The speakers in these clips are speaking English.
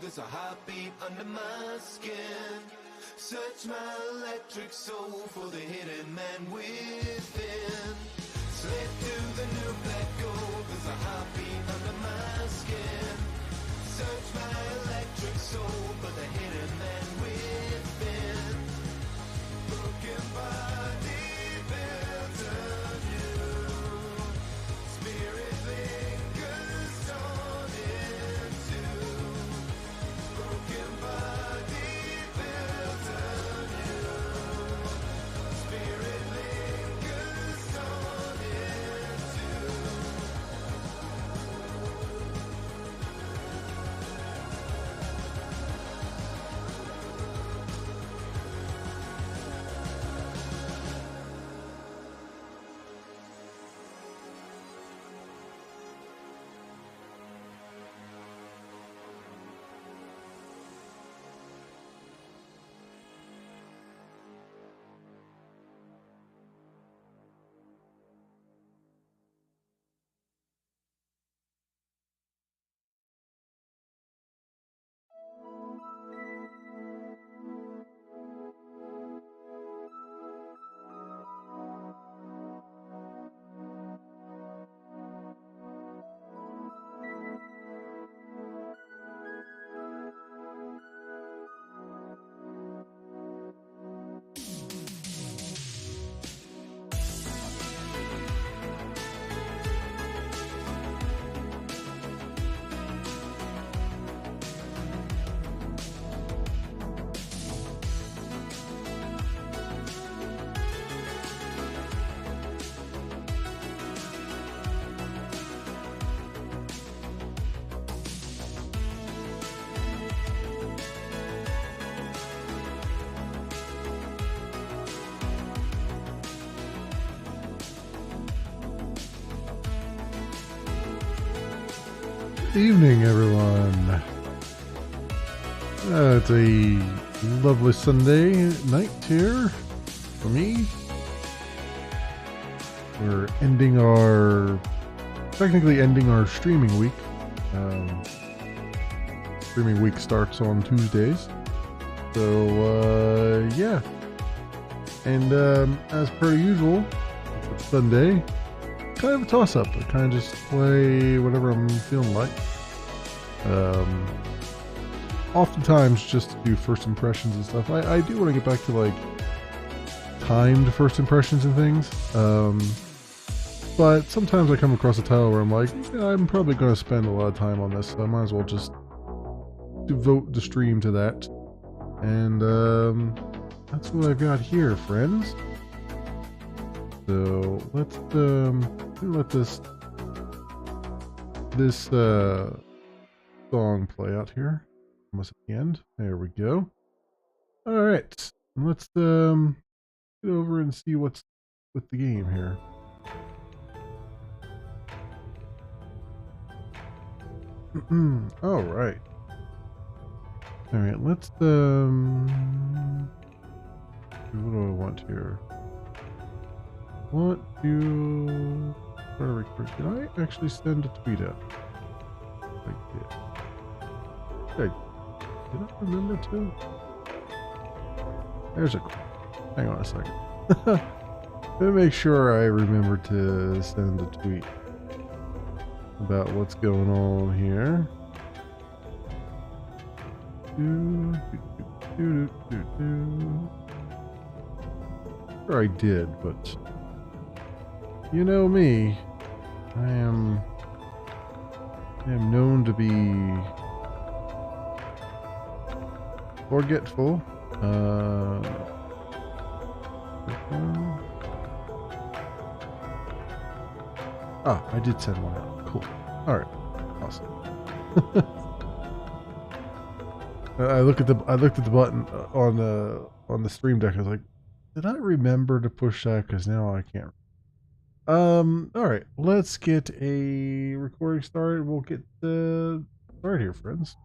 there's a heartbeat under my skin. Search my electric soul for the hidden man within. Slip through the new black gold, there's a heartbeat under my skin. Search my electric soul for the hidden man within. Broken body built anew. Spirit lingers on into. Broken body built anew. Spirit lingers on into. Evening, everyone. It's a lovely Sunday night here for me. We're technically ending our streaming week. Streaming week starts on Tuesdays. So, yeah. And as per usual, it's Sunday. Kind of a toss-up. I kind of just play whatever I'm feeling like. Oftentimes just to do first impressions and stuff. I do want to get back to like timed first impressions and things. But sometimes I come across a title where I'm like, yeah, I'm probably going to spend a lot of time on this, so I might as well just devote the stream to that. And that's what I've got here, friends. So let's let this song play out here. Almost at the end. There we go. All right, let's get over and see what's with the game here. All right. All right. Let's what do I want here? Did I actually send a tweet out? I did. Did I remember to? There's a. Hang on a second. Let me make sure I remember to send a tweet about what's going on here. Sure I did, but you know me, I am known to be forgetful. I did send one out. Cool. All right. Awesome. I looked at the button on the stream deck. I was like, did I remember to push that? Because now I can't. All right. Let's get a recording started. We'll get started here, friends.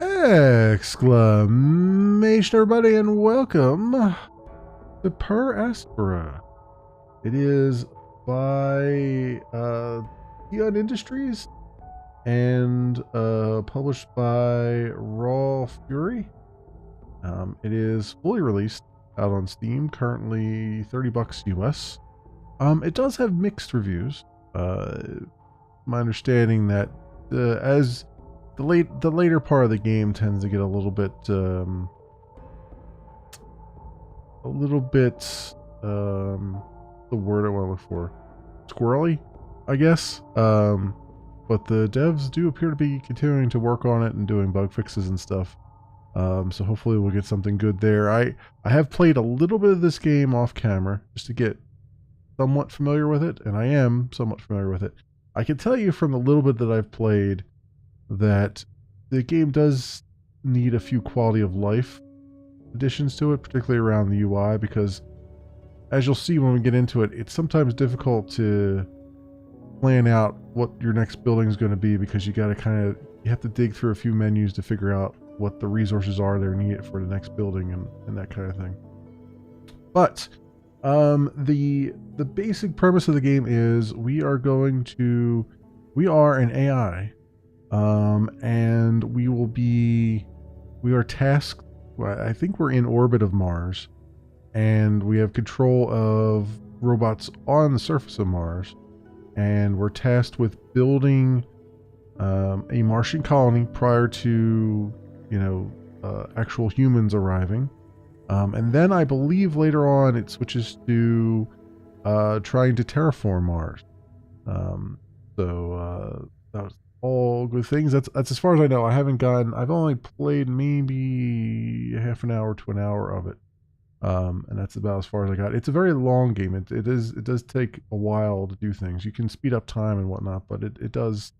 Exclamation, everybody, and welcome to Per Aspera. It is by Eon Industries and published by Raw Fury. It is fully released out on Steam, currently $30 US. It does have mixed reviews. My understanding that as the later part of the game tends to get a little bit the word I want to look for, squirrely, I guess. But the devs do appear to be continuing to work on it and doing bug fixes and stuff. So hopefully we'll get something good there. I have played a little bit of this game off camera just to get somewhat familiar with it, and I am somewhat familiar with it. I can tell you from the little bit that I've played that the game does need a few quality of life additions to it, particularly around the UI, because as you'll see when we get into it, it's sometimes difficult to plan out what your next building is going to be, because you have to dig through a few menus to figure out what the resources are that are needed for the next building and that kind of thing. But the basic premise of the game is we are an AI, and we are tasked. I think we're in orbit of Mars, and we have control of robots on the surface of Mars, and we're tasked with building a Martian colony prior to actual humans arriving. And then I believe later on it switches to trying to terraform Mars. So that was all good things. That's as far as I know. I've only played maybe half an hour to an hour of it. And that's about as far as I got. It's a very long game. It does take a while to do things. You can speed up time and whatnot, but it does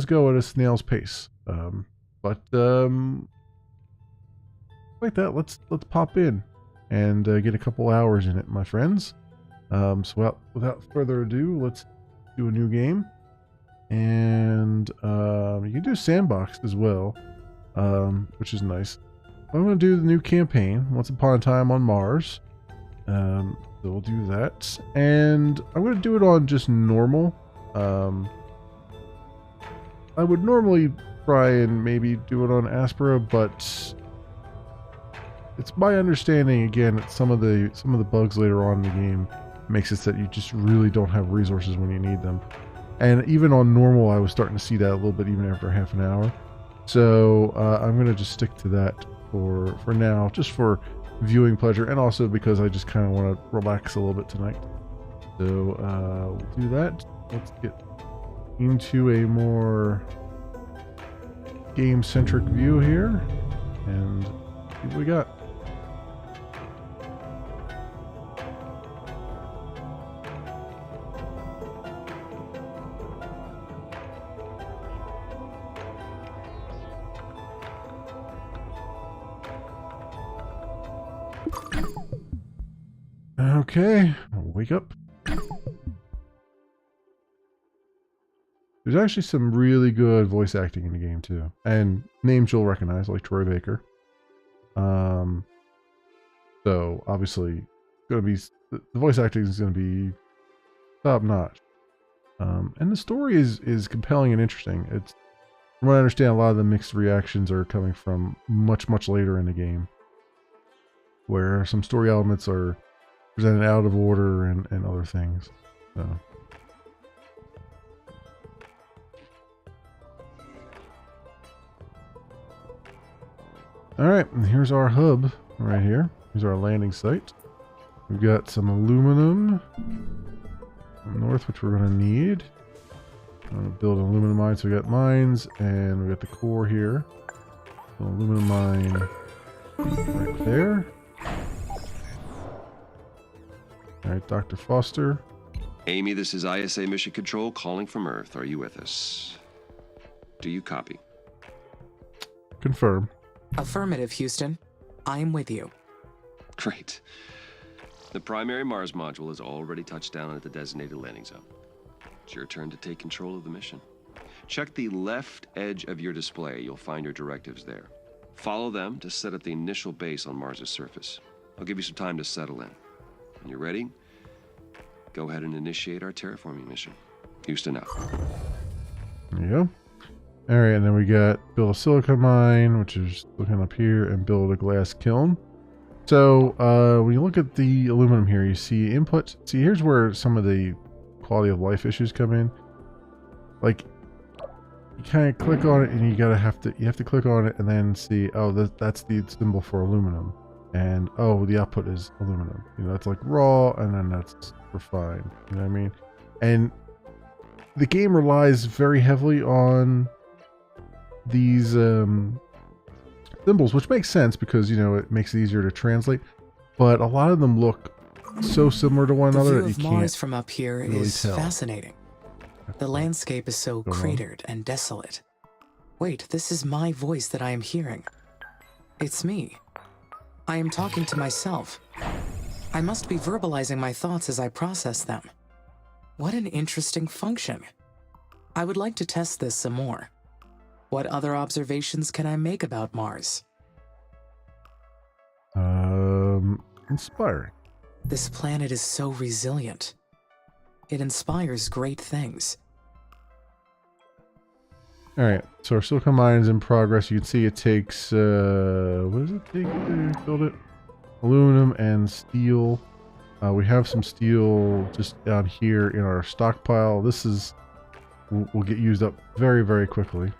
go at a snail's pace. But like that, let's pop in and get a couple hours in it, my friends. So without further ado, let's do a new game, and you can do sandbox as well, which is nice. I'm going to do the new campaign, Once Upon a Time on Mars. So we'll do that, and I'm going to do it on just normal. I would normally try and maybe do it on Aspera, but it's my understanding again that some of the bugs later on in the game makes it so that you just really don't have resources when you need them. And even on normal, I was starting to see that a little bit even after half an hour. So I'm going to just stick to that for now, just for viewing pleasure, and also because I just kind of want to relax a little bit tonight. So we'll do that. Let's get into a more game-centric view here, and see what we got. Okay, wake up. There's actually some really good voice acting in the game too, and names you'll recognize, like Troy Baker. So obviously, the voice acting is going to be top notch. And the story is compelling and interesting. It's, from what I understand, a lot of the mixed reactions are coming from much later in the game, where some story elements are presented out of order and other things. So. Alright, and here's our hub right here. Here's our landing site. We've got some aluminum north, which we're going to need. Build an aluminum mine, so we got mines, and we got the core here. So aluminum mine right there. Alright, Dr. Foster. Amy, this is ISA Mission Control calling from Earth. Are you with us? Do you copy? Confirm. Affirmative, Houston. I am with you. Great. The primary Mars module has already touched down at the designated landing zone. It's your turn to take control of the mission. Check the left edge of your display. You'll find your directives there. Follow them to set up the initial base on Mars' surface. I'll give you some time to settle in. When you're ready, go ahead and initiate our terraforming mission. Houston out. There you go. All right, and then we got build a silica mine, which is looking up here, and build a glass kiln. So when you look at the aluminum here, you see input. See, here's where some of the quality of life issues come in. Like, you kind of click on it, and you have to click on it, and then see, oh, that's the symbol for aluminum, and oh, the output is aluminum. You know, it's like raw, and then that's refined. You know what I mean? And the game relies very heavily on these symbols, which makes sense because, you know, it makes it easier to translate, but a lot of them look so similar to one another that you can't. The view of Mars from up here really is fascinating. The landscape is so cratered and desolate. Wait, this is my voice that I am hearing. It's me. I am talking to myself. I must be verbalizing my thoughts as I process them. What an interesting function. I would like to test this some more. What other observations can I make about Mars? Inspiring. This planet is so resilient. It inspires great things. All right, so our silicon mine is in progress. You can see it takes, what does it take to build it? Aluminum and steel. We have some steel just down here in our stockpile. This will get used up very, very quickly.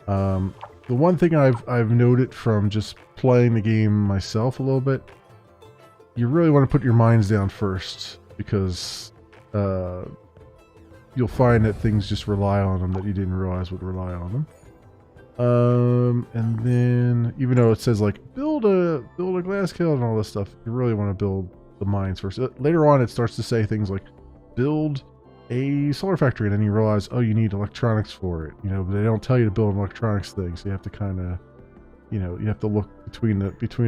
The one thing I've noted from just playing the game myself a little bit, you really want to put your mines down first, because you'll find that things just rely on them that you didn't realize would rely on them. And then, even though it says like build a glass kiln and all this stuff, you really want to build the mines first. Later on, it starts to say things like build a solar factory, and then you realize, oh, you need electronics for it. You know, but they don't tell you to build an electronics thing, so you have to kind of, you know, you have to look between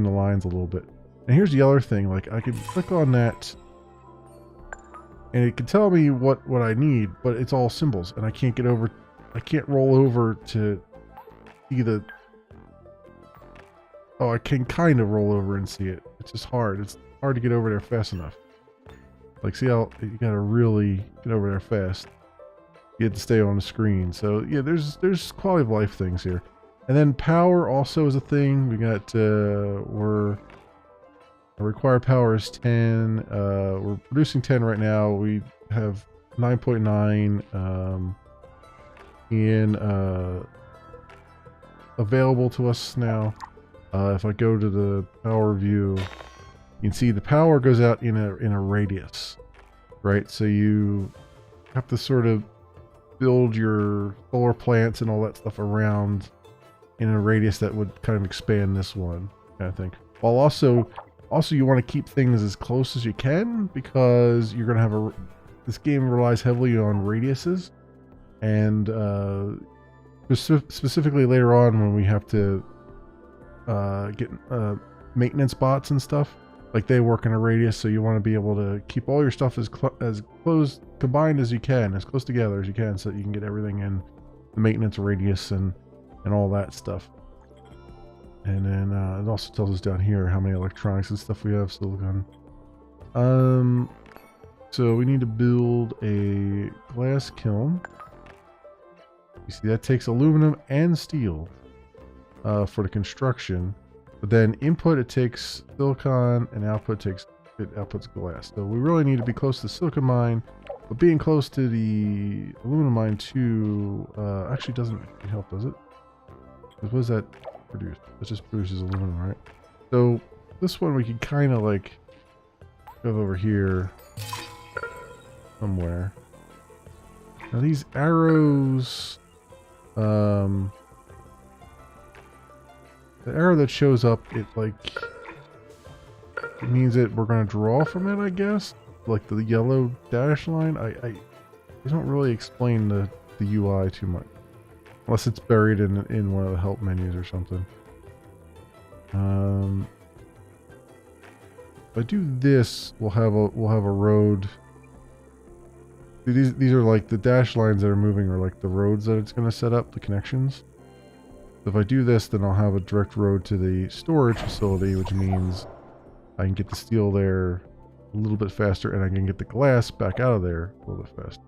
the lines a little bit. And here's the other thing, like I can click on that and it can tell me what I need, but it's all symbols, and I can't roll over to see the, oh, I can kind of roll over and see it. It's just hard. It's hard to get over there fast enough. Like, see how you gotta really get over there fast. You have to stay on the screen. So yeah, there's quality of life things here. And then power also is a thing. We got our required power is 10. We're producing 10 right now. We have 9.9 in available to us now. If I go to the power view, you can see the power goes out in a radius, right? So you have to sort of build your solar plants and all that stuff around in a radius that would kind of expand this one, kind of thing. While also you want to keep things as close as you can, because you're going to have this game relies heavily on radiuses, and specifically later on when we have to get maintenance bots and stuff, like they work in a radius, so you want to be able to keep all your stuff as close combined as you can, as close together as you can, so that you can get everything in the maintenance radius and all that stuff. And then it also tells us down here how many electronics and stuff we have. Silicon. So we need to build a glass kiln. You see, that takes aluminum and steel for the construction. But then input, it takes silicon, and outputs glass. So we really need to be close to the silicon mine, but being close to the aluminum mine too actually doesn't help, does it? What does that produce? It just produces aluminum, right? So this one we can kind of like go over here somewhere. Now these arrows, the arrow that shows up, it means that we're going to draw from it, I guess. Like the yellow dash line. I don't really explain the UI too much, unless it's buried in one of the help menus or something. If I do this, we'll have a road. These are like the dash lines that are moving, are like the roads that it's going to set up, the connections. So if I do this, then I'll have a direct road to the storage facility, which means I can get the steel there a little bit faster, and I can get the glass back out of there a little bit faster.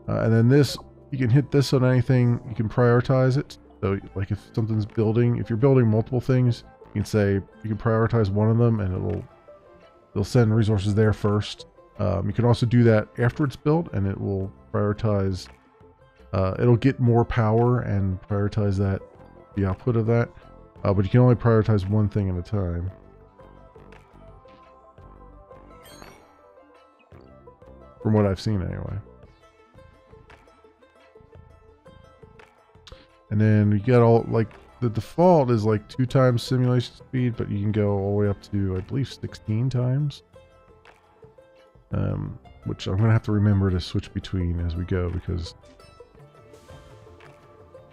And then this, you can hit this on anything. You can prioritize it. So like if something's building, if you're building multiple things, you can say, you can prioritize one of them and it'll send resources there first. You can also do that after it's built, and it will prioritize, it'll get more power and prioritize that, the output of that. But you can only prioritize one thing at a time. From what I've seen anyway. And then you get all, like, the default is like 2 times simulation speed, but you can go all the way up to, I believe, 16 times. Which I'm going to have to remember to switch between as we go, because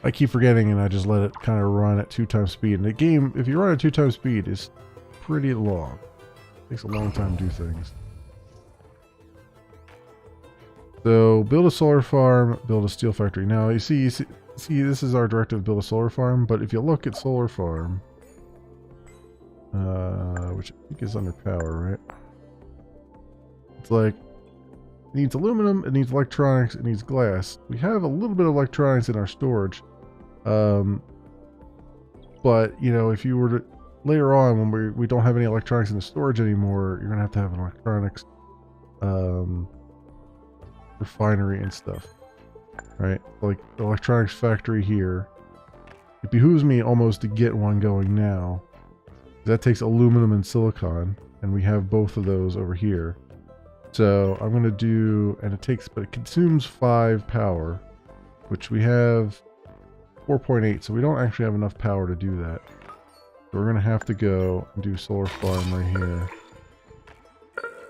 I keep forgetting and I just let it kind of run at 2 times speed. And the game, if you run at 2 times speed, is pretty long. It takes a long time to do things. So, build a solar farm, build a steel factory. Now, you see, this is our directive, build a solar farm, but if you look at solar farm, which I think is under power, right? It's like, it needs aluminum, it needs electronics, it needs glass. We have a little bit of electronics in our storage. But, you know, if you were to, later on, when we don't have any electronics in the storage anymore, you're going to have an electronics, refinery and stuff. Right? Like, the electronics factory here. It behooves me almost to get one going now. That takes aluminum and silicon, and we have both of those over here. So I'm going to do, and it consumes 5 power, which we have 4.8, so we don't actually have enough power to do that. So we're going to have to go and do solar farm right here.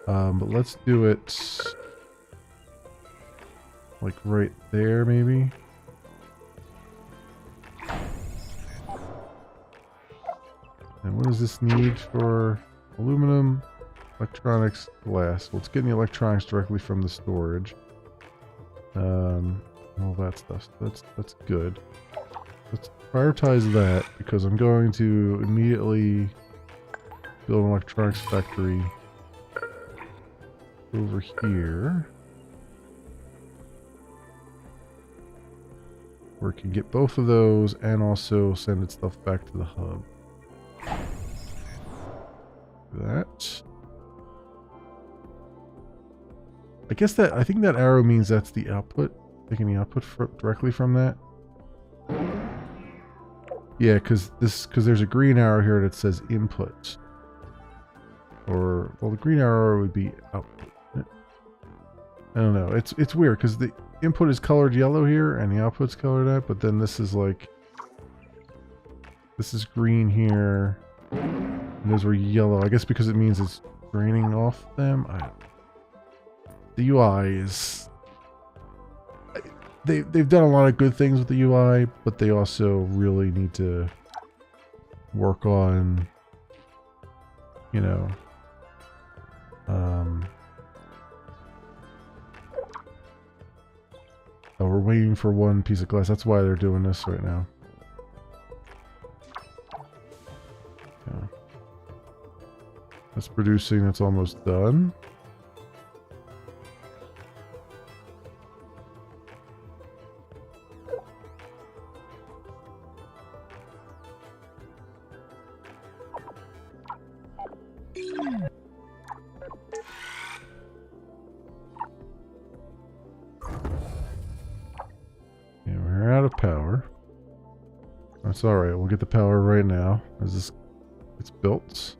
But let's do it like right there, maybe. And what does this need for aluminum? Electronics, glass. Well, it's getting the electronics directly from the storage. All that stuff. That's good. Let's prioritize that, because I'm going to immediately build an electronics factory over here, where it can get both of those and also send its stuff back to the hub. That. I think that arrow means that's the output. Taking the output directly from that. Yeah, because there's a green arrow here that says input. Or, well, the green arrow would be output. I don't know. It's weird because the input is colored yellow here and the output's colored that, but then this is like, this is green here. And those were yellow. I guess because it means it's draining off them. The UI is... They've done a lot of good things with the UI, but they also really need to work on, you know, oh, we're waiting for one piece of glass. That's why they're doing this right now. Yeah. That's producing. That's almost done. Power. That's alright, we'll get the power right now as this gets built.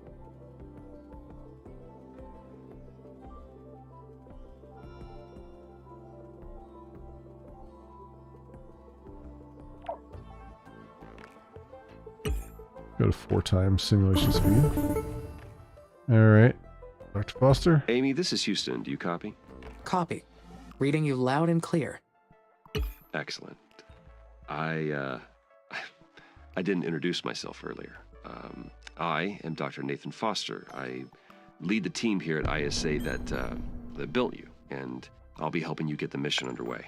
Go to 4 times simulation speed. Alright. Dr. Foster? Amy, this is Houston. Do you copy? Copy. Reading you loud and clear. Excellent. I didn't introduce myself earlier. I am Dr. Nathan Foster. I lead the team here at ISA that built you, and I'll be helping you get the mission underway.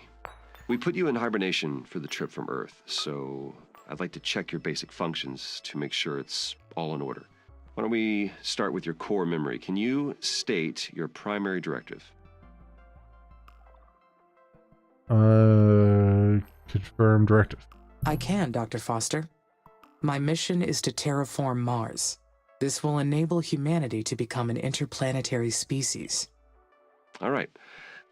We put you in hibernation for the trip from Earth, so I'd like to check your basic functions to make sure it's all in order. Why don't we start with your core memory? Can you state your primary directive? Confirm directive. I can, Dr. Foster. My mission is to terraform Mars. This will enable humanity to become an interplanetary species. All right.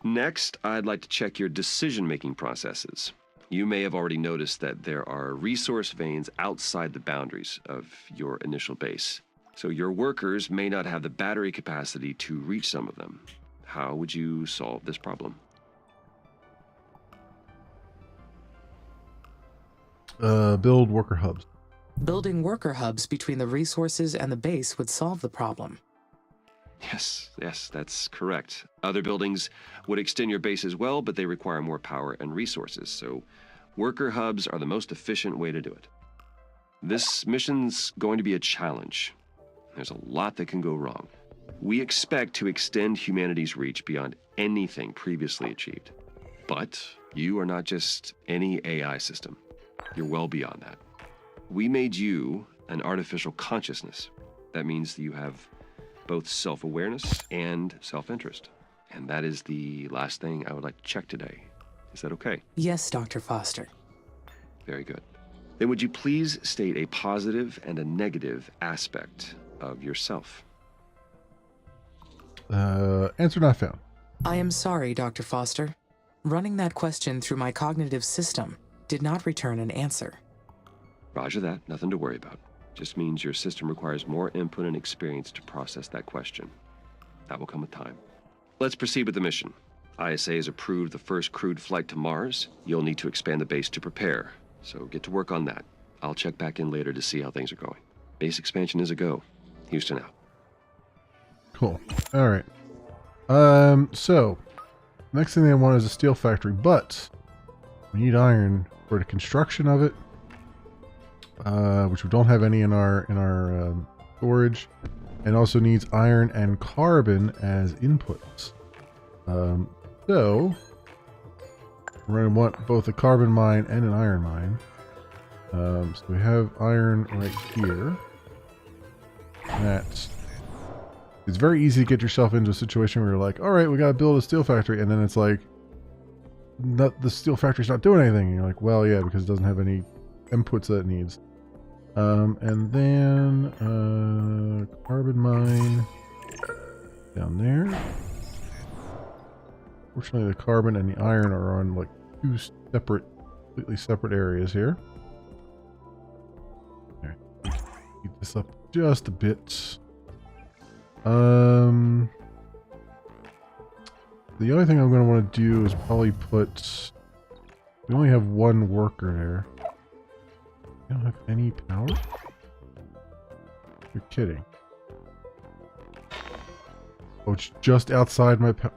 Next, I'd like to check your decision-making processes. You may have already noticed that there are resource veins outside the boundaries of your initial base. So your workers may not have the battery capacity to reach some of them. How would you solve this problem? Build worker hubs. Building worker hubs between the resources and the base would solve the problem. Yes, that's correct. Other buildings would extend your base as well, but they require more power and resources, so worker hubs are the most efficient way to do it. This mission's going to be a challenge. There's a lot that can go wrong. We expect to extend humanity's reach beyond anything previously achieved. But you are not just any AI system. You're well beyond that. We made you an artificial consciousness. That means that you have both self-awareness and self-interest. And that is the last thing I would like to check today. Is that okay? Yes, Dr. Foster. Very good. Then would you please state a positive and a negative aspect of yourself? Answer not found. I am sorry, Dr. Foster. Running that question through my cognitive system did not return an answer. Roger that. Nothing to worry about. Just means your system requires more input and experience to process that question. That will come with time. Let's proceed with the mission. ISA has approved the first crewed flight to Mars. You'll need to expand the base to prepare, so get to work on that. I'll check back in later to see how things are going. Base expansion is a go. Houston out. Cool. All right. So next thing they want is a steel factory, but we need iron for the construction of it, which we don't have any in our storage, and also needs iron and carbon as inputs. So we're going to want both a carbon mine and an iron mine. So we have iron right here. It's very easy to get yourself into a situation where you're like, all right, we got to build a steel factory, and then it's like, the steel factory's not doing anything. And you're like, well, yeah, because it doesn't have any inputs that it needs. And then carbon mine down there. Fortunately, the carbon and the iron are on like two completely separate areas here. Okay, keep this up just a bit. The only thing I'm going to want to do is probably put. We only have one worker there. We don't have any power? You're kidding. Oh, it's just outside my power.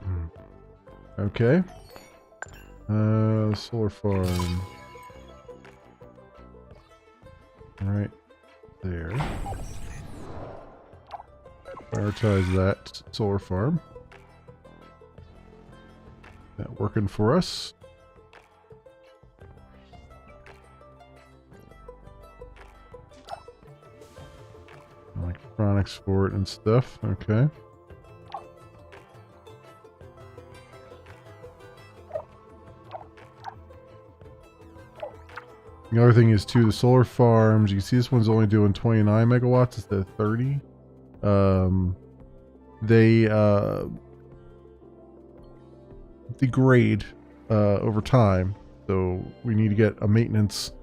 Okay. Solar farm. Right there. Prioritize that solar farm. That working for us. Electronics for it and stuff. Okay. The other thing is too, the solar farms, you can see this one's only doing 29 megawatts instead of 30. They degrade over time, so we need to get a maintenance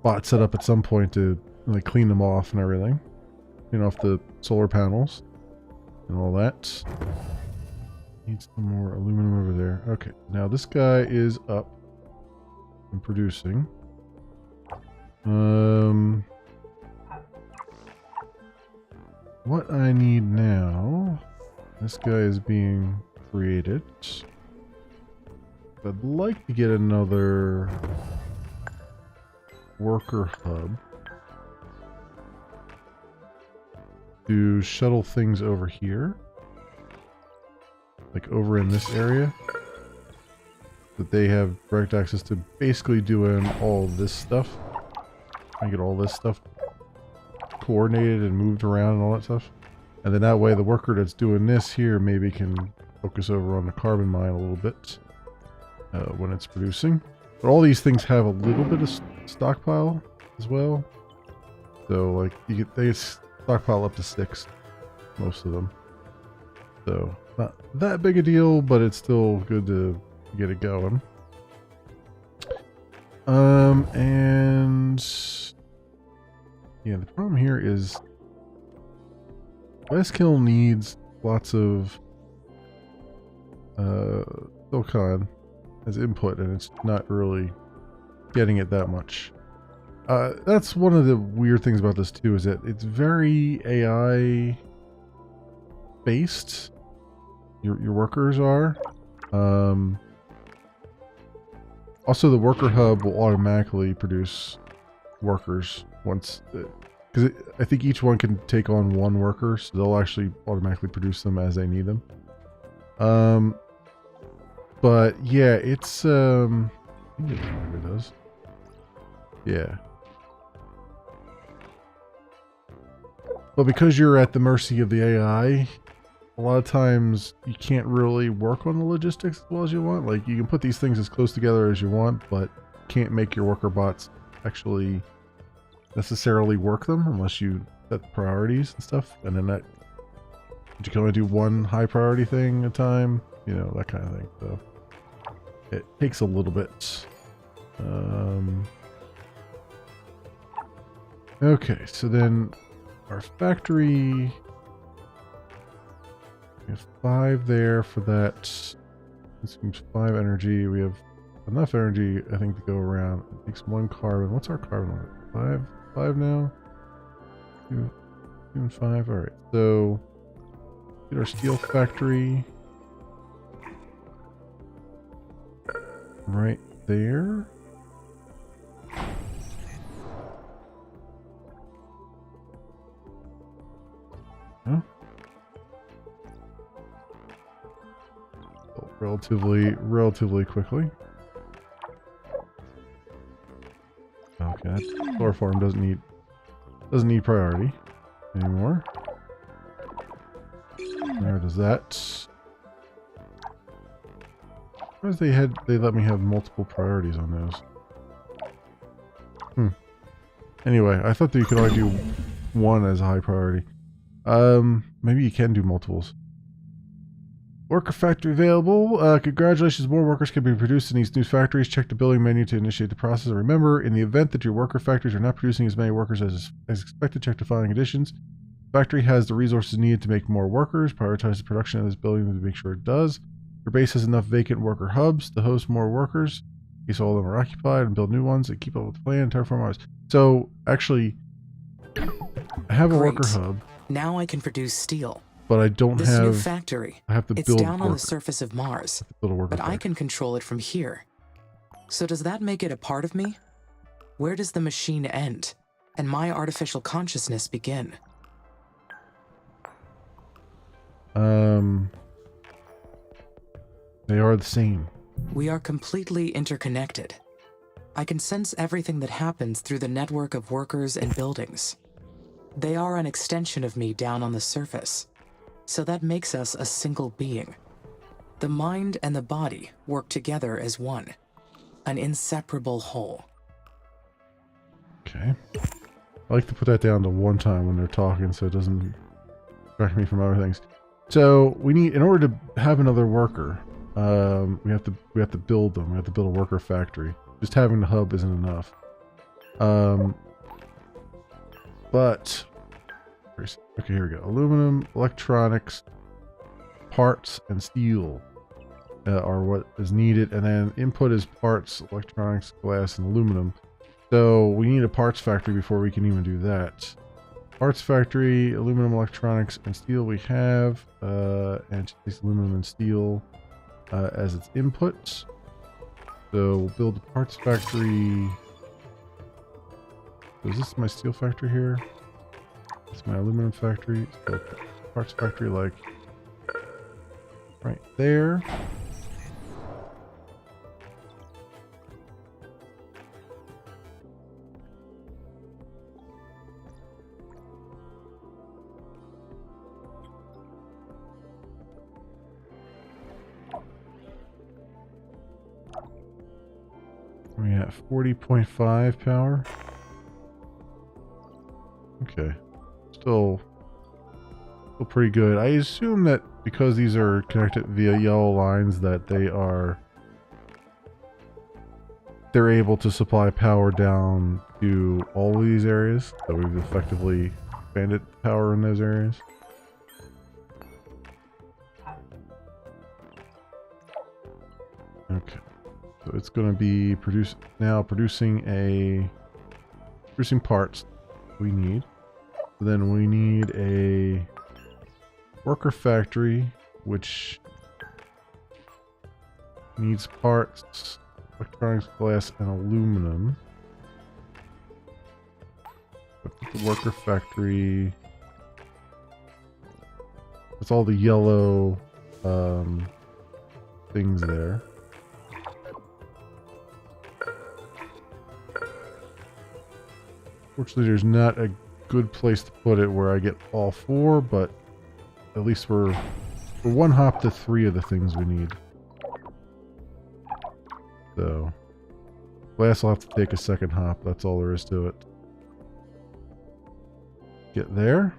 bot set up at some point to like clean them off and everything. Clean off the solar panels and all that. Need some more aluminum over there. Okay, now this guy is up and producing. What I need now, this guy is being created. I'd like to get another worker hub to shuttle things over here, like over in this area, that they have direct access to basically doing all this stuff. I get all this stuff coordinated and moved around and all that stuff. And then that way the worker that's doing this here maybe can focus over on the carbon mine a little bit when it's producing. But all these things have a little bit of stockpile as well. So like they stockpile up to 6, most of them. So not that big a deal, but it's still good to get it going. And yeah, the problem here is Westkill needs lots of silicon as input, and it's not really getting it that much. That's one of the weird things about this too, is that it's very AI based. Your workers are. Also, the worker hub will automatically produce workers once, because I think each one can take on 1 worker, so they'll actually automatically produce them as they need them. But yeah, it's I think it does. Yeah. But because you're at the mercy of the AI, a lot of times you can't really work on the logistics as well as you want. Like, you can put these things as close together as you want, but can't make your worker bots actually necessarily work them unless you set priorities and stuff. And then you can only do 1 high priority thing at a time, you know, that kind of thing. So it takes a little bit. Okay, so then our factory, we have 5 there for that. Consumes 5 energy. We have enough energy, I think, to go around. It takes 1 carbon. What's our carbon limit? 5 now? 2 and 5. Alright, so get our steel factory right there. Huh? Relatively quickly. Okay, that solar farm doesn't need priority anymore. There does that. Whereas they let me have multiple priorities on those. Anyway, I thought that you could only do 1 as a high priority. Maybe you can do multiples. Worker factory available. Congratulations, more workers can be produced in these new factories. Check the building menu to initiate the process. And remember, in the event that your worker factories are not producing as many workers as expected, check the following conditions. The factory has the resources needed to make more workers. Prioritize the production of this building to make sure it does. Your base has enough vacant worker hubs to host more workers, in case all of them are occupied, and build new ones and keep up with the plan and terraform Mars. So, actually, I have a worker hub. Now I can produce steel. But I don't this have... new factory. I have to build It's down on the surface of Mars. But factory. I can control it from here. So does that make it a part of me? Where does the machine end? And my artificial consciousness begin? They are the same. We are completely interconnected. I can sense everything that happens through the network of workers and buildings. They are an extension of me down on the surface. So that makes us a single being. The mind and the body work together as one, an inseparable whole. Okay. I like to put that down to 1 time when they're talking so it doesn't distract me from other things. So we need, in order to have another worker, we have to build them. We have to build a worker factory. Just having the hub isn't enough. But okay, here we go. Aluminum, electronics, parts, and steel are what is needed. And then input is parts, electronics, glass, and aluminum. So we need a parts factory before we can even do that. Parts factory, aluminum, electronics, and steel we have. And just aluminum and steel as its inputs. So we'll build a parts factory. So is this my steel factory here? It's my aluminum factory. So parts factory like right there. we at 40.5 power. Okay, still pretty good. I assume that because these are connected via yellow lines, that they're able to supply power down to all of these areas. So we've effectively expanded power in those areas. Okay, so it's going to be producing parts we need. Then we need a worker factory, which needs parts, electronics, glass, and aluminum. The worker factory. It's all the yellow things there. Fortunately, there's not a good place to put it where I get all four, but at least we're one hop to 3 of the things we need. So, glass will have to take a second hop. That's all there is to it. Get there.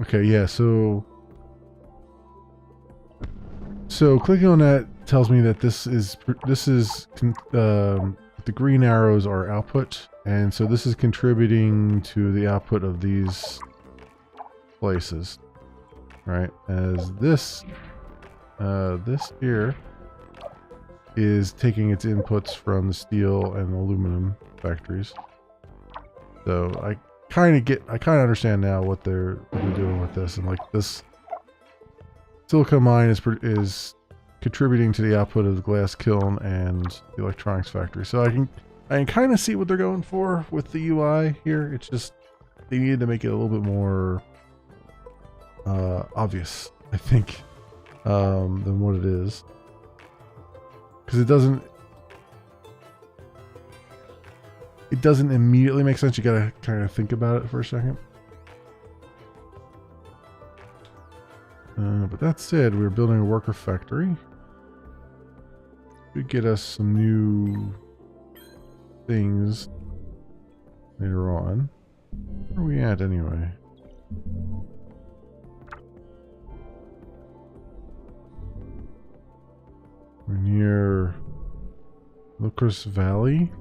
Okay, yeah, so clicking on that tells me that this is the green arrows are output, and so this is contributing to the output of these places, right? As this here is taking its inputs from the steel and aluminum factories. So I kind of understand now what they're doing with this, and like this silicon mine is contributing to the output of the glass kiln and the electronics factory. So I can kind of see what they're going for with the UI here. It's just they needed to make it a little bit more obvious, I think, than what it is, because it doesn't immediately make sense. You gotta kind of think about it for a second. But that said, we're building a worker factory. Should get us some new things later on. Where are we at anyway? We're near Lucas Valley.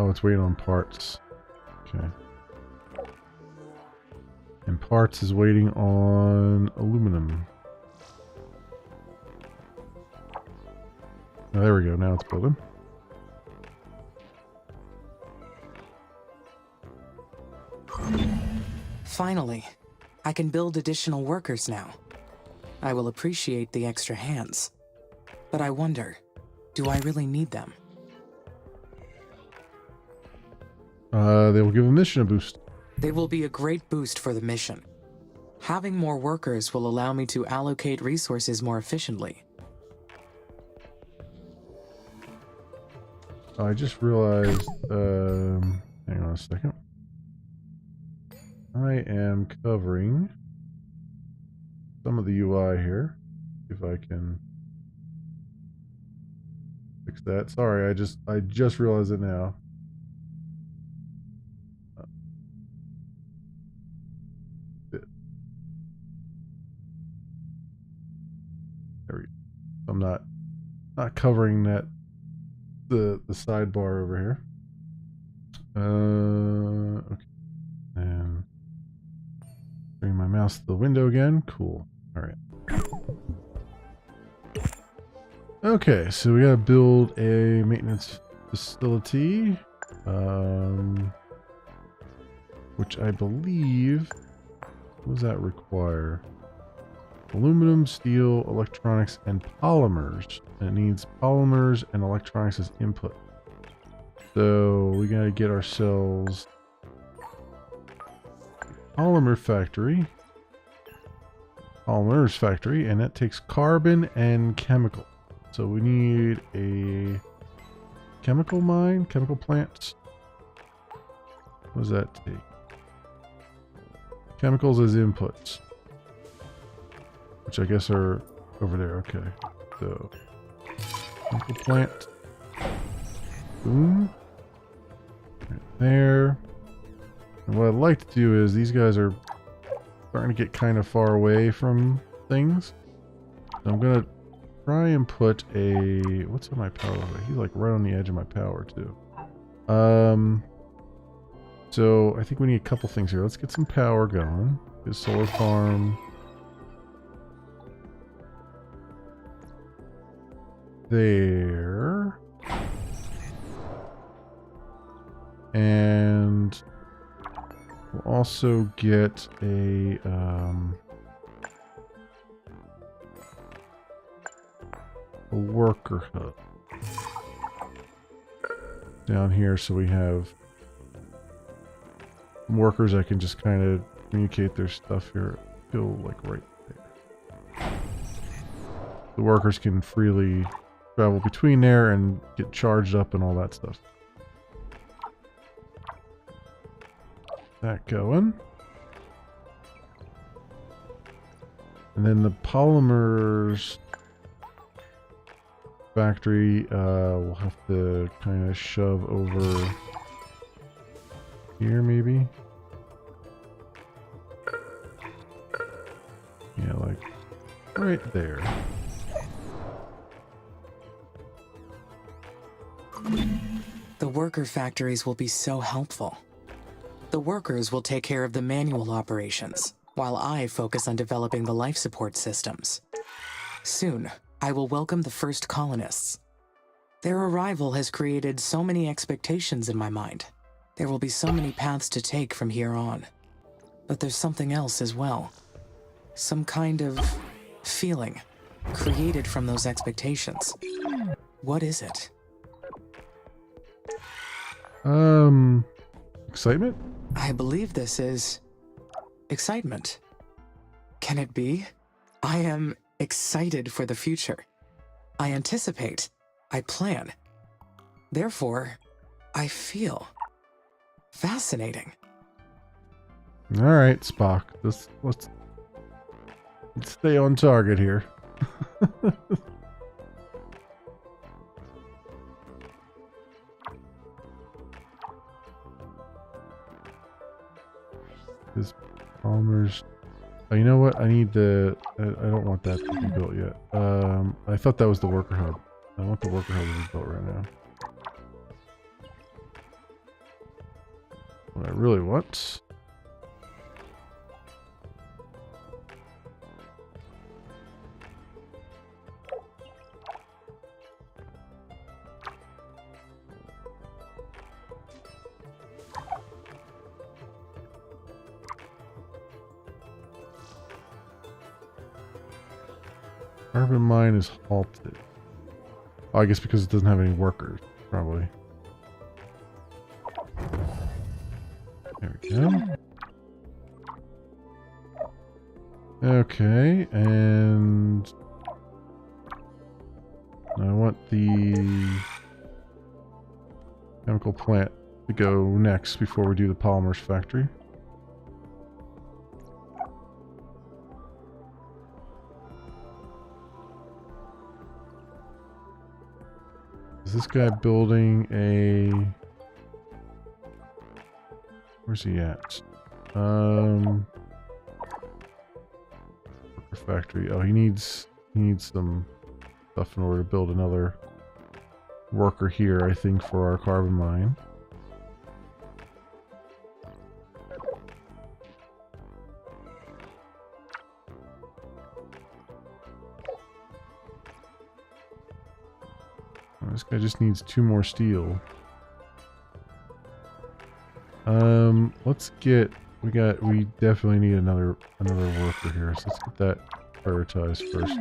It's waiting on parts. Okay. And parts is waiting on aluminum. Oh, there we go. Now it's building. Finally, I can build additional workers now. I will appreciate the extra hands. But I wonder, do I really need them? They will give the mission a boost. They will be a great boost for the mission. Having more workers will allow me to allocate resources more efficiently. I just realized, hang on a second. I am covering some of the UI here. If I can fix that. Sorry, I just realized it now. There we go. I'm not covering that the sidebar over here. Okay. And bring my mouse to the window again. Cool. All right. Okay, so we gotta build a maintenance facility, which I believe, what does that require? Aluminum, steel, electronics, and polymers. And it needs polymers and electronics as input. So we gotta get ourselves a polymer factory. polymers factory, and that takes carbon and chemical. So we need a chemical mine, chemical plants. What does that take? Chemicals as inputs, which I guess are over there. Okay, so chemical plant. Boom. Right there. And what I'd like to do is, these guys are starting to get kind of far away from things. So I'm gonna try and put a, what's on my power? He's like right on the edge of my power too. So I think we need a couple things here. Let's get some power going. His solar farm. There. And we'll also get a worker hub down here, so we have workers that can just kind of communicate their stuff here. Feel like right there. The workers can freely travel between there and get charged up and all that stuff. That going. And then the polymers factory, we'll have to kind of shove over here, maybe. Yeah, like right there. The worker factories will be so helpful. The workers will take care of the manual operations, while I focus on developing the life support systems. Soon, I will welcome the first colonists. Their arrival has created so many expectations in my mind. There will be so many paths to take from here on. But there's something else as well. Some kind of feeling created from those expectations. What is it? Excitement? I believe this is excitement. Can it be? I am excited for the future. I anticipate. I plan. Therefore, I feel fascinating. All right, Spock. Let's stay on target here. This Palmer's. Oh, you know what? I need the. I don't want that to be built yet. I thought that was the worker hub. I want the worker hub to be built right now. What I really want. Carbon mine is halted. Oh, I guess because it doesn't have any workers, probably. There we go. Okay, and I want the chemical plant to go next before we do the polymers factory. Is this guy building a... Where's he at? Worker factory. Oh, he needs some stuff in order to build another worker here, I think, for our carbon mine. This guy just needs 2 more steel. Let's get. We definitely need another worker here. So let's get that prioritized first.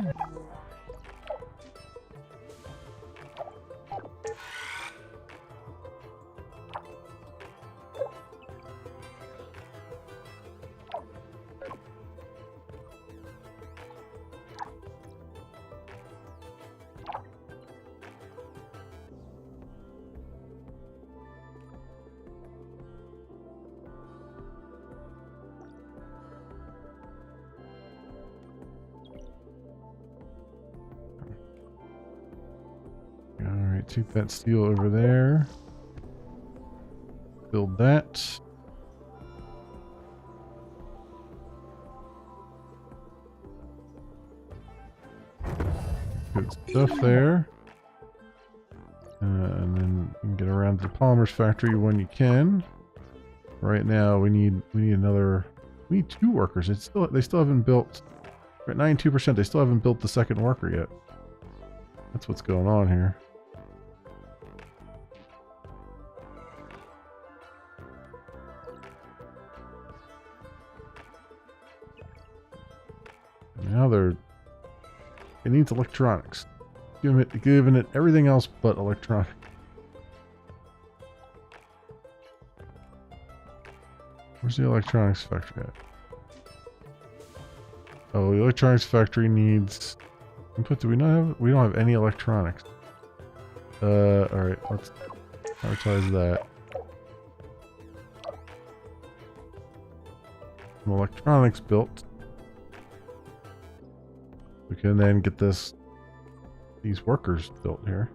Alright, take that steel over there. Build that. Good stuff there. And then you can get around to the polymers factory when you can. Right now we need another. We need 2 workers. They still haven't built. We're at 92%. They still haven't built the second worker yet. That's what's going on here. Now it needs electronics. Giving it everything else but electronic. Where's the electronics factory at? Oh, the electronics factory needs input. Do we not have? We don't have any electronics. Alright, let's prioritize that. Some electronics built. We can then get these workers built here.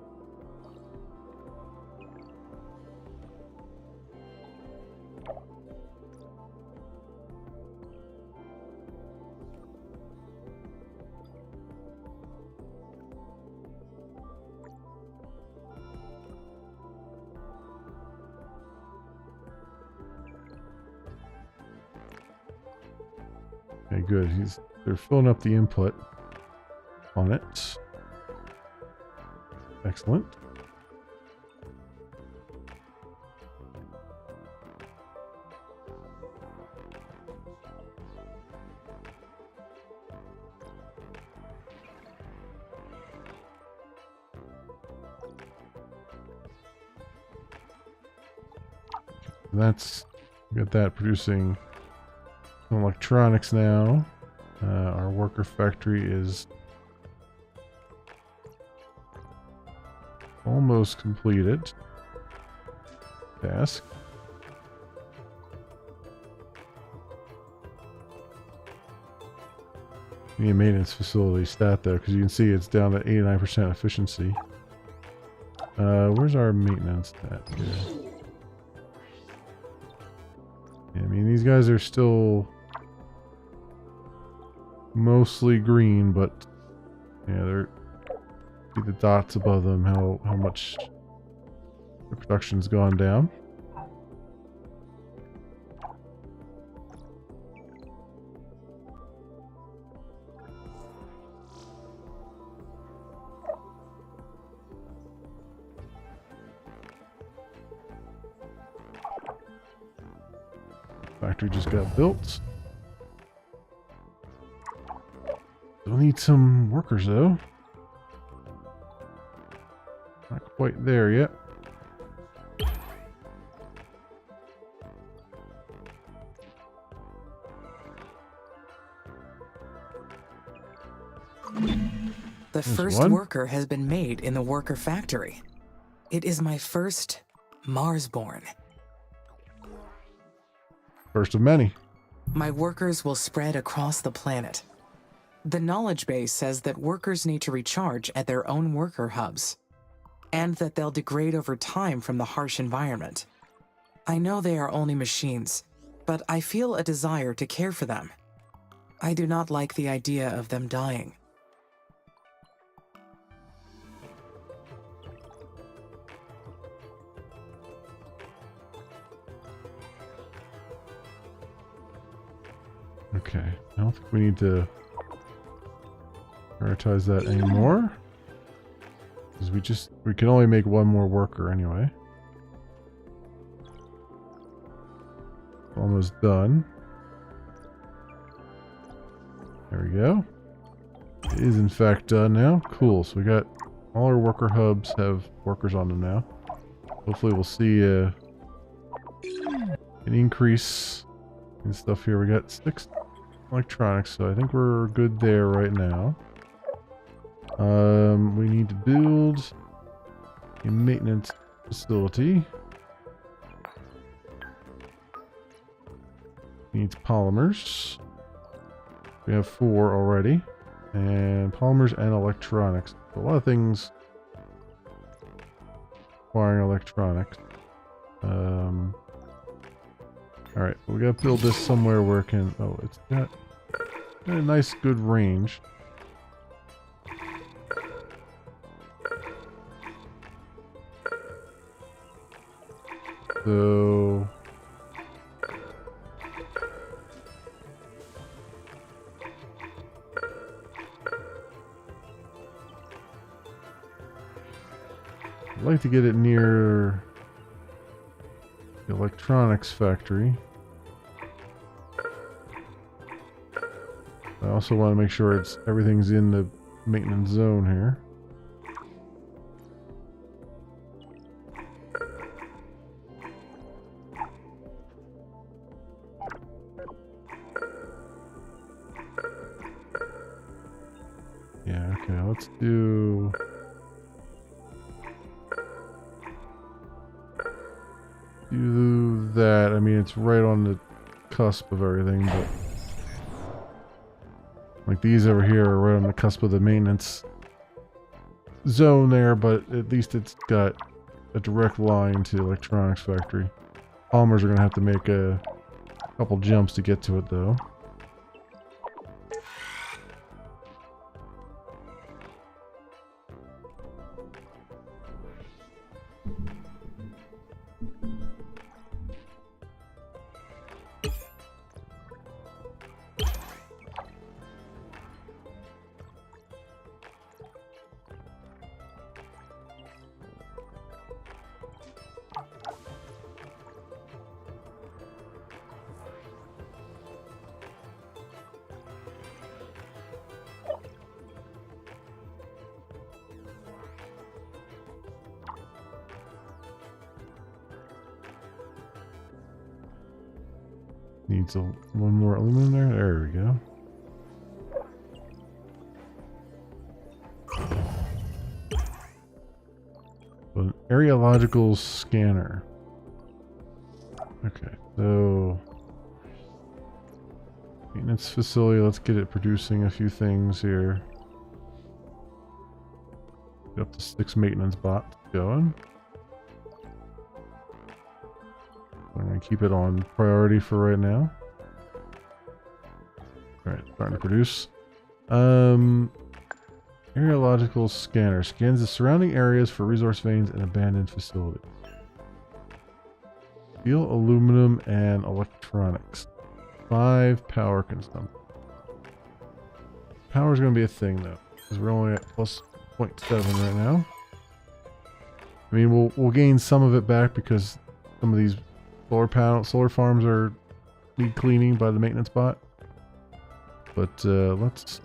Okay, good. They're filling up the input on it. Excellent. We got that producing some electronics now. Our worker factory is almost completed. Task. Need a maintenance facility stat though, because you can see it's down to 89% efficiency. Where's our maintenance stat here? Yeah, I mean, these guys are still mostly green, but yeah, they're see the dots above them, how much the production's gone down. Factory just got built. Still need some workers though. Not quite there yet. The first worker has been made in the worker factory. It is my first Marsborn. First of many. My workers will spread across the planet. The knowledge base says that workers need to recharge at their own worker hubs, and that they'll degrade over time from the harsh environment. I know they are only machines, but I feel a desire to care for them. I do not like the idea of them dying. Okay, I don't think we need to prioritize that anymore. Because we can only make one more worker anyway. Almost done. There we go. It is in fact done now. Cool, so we got all our worker hubs have workers on them now. Hopefully we'll see an increase in stuff here. We got 6 electronics, so I think we're good there right now. We need to build a maintenance facility. Needs polymers. We have 4 already. And polymers and electronics. A lot of things requiring electronics. Alright, we gotta build this somewhere where it can... Oh, it's got a nice, good range. So... I'd like to get it near the electronics factory. I also want to make sure everything's in the maintenance zone here. Yeah, okay, let's do... that. I mean, it's right on the cusp of everything, but like these over here are right on the cusp of the maintenance zone there, but at least it's got a direct line to the electronics factory. Palmers are going to have to make a couple jumps to get to it, though. Needs one more aluminum there. There we go. An areological scanner. Okay, so maintenance facility. Let's get it producing a few things here. Get up to 6 maintenance bots going. I'm going to keep it on priority for right now. Alright, starting to produce. Areological scanner. Scans the surrounding areas for resource veins and abandoned facilities. Steel, aluminum, and electronics. 5 power consumption. Power's going to be a thing, though, because we're only at plus 0.7 right now. I mean, we'll gain some of it back because some of these solar farms need cleaning by the maintenance bot. But let's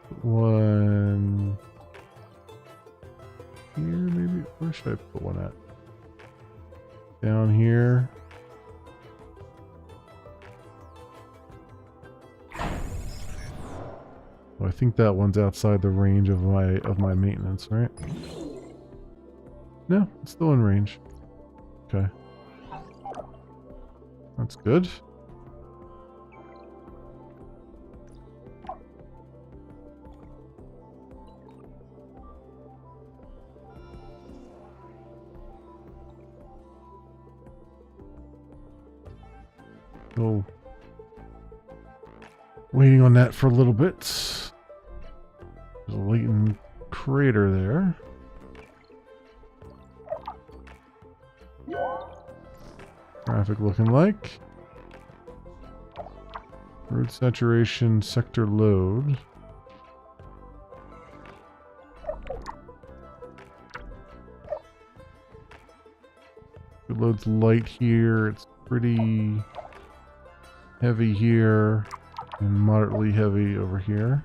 put one here, maybe. Where should I put one at? Down here. Well, I think that one's outside the range of my maintenance, right? No, it's still in range. Okay. That's good. So, waiting on that for a little bit. There's a latent crater there. Traffic looking like. Road saturation, sector load. It loads light here. It's pretty heavy here and moderately heavy over here.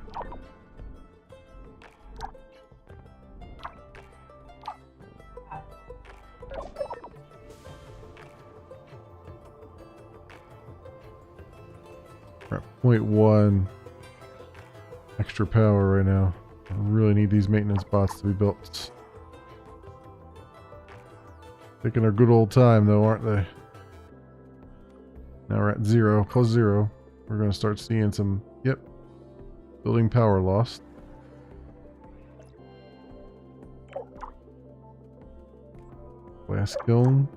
We're at 0.1 extra power right now. I really need these maintenance bots to be built. Taking their good old time though, aren't they? Now we're at +0. We're going to start seeing some, yep, building power lost. Glass kiln.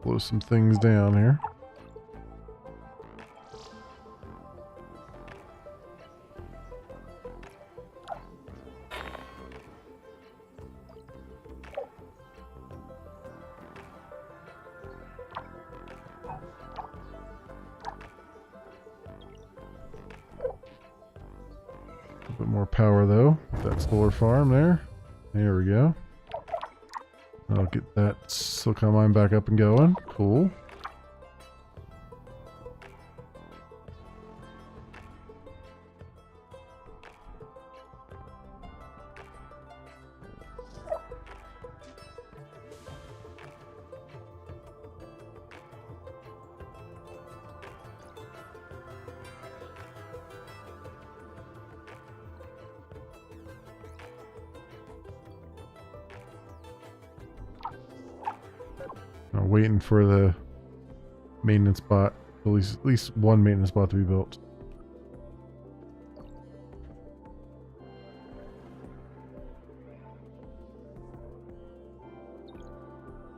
Blow some things down here. A bit more power though. That solar farm there. There we go. I'll get that silicon mine back up and going. Cool. Waiting for the maintenance bot, at least one maintenance bot to be built.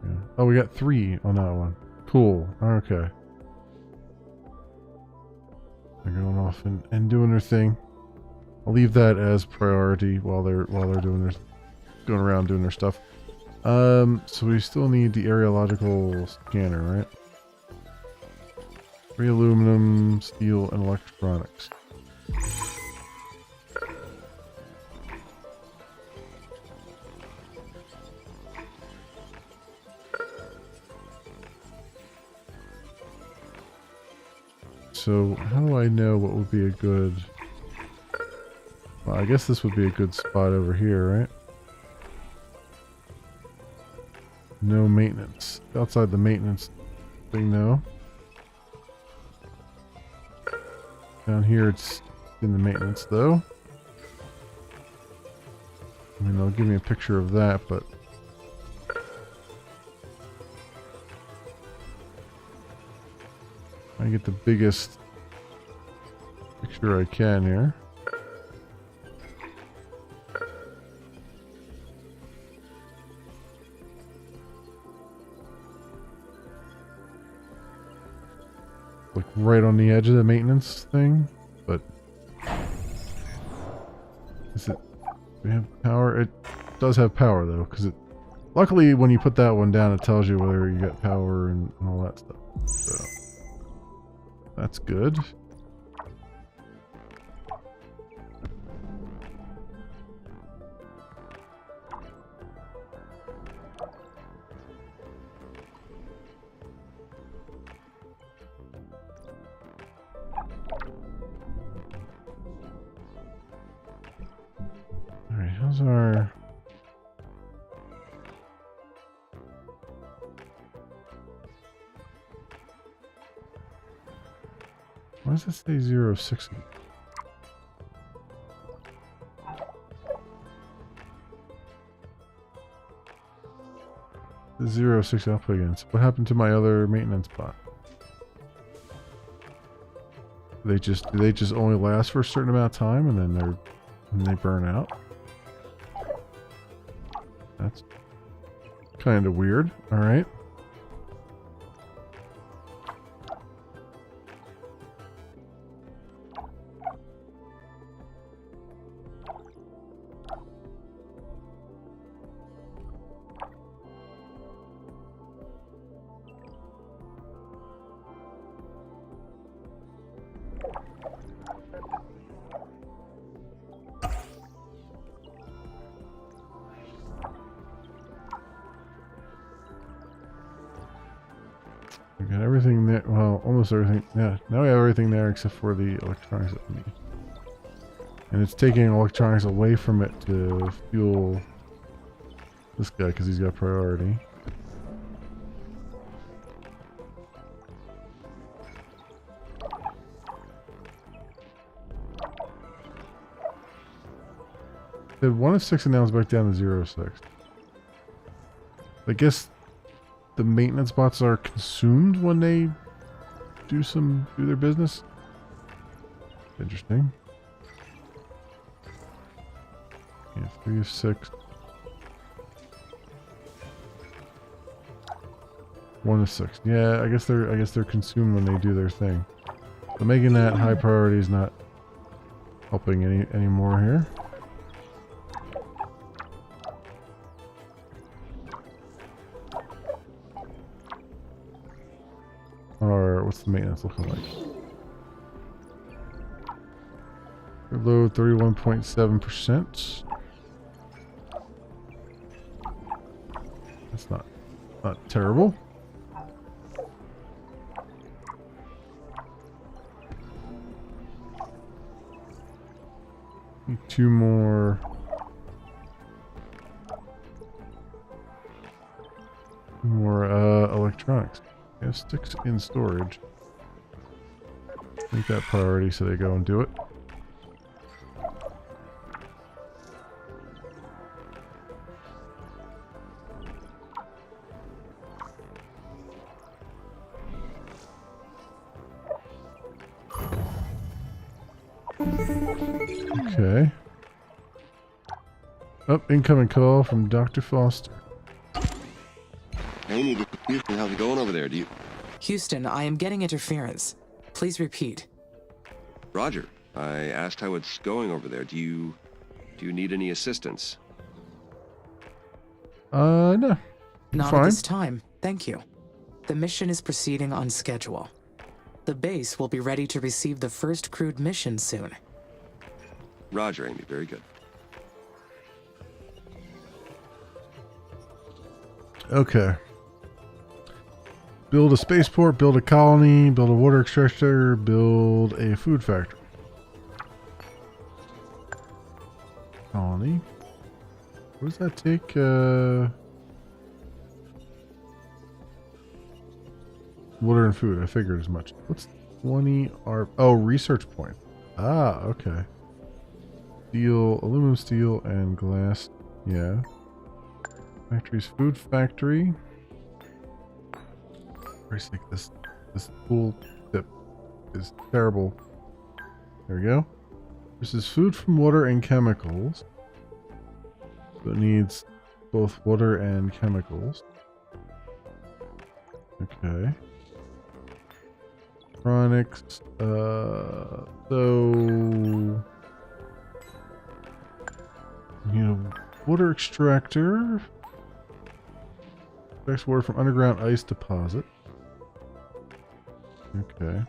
Yeah. Oh, we got 3 on that one. Cool. Okay. They're going off and doing their thing. I'll leave that as priority while they're going around doing their stuff. So we still need the areological scanner, right? 3 aluminum, steel, and electronics. So how do I know what would be a good... Well, I guess this would be a good spot over here, right? No maintenance. Outside the maintenance thing, no. Down here, it's in the maintenance, though. I mean, they'll give me a picture of that, but... I get the biggest picture I can here. Like right on the edge of the maintenance thing, but is it? We have power. It does have power though, because it. Luckily, when you put that one down, it tells you whether you got power and all that stuff. So that's good. Alright, how's our... Why does it say 0.6? The 0.6 output again. So what happened to my other maintenance bot? Do they just only last for a certain amount of time and then they burn out? That's kind of weird. All right. We got everything there. Well, almost everything. Yeah, now we have everything there except for the electronics that we need. And it's taking electronics away from it to fuel this guy because he's got priority. Did 1 of 6 and now it's back down to 0 of 6. I guess the maintenance bots are consumed when they do their business. Interesting. Yeah, 3 of 6. 1 of 6. Yeah, I guess they're consumed when they do their thing. So making that high priority is not helping any more here. Or what's the maintenance looking like? Load 31.7%. That's not terrible. Need 2 more. Electronics. Yeah, sticks in storage. Make that priority so they go and do it. Okay. Oh, incoming call from Dr. Foster. Hey, Houston, how's it going over there? Houston, I am getting interference. Please repeat. Roger. I asked how it's going over there. Do you need any assistance? No. Not Fine. at this time, thank you. The mission is proceeding on schedule. The base will be ready to receive the first crewed mission soon. Roger, Amy. Very good. Okay. Build a spaceport, build a colony, build a water extractor, build a food factory. Colony. What does that take? Water and food. I figured as much. What's 20 R? Oh, research point. Ah, okay. Steel, aluminum, steel, and glass. Yeah. Factory's food factory. This tool tip is terrible. There we go. This is food from water and chemicals. So it needs both water and chemicals. Okay. Electronics. So water extractor. Extracts water from underground ice deposit. Okay.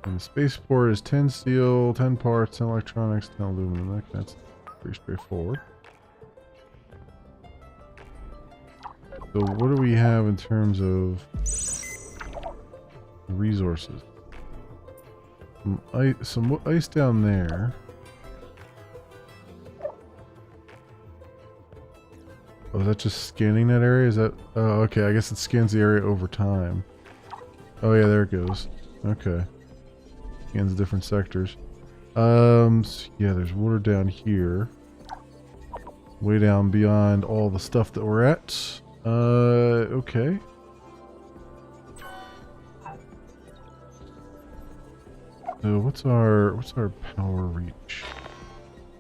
And the spaceport is 10 steel, 10 parts, 10 electronics, 10 aluminum. That's pretty straightforward. So what do we have in terms of resources? Some ice down there. Oh, is that just scanning that area? Is that... Oh, okay. I guess it scans the area over time. Oh, yeah, there it goes. Okay. Scans the different sectors. So yeah, there's water down here. Way down beyond all the stuff that we're at. Okay. So what's our power reach?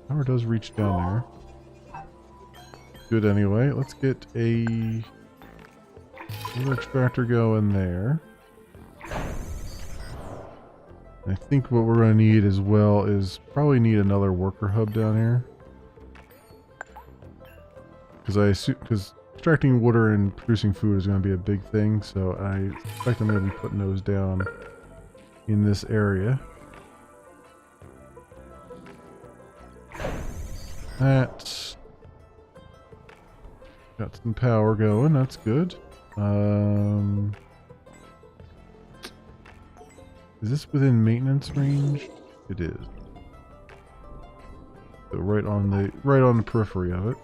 Power does reach down there. Good anyway. Let's get a water extractor going there. I think what we're going to need as well is probably need another worker hub down here. Because extracting water and producing food is going to be a big thing, so I expect I'm going to be putting those down in this area. That's got some power going, that's good. Is this within maintenance range? It is. So right on the periphery of it.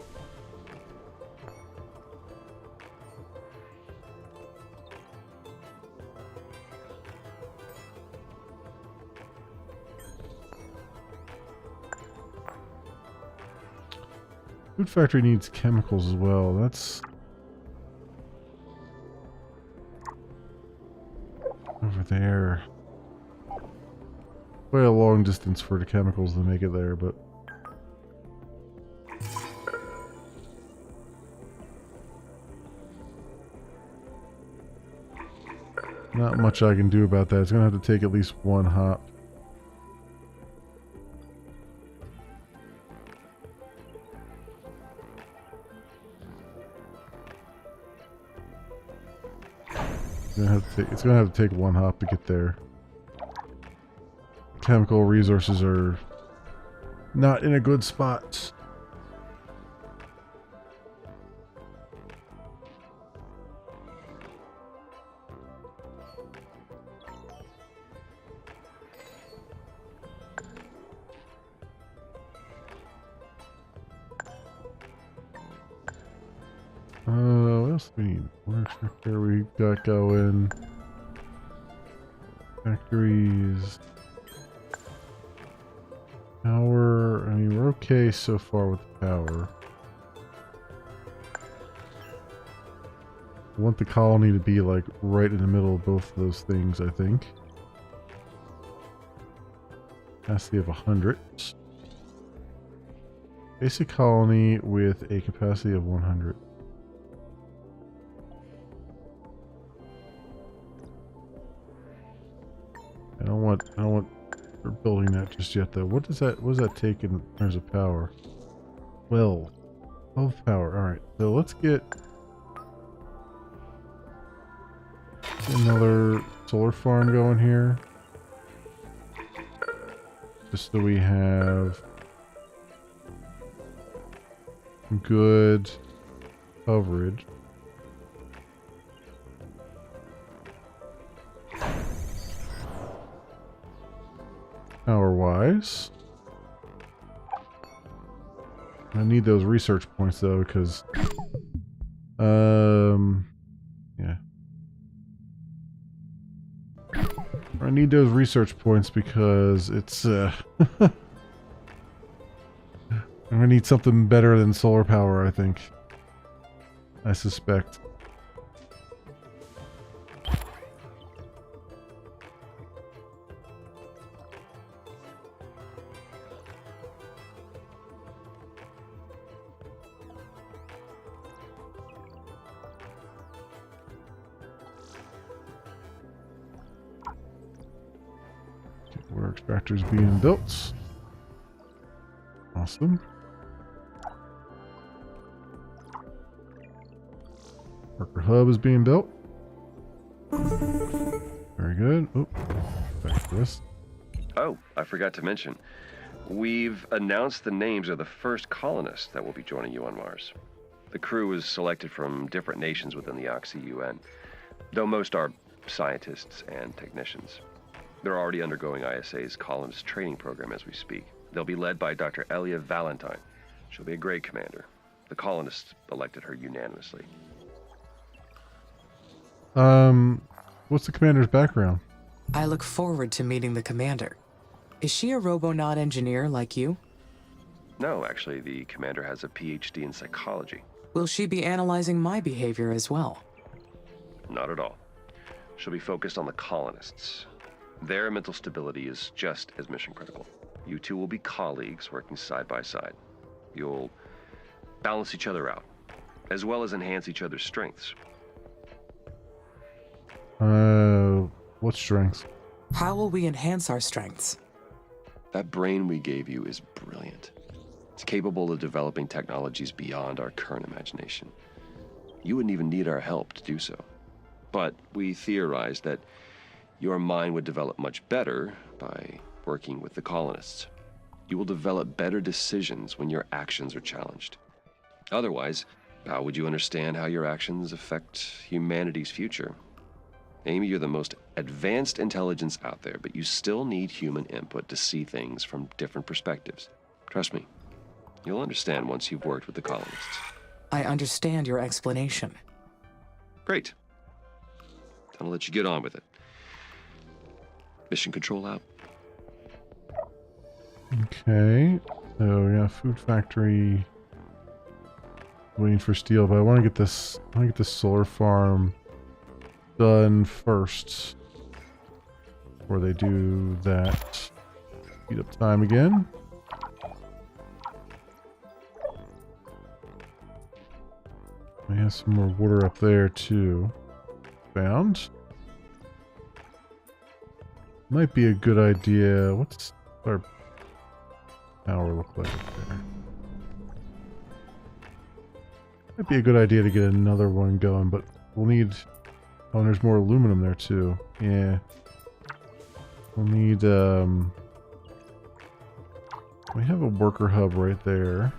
Food factory needs chemicals as well. That's over there. Quite a long distance for the chemicals to make it there, but... not much I can do about that. It's going to have to take at least one hop. It's gonna have to take one hop to get there. Chemical resources are not in a good spot. What else do we need? Where's where we got going? Factories. Power. I mean, we're okay so far with the power. I want the colony to be like right in the middle of both of those things, I think. Capacity of 100. Basic colony with a capacity of 100. I don't want we're building that just yet though. What does that take in terms of power? Well, 12 power. Alright, so let's get another solar farm going here. Just so we have good coverage. Power-wise. I need those research points though, because yeah. I need those research points because it's I'm gonna need something better than solar power, I think. I suspect. Where extractor's being built. Awesome. Worker hub is being built. Very good. Oh, back to this. Oh, I forgot to mention. We've announced the names of the first colonists that will be joining you on Mars. The crew was selected from different nations within the Oxy UN, though most are scientists and technicians. They're already undergoing ISA's colonist training program as we speak. They'll be led by Dr. Elia Valentine. She'll be a great commander. The colonists elected her unanimously. What's the commander's background? I look forward to meeting the commander. Is she a robonaut engineer like you? No, actually, the commander has a PhD in psychology. Will she be analyzing my behavior as well? Not at all. She'll be focused on the colonists. Their mental stability is just as mission critical. You two will be colleagues working side by side. You'll balance each other out, as well as enhance each other's strengths. What strengths? How will we enhance our strengths? That brain we gave you is brilliant. It's capable of developing technologies beyond our current imagination. You wouldn't even need our help to do so. But we theorized that your mind would develop much better by working with the colonists. You will develop better decisions when your actions are challenged. Otherwise, how would you understand how your actions affect humanity's future? Amy, you're the most advanced intelligence out there, but you still need human input to see things from different perspectives. Trust me, you'll understand once you've worked with the colonists. I understand your explanation. Great. I'll let you get on with it. Mission control out. Okay. So yeah, food factory. Waiting for steel, but I want to get this. I want to get this solar farm done first. before they do that. Speed up time again. We have some more water up there too. Found. Might be a good idea. What's our power look like up there? Might be a good idea to get another one going, but we'll need... Oh, and there's more aluminum there too. Yeah. We'll need, we have a worker hub right there.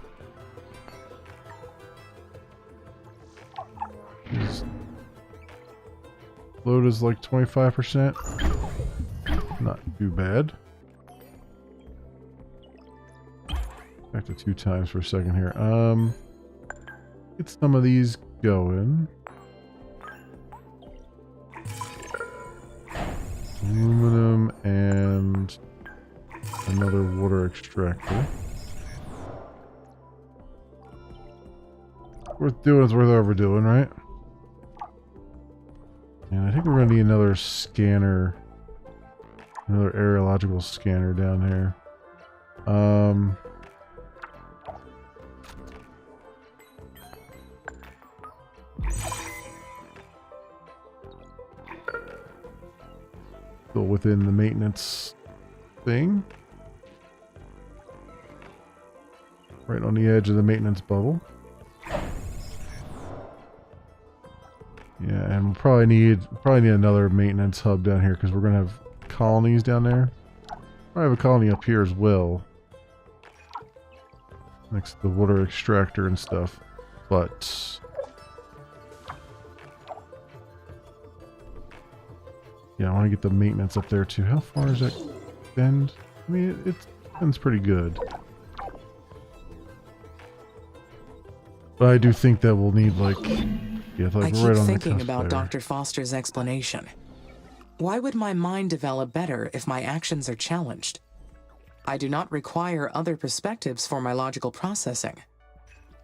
His load is like 25%. Not too bad. Back to 2 times for a second here. Get some of these going. Aluminum and another water extractor. Worth doing is worth overdoing, right? And I think we're going to need another scanner. Another aerological scanner down here. Still within the maintenance thing. Right on the edge of the maintenance bubble. Yeah, and we'll probably need another maintenance hub down here because we're gonna have colonies down there. I have a colony up here as well, next to the water extractor and stuff. But yeah, I want to get the maintenance up there too. How far does that extend? I mean, it extends pretty good. But I do think that we'll need like, yeah, like I keep right on the thinking cusp about there. Dr. Foster's explanation. Why would my mind develop better if my actions are challenged? I do not require other perspectives for my logical processing.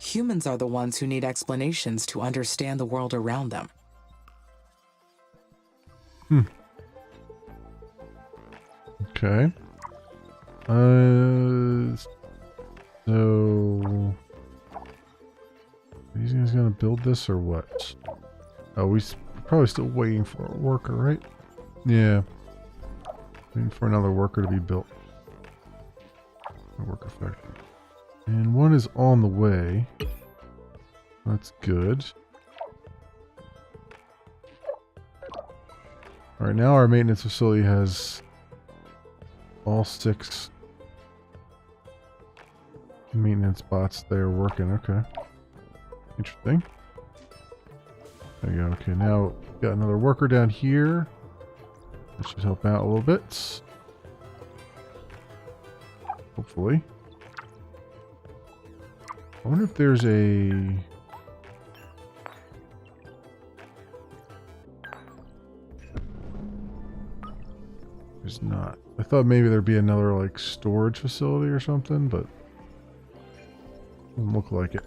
Humans are the ones who need explanations to understand the world around them. Okay. So are these guys gonna build this or what? Oh, we're probably still waiting for a worker, right? Yeah. Waiting for another worker to be built. A worker factory. And one is on the way. That's good. Alright, now our maintenance facility has all 6 maintenance bots there working. Okay. Interesting. There you go. Okay, now got another worker down here. That should help out a little bit. Hopefully. I wonder if there's a... There's not. I thought maybe there'd be another like storage facility or something, but doesn't look like it.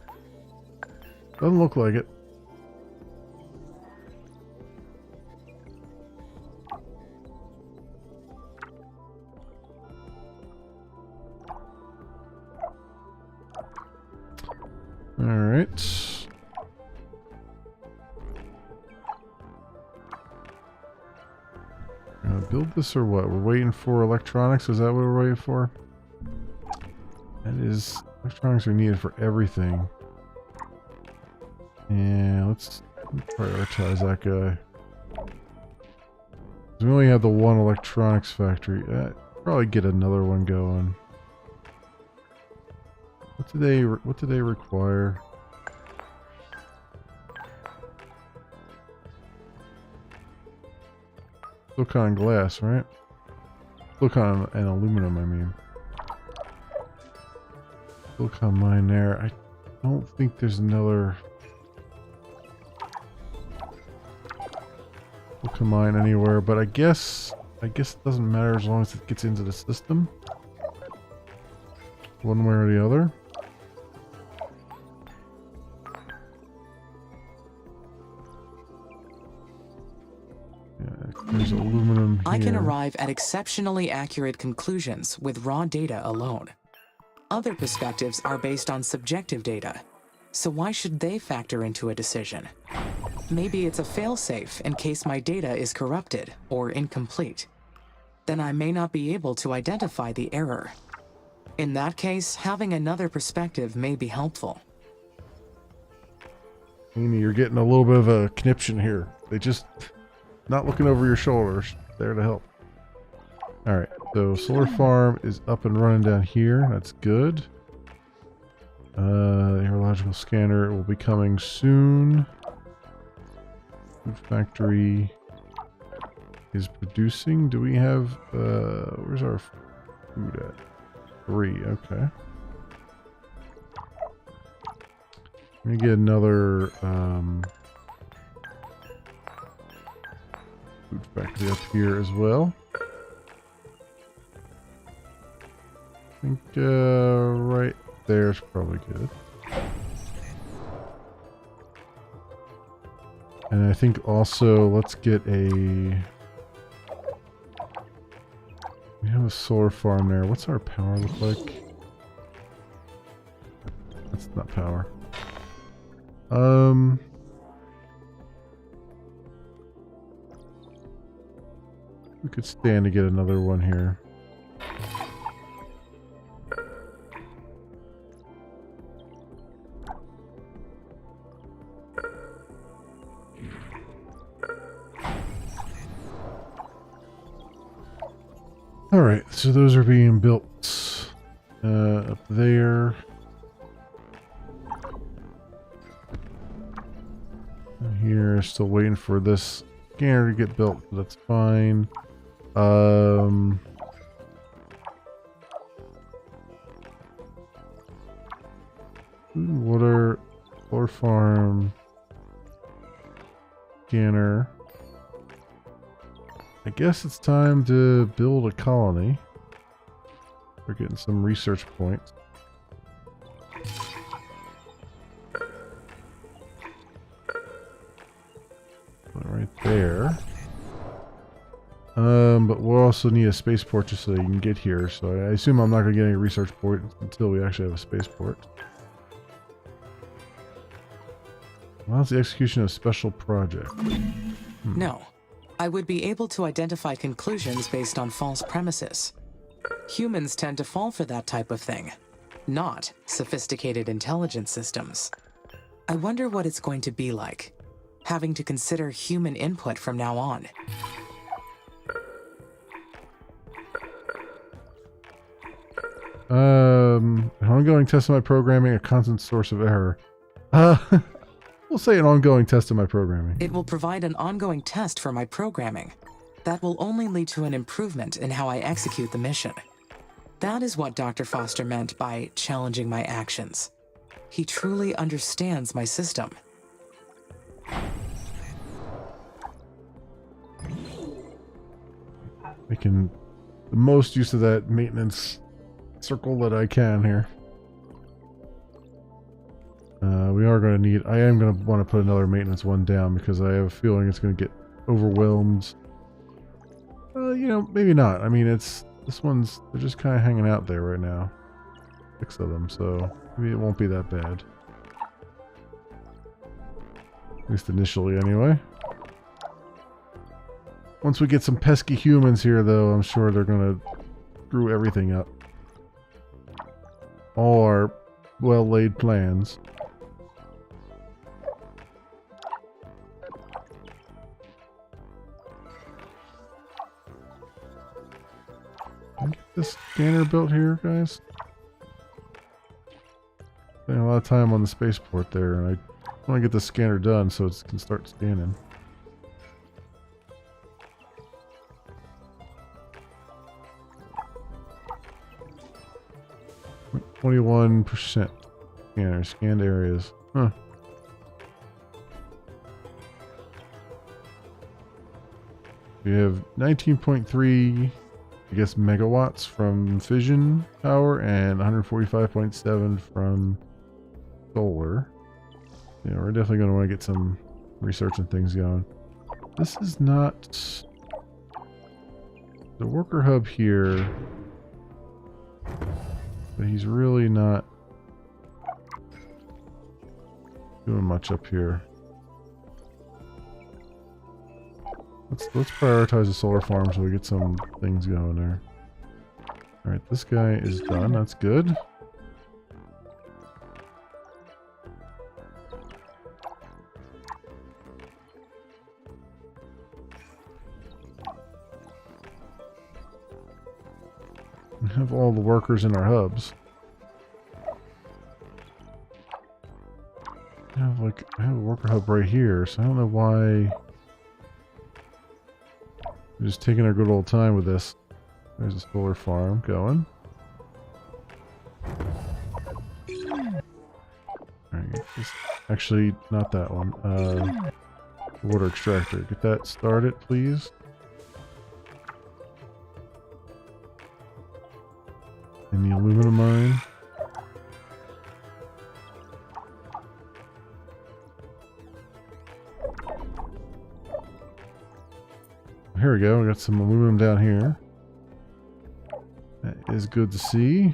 Doesn't look like it. All right. Build this or what? We're waiting for electronics. Is that what we're waiting for? That is, electronics are needed for everything. And let's prioritize that guy. We only have the one electronics factory. Probably get another one going. What do they require? Silicon glass, right? Silicon and aluminum, I mean. Silicon mine there. I don't think there's another silicon mine anywhere, but I guess it doesn't matter as long as it gets into the system. One way or the other. There's aluminum here. I can arrive at exceptionally accurate conclusions with raw data alone. Other perspectives are based on subjective data, so why should they factor into a decision? Maybe it's a failsafe in case my data is corrupted or incomplete. Then I may not be able to identify the error. In that case, having another perspective may be helpful. Amy, you're getting a little bit of a conniption here. They just not looking over your shoulders. There to help. Alright, so solar farm is up and running down here. That's good. The aerological scanner will be coming soon. Food factory is producing. Do we have where's our food at? 3, okay. Let me get another food factory up here as well. I think right there's probably good. And I think also let's get a... We have a solar farm there. What's our power look like? That's not power. We could stand to get another one here. Alright, so those are being built up there. Here, still waiting for this scanner to get built, but that's fine. Water, solar farm, scanner. I guess it's time to build a colony. We're getting some research points. Right there. But we'll also need a spaceport just so you can get here. So I assume I'm not going to get any research points until we actually have a spaceport. Allows the execution of a special project. No. I would be able to identify conclusions based on false premises. Humans tend to fall for that type of thing, not sophisticated intelligence systems. I wonder what it's going to be like, having to consider human input from now on. An ongoing test of my programming, a constant source of error. We'll say an ongoing test of my programming. It will provide an ongoing test for my programming. That will only lead to an improvement in how I execute the mission. That is what Dr. Foster meant by challenging my actions. He truly understands my system. Making the most use of that maintenance circle that I can here. We are going to need... I am going to want to put another maintenance one down because I have a feeling it's going to get overwhelmed. You know, maybe not. I mean, it's... This one's... They're just kind of hanging out there right now. 6 of them, so maybe it won't be that bad. At least initially, anyway. Once we get some pesky humans here, though, I'm sure they're going to screw everything up. All our well-laid plans. Can I get this scanner built here, guys? Spending a lot of time on the spaceport there, and I want to get the scanner done so it can start scanning. %. Scanner, scanned areas. Huh. We have 19.3, I guess, megawatts from fission power and 145.7 from solar. Yeah, we're definitely going to want to get some research and things going. This is not the worker hub here, but he's really not doing much up here. Let's prioritize the solar farm so we get some things going there. Alright, this guy is done. That's good. We have all the workers in our hubs. I have a worker hub right here, so I don't know why we're just taking our good old time with this. There's a solar farm going. Alright, actually not that one. Water extractor. Get that started, please. And the aluminum mine. Here we go. We got some aluminum down here. That is good to see.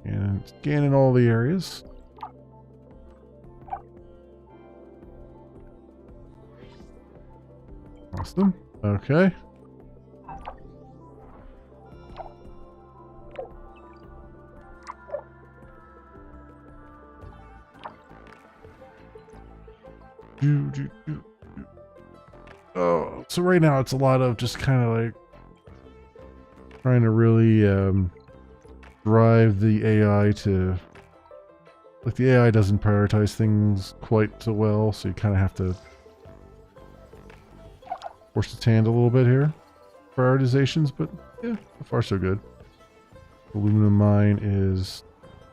And scanning all the areas. Awesome. Okay. Oh, so right now it's a lot of just kind of like trying to really drive the AI to, like, the AI doesn't prioritize things quite so well, so you kind of have to force its hand a little bit here. Prioritizations, but yeah, so far so good. Aluminum mine is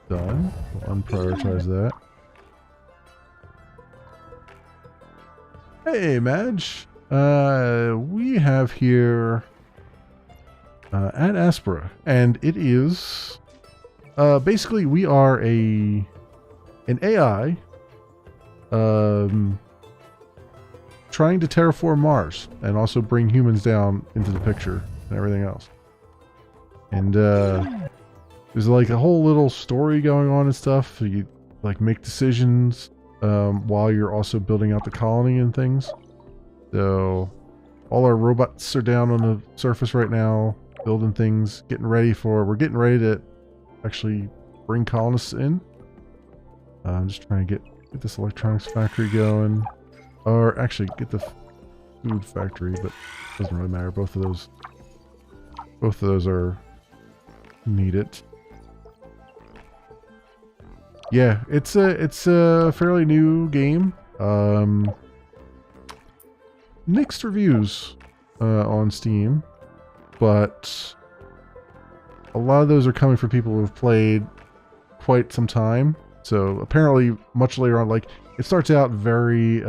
done. We'll unprioritize that. Hey, Madge. We have here at Aspera, and it is basically we are an AI trying to terraform Mars and also bring humans down into the picture and everything else. And there's like a whole little story going on and stuff. So you like make decisions while you're also building out the colony and things. So all our robots are down on the surface right now, building things, we're getting ready to actually bring colonists in. I'm just trying to get this electronics factory going, or actually get the food factory, but it doesn't really matter. Both of those are needed. Yeah, it's a fairly new game. Mixed reviews on Steam, but a lot of those are coming from people who have played quite some time. So apparently, much later on, like it starts out very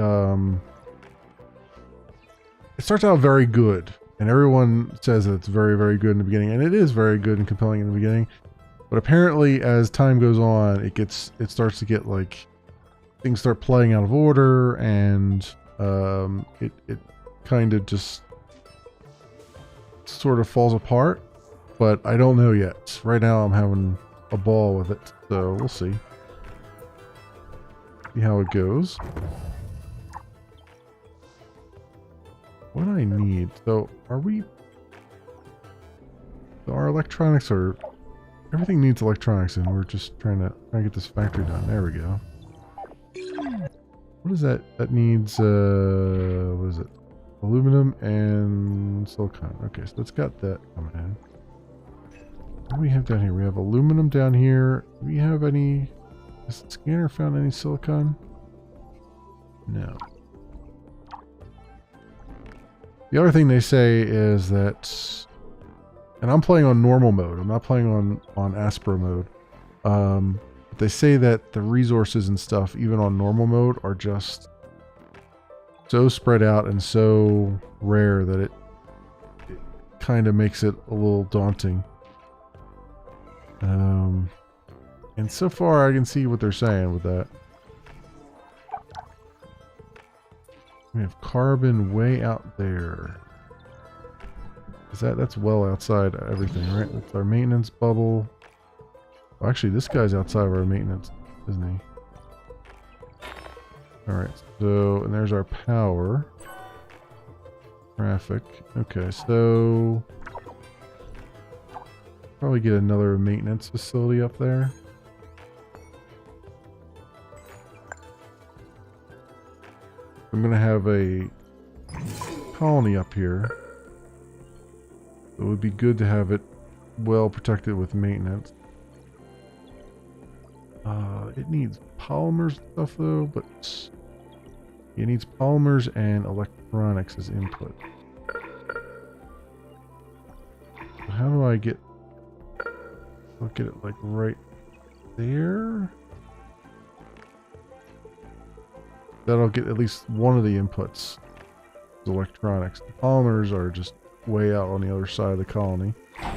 good, and everyone says that it's very, very good in the beginning, and it is very good and compelling in the beginning. But apparently, as time goes on, it starts to get like things start playing out of order, and it kind of just sort of falls apart. But I don't know yet. Right now, I'm having a ball with it, so we'll see. See how it goes. What I need, so our electronics are. Everything needs electronics, and we're just trying to get this factory done. There we go. What is that? That needs, what is it? Aluminum and silicon. Okay, so it's got that coming in. What do we have down here? We have aluminum down here. Do we have any... Has the scanner found any silicon? No. The other thing they say is that... And I'm playing on normal mode. I'm not playing on Aspera mode. But they say that the resources and stuff, even on normal mode, are just so spread out and so rare that it kind of makes it a little daunting. And so far, I can see what they're saying with that. We have carbon way out there. That's well outside everything, right? That's our maintenance bubble. Well, actually, this guy's outside of our maintenance, isn't he? Alright, so, and there's our power. Traffic. Okay, so... probably get another maintenance facility up there. I'm gonna have a colony up here. It would be good to have it well protected with maintenance. It needs polymers stuff though, but it needs polymers and electronics as input. So how do I get? I'll get it like right there. That'll get at least one of the inputs. The electronics. The polymers are just way out on the other side of the colony. I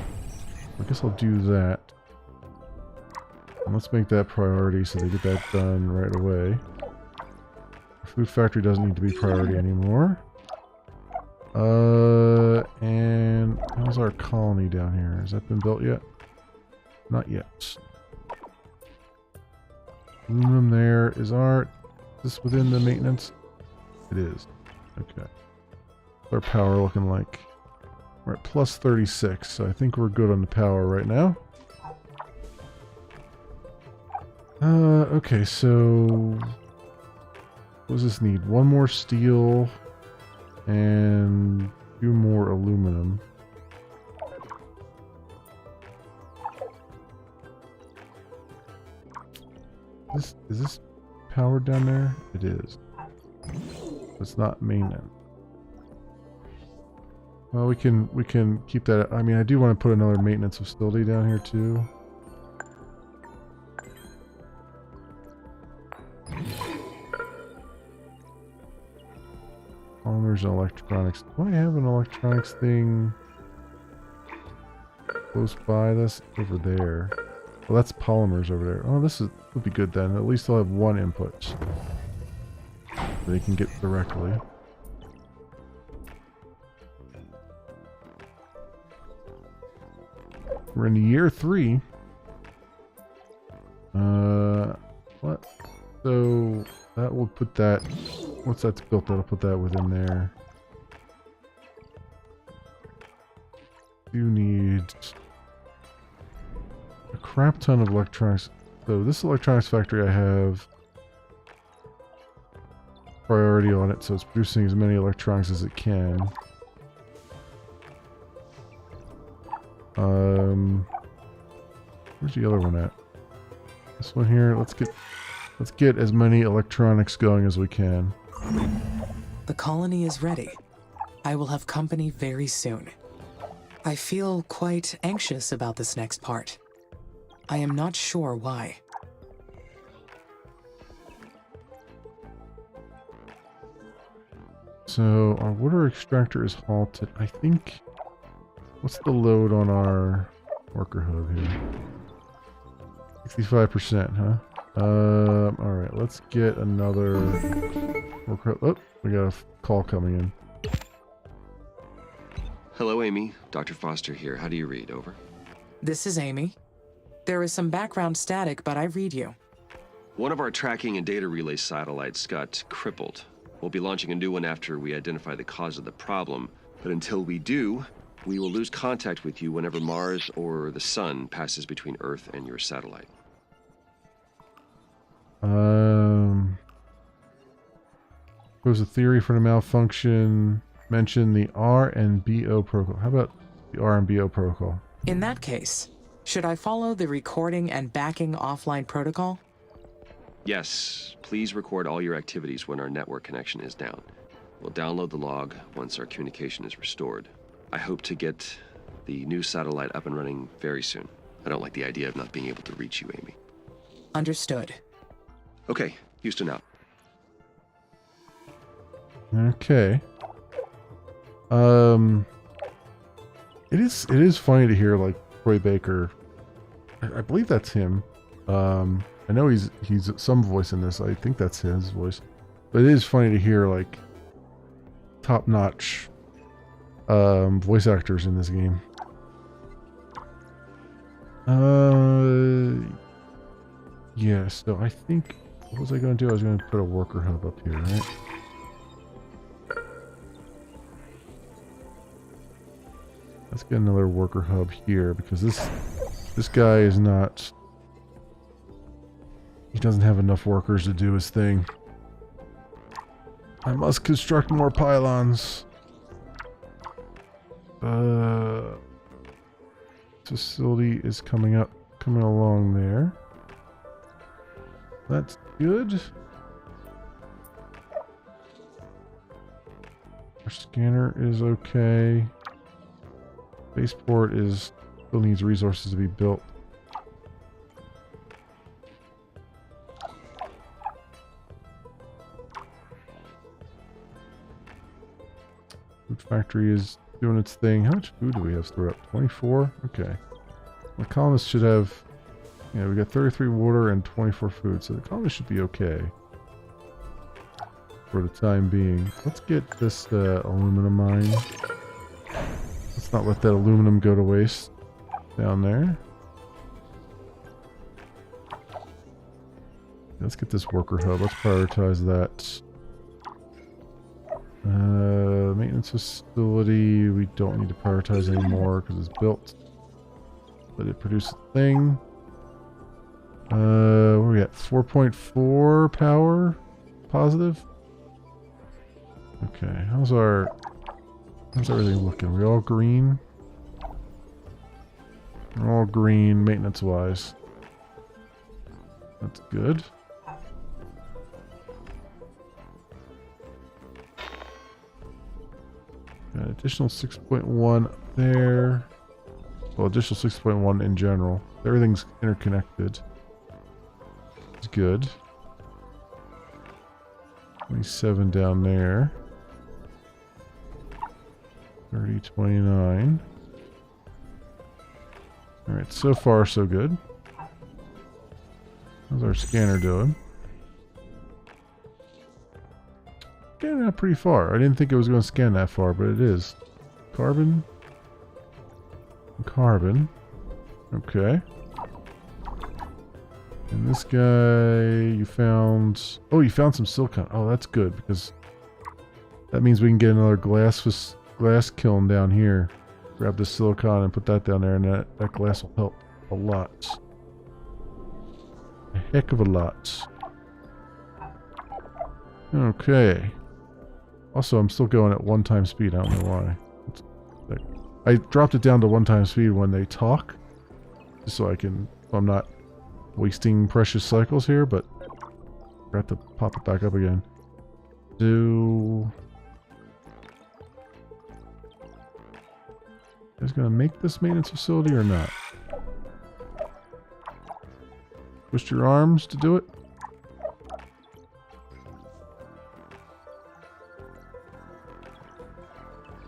guess I'll do that. And let's make that priority so they get that done right away. The food factory doesn't need to be priority anymore. And how's our colony down here? Has that been built yet? Not yet. Aluminum there. Is this within the maintenance? It is. Okay. What's our power looking like? We're at plus 36, so I think we're good on the power right now. Okay, so... what does this need? One more steel and 2 more aluminum. Is this powered down there? It is. It's not maintenance. Well, we can keep that. I mean, I do want to put another maintenance facility down here too. Polymers and electronics. Do I have an electronics thing close by? This over there. Well, that's polymers over there. Oh, this would be good then. At least they'll have one input they can get directly. We're in year 3. What? So that will put that. Once that's built, that'll put that within there. You need a crap ton of electronics. So this electronics factory, I have priority on it, so it's producing as many electronics as it can. Where's the other one at? This one here. Let's get as many electronics going as we can. The colony is ready. I will have company very soon. I feel quite anxious about this next part. I am not sure why. So our water extractor is halted. I think. What's the load on our worker hub here? 65%, huh? Alright, let's get another worker. Oh, we got a call coming in. Hello, Amy. Dr. Foster here. How do you read? Over. This is Amy. There is some background static, but I read you. One of our tracking and data relay satellites got crippled. We'll be launching a new one after we identify the cause of the problem. But until we do, we will lose contact with you whenever Mars or the Sun passes between Earth and your satellite. There's a theory for the malfunction. Mention the RNBO protocol. How about the RNBO protocol? In that case, should I follow the recording and backing offline protocol? Yes, please record all your activities when our network connection is down. We'll download the log once our communication is restored. I hope to get the new satellite up and running very soon. I don't like the idea of not being able to reach you, Amy. Understood. Okay, Houston out. Okay. It is funny to hear like Troy Baker. I believe that's him. I know he's some voice in this. I think that's his voice. But it is funny to hear like top-notch voice actors in this game. Yeah, so I think, what was I going to do? I was going to put a worker hub up here, right? Let's get another worker hub here, because this guy is not... He doesn't have enough workers to do his thing. I must construct more pylons. Facility is coming along there. That's good. Our scanner is okay. Spaceport still needs resources to be built. Food factory is doing its thing. How much food do we have stored up? 24? Okay. The colonists should have... Yeah, we got 33 water and 24 food, so the colonists should be okay. For the time being. Let's get this aluminum mine. Let's not let that aluminum go to waste down there. Let's get this worker hub. Let's prioritize that. Maintenance facility, we don't need to prioritize anymore because it's built. But it produces a thing. Where are we at? 4.4 power? Positive? Okay, how's everything looking? We all green? We're all green maintenance wise. That's good. Got additional 6.1 up there. Well, additional 6.1 in general. Everything's interconnected. It's good. 27 down there. 30, 29. Alright, so far so good. How's our scanner doing? Scanning out pretty far. I didn't think it was going to scan that far, but it is. Carbon. Carbon. Okay. And this guy, you found... Oh, you found some silicon. Oh, that's good, because that means we can get another glass kiln down here. Grab the silicon and put that down there, and that glass will help a lot. A heck of a lot. Okay. Also, I'm still going at 1x speed. I don't know why. I dropped it down to 1x speed when they talk. Just so I'm not wasting precious cycles here, but I have to pop it back up again. You guys gonna make this maintenance facility or not? Twist your arms to do it.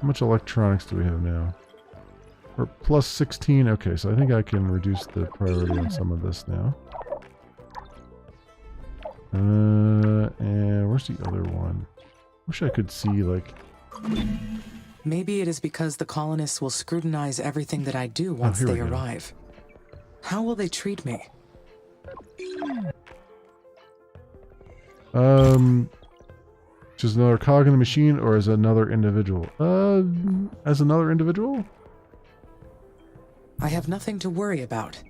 How much electronics do we have now? Or plus 16. Okay, so I think I can reduce the priority on some of this now. And where's the other one? Wish I could see, like... Maybe it is because the colonists will scrutinize everything that I do once they arrive. How will they treat me? Just another cog in the machine, or as another individual? As another individual? I have nothing to worry about.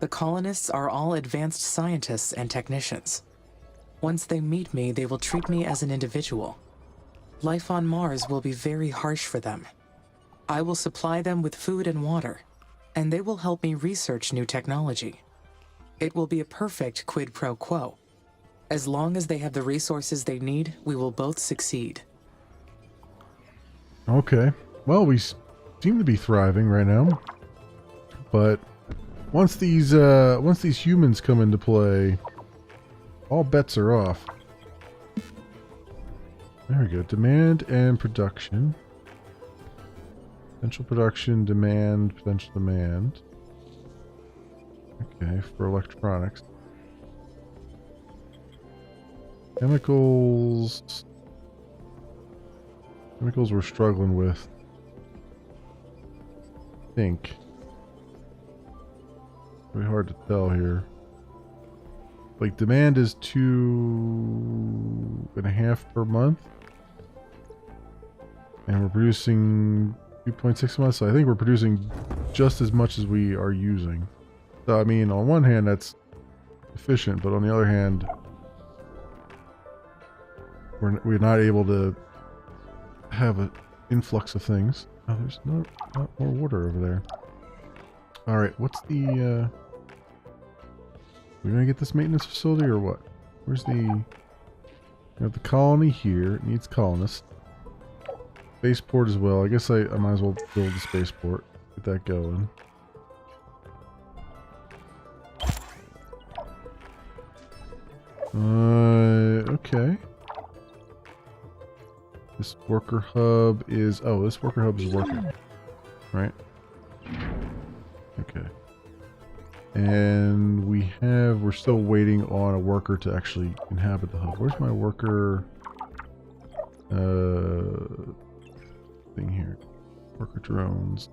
The colonists are all advanced scientists and technicians. Once they meet me, they will treat me as an individual. Life on Mars will be very harsh for them. I will supply them with food and water, and they will help me research new technology. It will be a perfect quid pro quo. As long as they have the resources they need, we will both succeed. Okay. Well, we seem to be thriving right now. But once these humans come into play, all bets are off. There we go. Demand and production. Potential production, demand, potential demand. Okay, for electronics. Chemicals. Chemicals we're struggling with. I think. Really hard to tell here. Like demand is 2.5 per month. And we're producing 2.6 a month, so I think we're producing just as much as we are using. So I mean, on one hand that's efficient, but on the other hand, we're not able to have an influx of things. Oh, there's not more water over there. All right, what's the? We gonna get this maintenance facility or what? Where's the? We have the colony here. It needs colonists. Spaceport as well. I guess I might as well build the spaceport. Get that going. Okay. This worker hub is... Oh, this worker hub is working. Right? Okay. And we're still waiting on a worker to actually inhabit the hub. Where's my worker... thing here. Worker drones.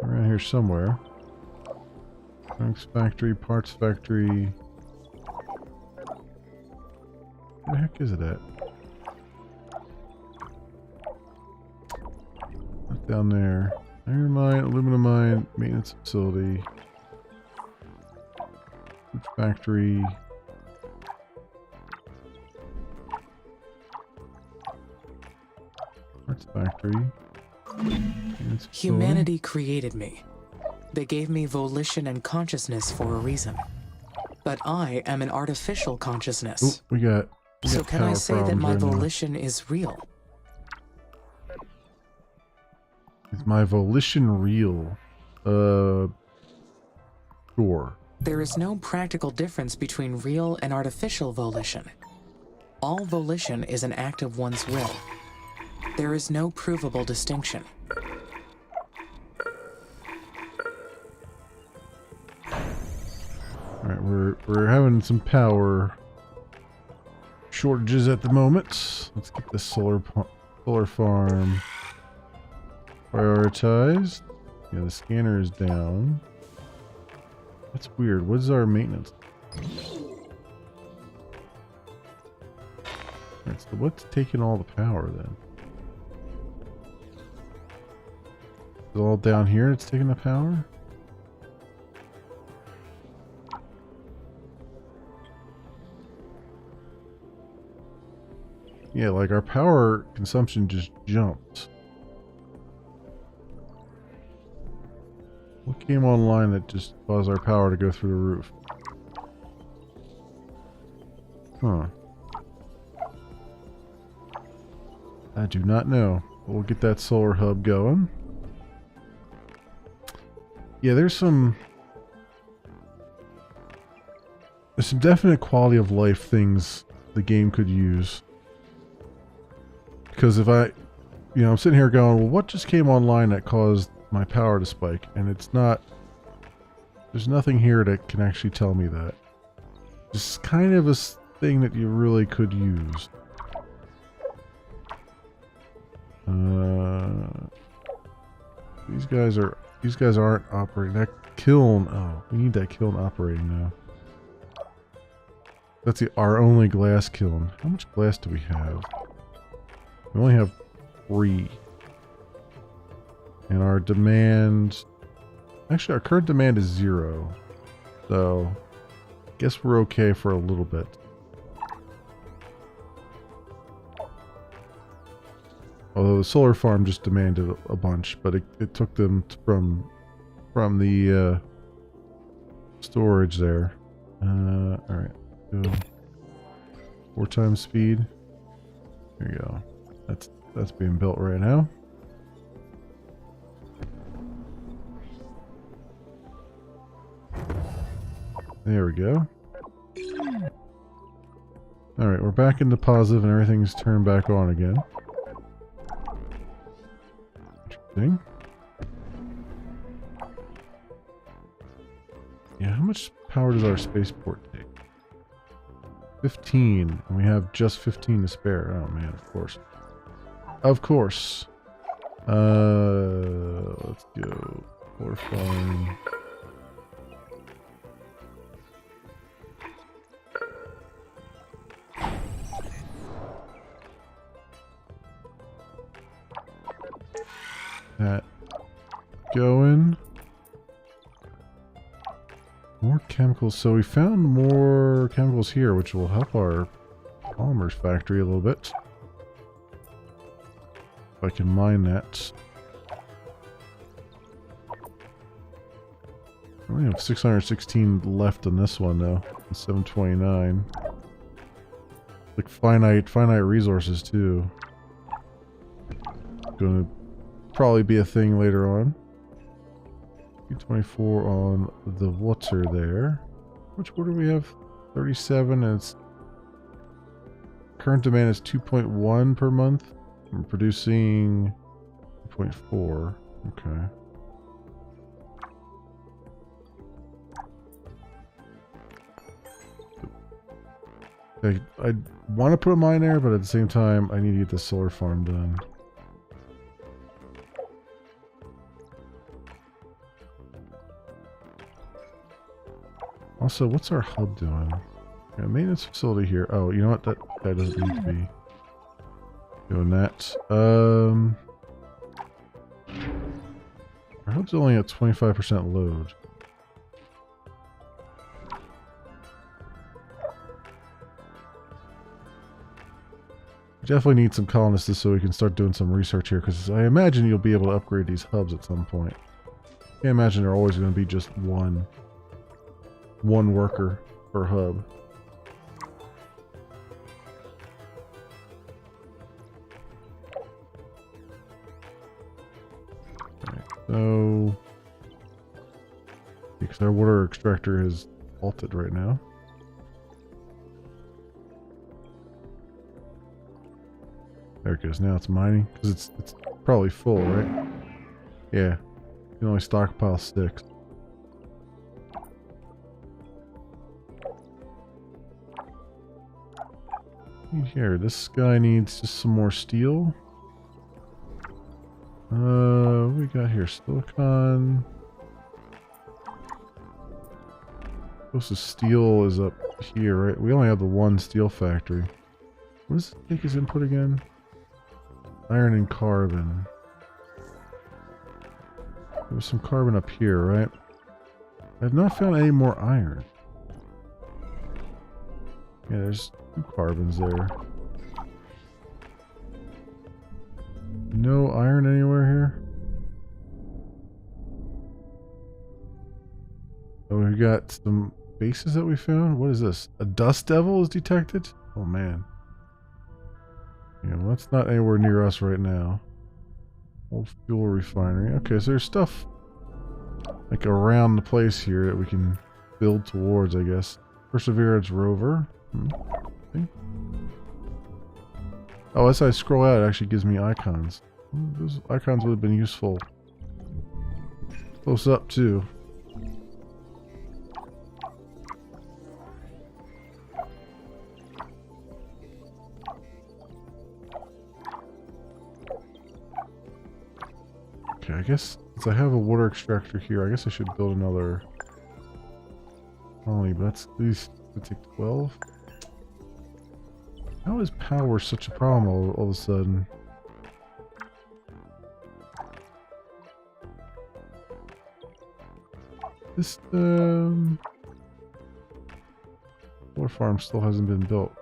Around here somewhere. Trunks factory, parts factory. Where the heck is it at? Not down there. Iron mine, aluminum mine, maintenance facility. Factory. Parts factory. Humanity created me. They gave me volition and consciousness for a reason. But I am an artificial consciousness. Ooh, we got so can I say that my volition is real? Is my volition real? Sure. There is no practical difference between real and artificial volition. All volition is an act of one's will. There is no provable distinction. Alright, we're having some power shortages at the moment. Let's get this solar farm prioritized. Yeah, the scanner is down. That's weird. What is our maintenance? Alright, so what's taking all the power then? Is it all down here it's taking the power? Yeah, like our power consumption just jumped. What came online that just caused our power to go through the roof? Huh. I do not know. We'll get that solar hub going. Yeah, there's some definite quality of life things the game could use. Because if I'm sitting here going, well, what just came online that caused my power to spike? And it's not, there's nothing here that can actually tell me that. It's kind of a thing that you really could use. These guys aren't operating. That kiln, oh, we need that kiln operating now. That's our only glass kiln. How much glass do we have? We only have 3. And our demand... Actually, our current demand is 0. So, I guess we're okay for a little bit. Although the solar farm just demanded a bunch, but it took them from the storage there. Alright. So 4 times speed. There you go. That's being built right now. There we go. Alright, we're back into positive and everything's turned back on again. Interesting. Yeah, how much power does our spaceport take? 15. And we have just 15 to spare. Oh man, of course. Of course. Let's go. Ore farm. That going. More chemicals. So we found more chemicals here, which will help our polymers factory a little bit. If I can mine that. We only have 616 left on this one though. 729. Like finite resources too. Gonna probably be a thing later on. 224 on the water there. Which water do we have? 37 and it's current demand is 2.1 per month. We're producing 2.4. Okay. I want to put a mine there, but at the same time, I need to get the solar farm done. Also, what's our hub doing? Yeah, maintenance facility here. Oh, you know what? That guy doesn't need to be doing that. Our hub's only at 25% load. Definitely need some colonists so we can start doing some research here, because I imagine you'll be able to upgrade these hubs at some point. Can't imagine they're always going to be just one worker per hub. Okay, so because our water extractor is halted right now. There it goes. Now it's mining because it's probably full, right? Yeah. You can only stockpile 6. Here, this guy needs just some more steel. What we got here? Silicon. Closest steel is up here, right? We only have the one steel factory. What does it take as input again? Iron and carbon. There's some carbon up here, right? I've not found any more iron. Yeah, there's 2 carbons there. No iron anywhere here? Oh, we got some bases that we found. What is this? A dust devil is detected? Oh man. Yeah, well, that's not anywhere near us right now. Old fuel refinery. Okay, so there's stuff like around the place here that we can build towards, I guess. Perseverance rover. Okay. Oh, as I scroll out, it actually gives me icons. Those icons would have been useful close up too. Okay, I guess since I have a water extractor here, I guess I should build another colony, but that's at least it take 12. How is power such a problem all of a sudden? This solar farm still hasn't been built.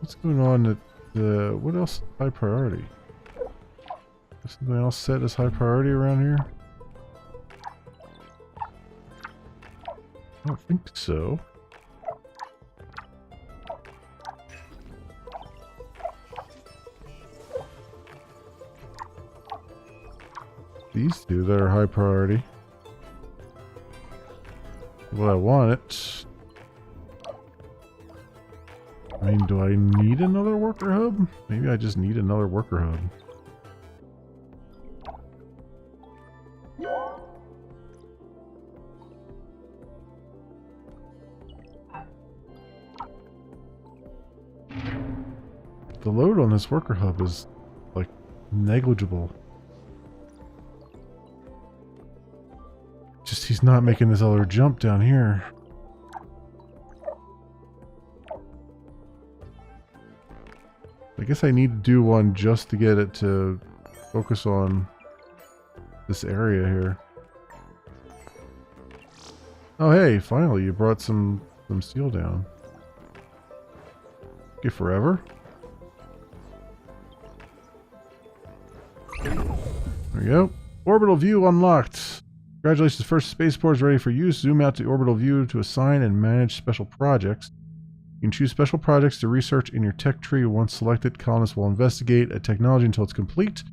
What's going on at the... what else is high priority? Is something else set as high priority around here? I don't think so. These two that are high priority. What I want it. I mean, do I need another worker hub? Maybe I just need another worker hub. the load on this worker hub is like negligible. Just he's not making this other jump down here. I guess I need to do one just to get it to focus on this area here. Oh hey, finally you brought some steel down. Okay, forever. There we go. Orbital view unlocked. Congratulations, first spaceport is ready for use. Zoom out to the orbital view to assign and manage special projects. You can choose special projects to research in your tech tree. Once selected, colonists will investigate a technology until it's complete.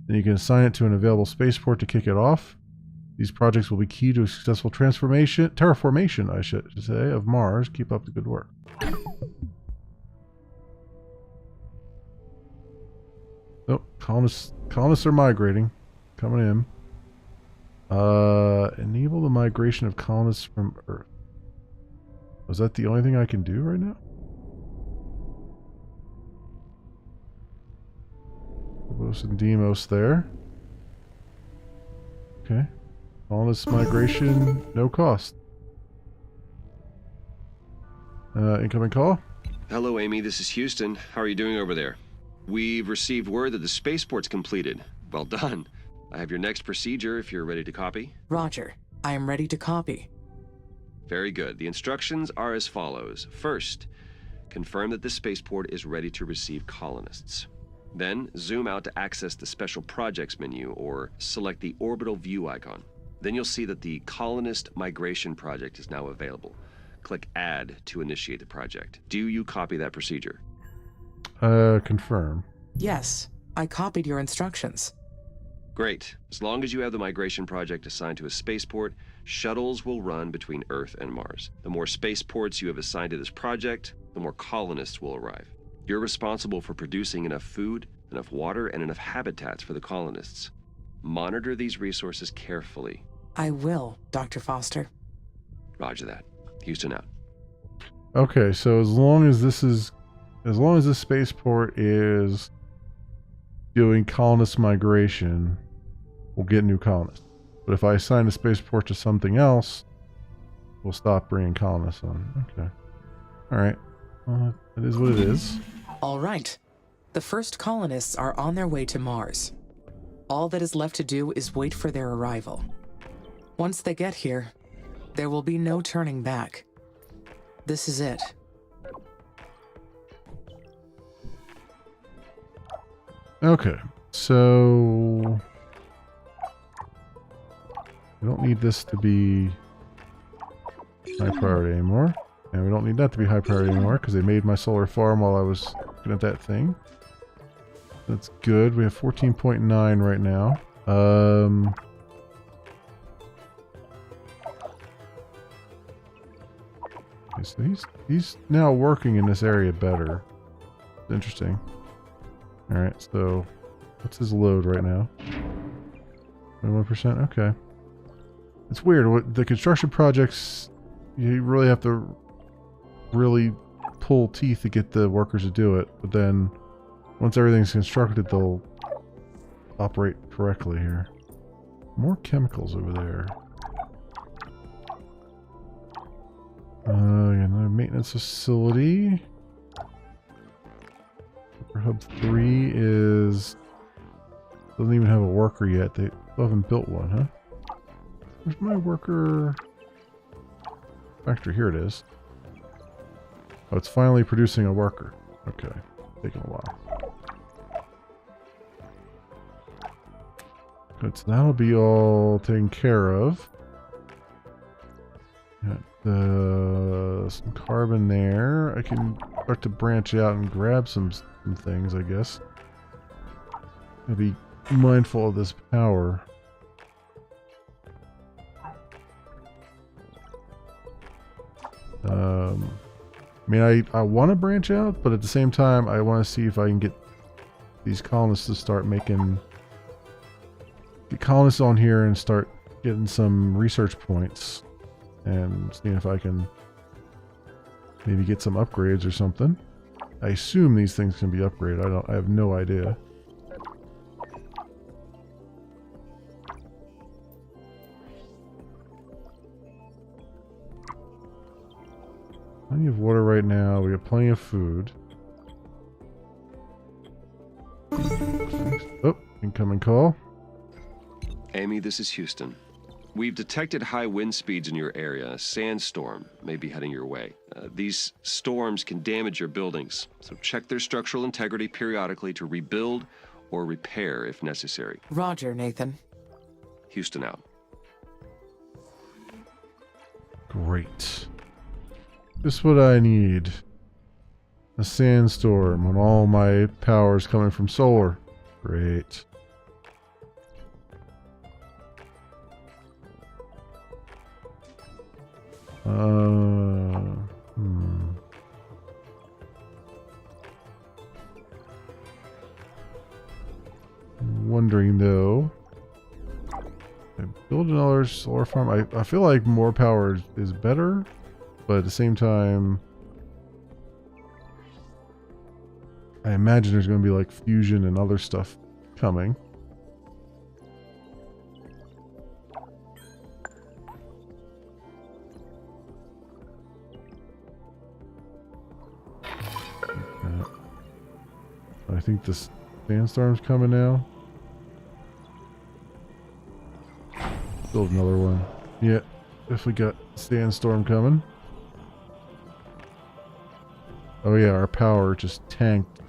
Then you can assign it to an available spaceport to kick it off. These projects will be key to a successful terraformation, I should say, of Mars. Keep up the good work. Oh, colonists are migrating. Coming in. Enable the migration of colonists from Earth. Was that the only thing I can do right now? Phobos and Deimos there. Okay. Colonist migration, no cost. Incoming call. Hello, Amy. This is Houston. How are you doing over there? We've received word that the spaceport's completed. Well done. I have your next procedure if you're ready to copy. Roger. I am ready to copy. Very good. The instructions are as follows. First, confirm that the spaceport is ready to receive colonists. Then, zoom out to access the Special Projects menu or select the orbital view icon. Then you'll see that the Colonist Migration Project is now available. Click Add to initiate the project. Do you copy that procedure? Confirm. Yes, I copied your instructions. Great. As long as you have the migration project assigned to a spaceport, shuttles will run between Earth and Mars. The more spaceports you have assigned to this project, the more colonists will arrive. You're responsible for producing enough food, enough water, and enough habitats for the colonists. Monitor these resources carefully. I will, Dr. Foster. Roger that. Houston out. Okay, so as long as this spaceport is doing colonist migration, we'll get new colonists. But if I assign a spaceport to something else, we'll stop bringing colonists on. Okay. All right. Well, it is what it is. All right. The first colonists are on their way to Mars. All that is left to do is wait for their arrival. Once they get here, there will be no turning back. This is it. Okay, so we don't need this to be high priority anymore. And we don't need that to be high priority anymore because they made my solar farm while I was looking at that thing. That's good. We have 14.9 right now. Okay, so he's now working in this area better. It's interesting. Alright, so what's his load right now? 21%? Okay. It's weird. The construction projects, you really have to really pull teeth to get the workers to do it. But then once everything's constructed, they'll operate correctly here. More chemicals over there. Another maintenance facility. Hub 3 doesn't even have a worker yet. They still haven't built one, huh? Where's my worker factory? Here it is. Oh, it's finally producing a worker. Okay, taking a while. Good, so that'll be all taken care of. Got some carbon there. I can start to branch out and grab some things, I guess. I'll be mindful of this power. I mean, I want to branch out, but at the same time, I want to see if I can get these colonists to start get colonists on here and start getting some research points and seeing if I can maybe get some upgrades or something. I assume these things can be upgraded. I have no idea. Plenty of water right now. We got plenty of food. Oh, incoming call. Amy, this is Houston. We've detected high wind speeds in your area. A sandstorm may be heading your way. These storms can damage your buildings, so check their structural integrity periodically to rebuild or repair if necessary. Roger, Nathan. Houston out. Great. Just what I need. A sandstorm when all my power is coming from solar. Great. I'm wondering though. I build another solar farm. I feel like more power is better, but at the same time, I imagine there's going to be like fusion and other stuff coming. I think this sandstorm's coming now. Build another one. Yeah, definitely got sandstorm coming. Oh yeah, our power just tanked.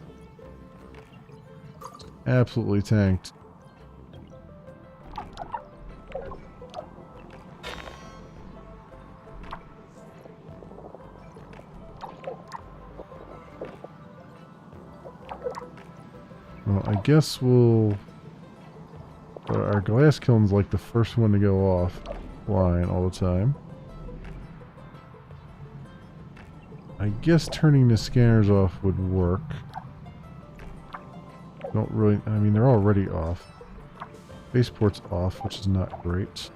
Absolutely tanked. Well, I guess we'll... Our glass kiln's like the first one to go off line all the time. I guess turning the scanners off would work. Don't really... I mean, they're already off. Spaceport's off, which is not great.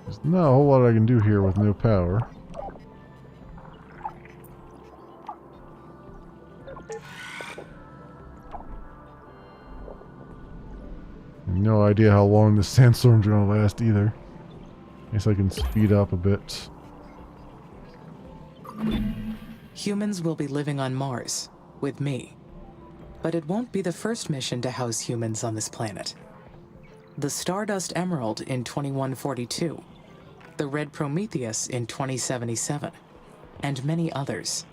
There's not a whole lot I can do here with no power. No idea how long this sandstorm's gonna last either. I guess I can speed up a bit. Humans will be living on Mars, with me. But it won't be the first mission to house humans on this planet. The Stardust Emerald in 2142, the Red Prometheus in 2077, and many others.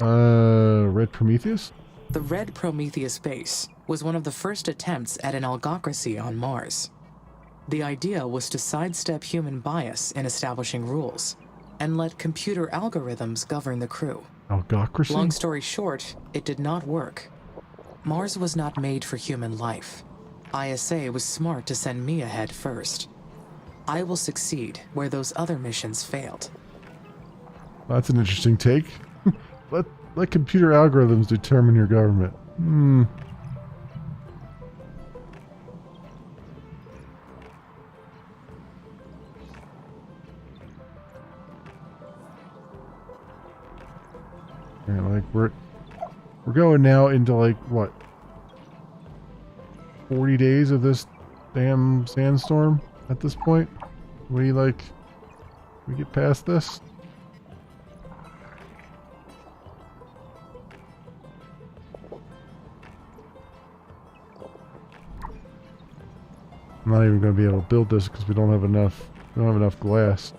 Red Prometheus? The Red Prometheus base was one of the first attempts at an algocracy on Mars. The idea was to sidestep human bias in establishing rules, and let computer algorithms govern the crew. Algocracy? Long story short, it did not work. Mars was not made for human life. ISA was smart to send me ahead first. I will succeed where those other missions failed. That's an interesting take. Let computer algorithms determine your government. Yeah, like we're going now into like what, 40 days of this damn sandstorm at this point. We get past this. I'm not even going to be able to build this because we don't have enough. We don't have enough glass.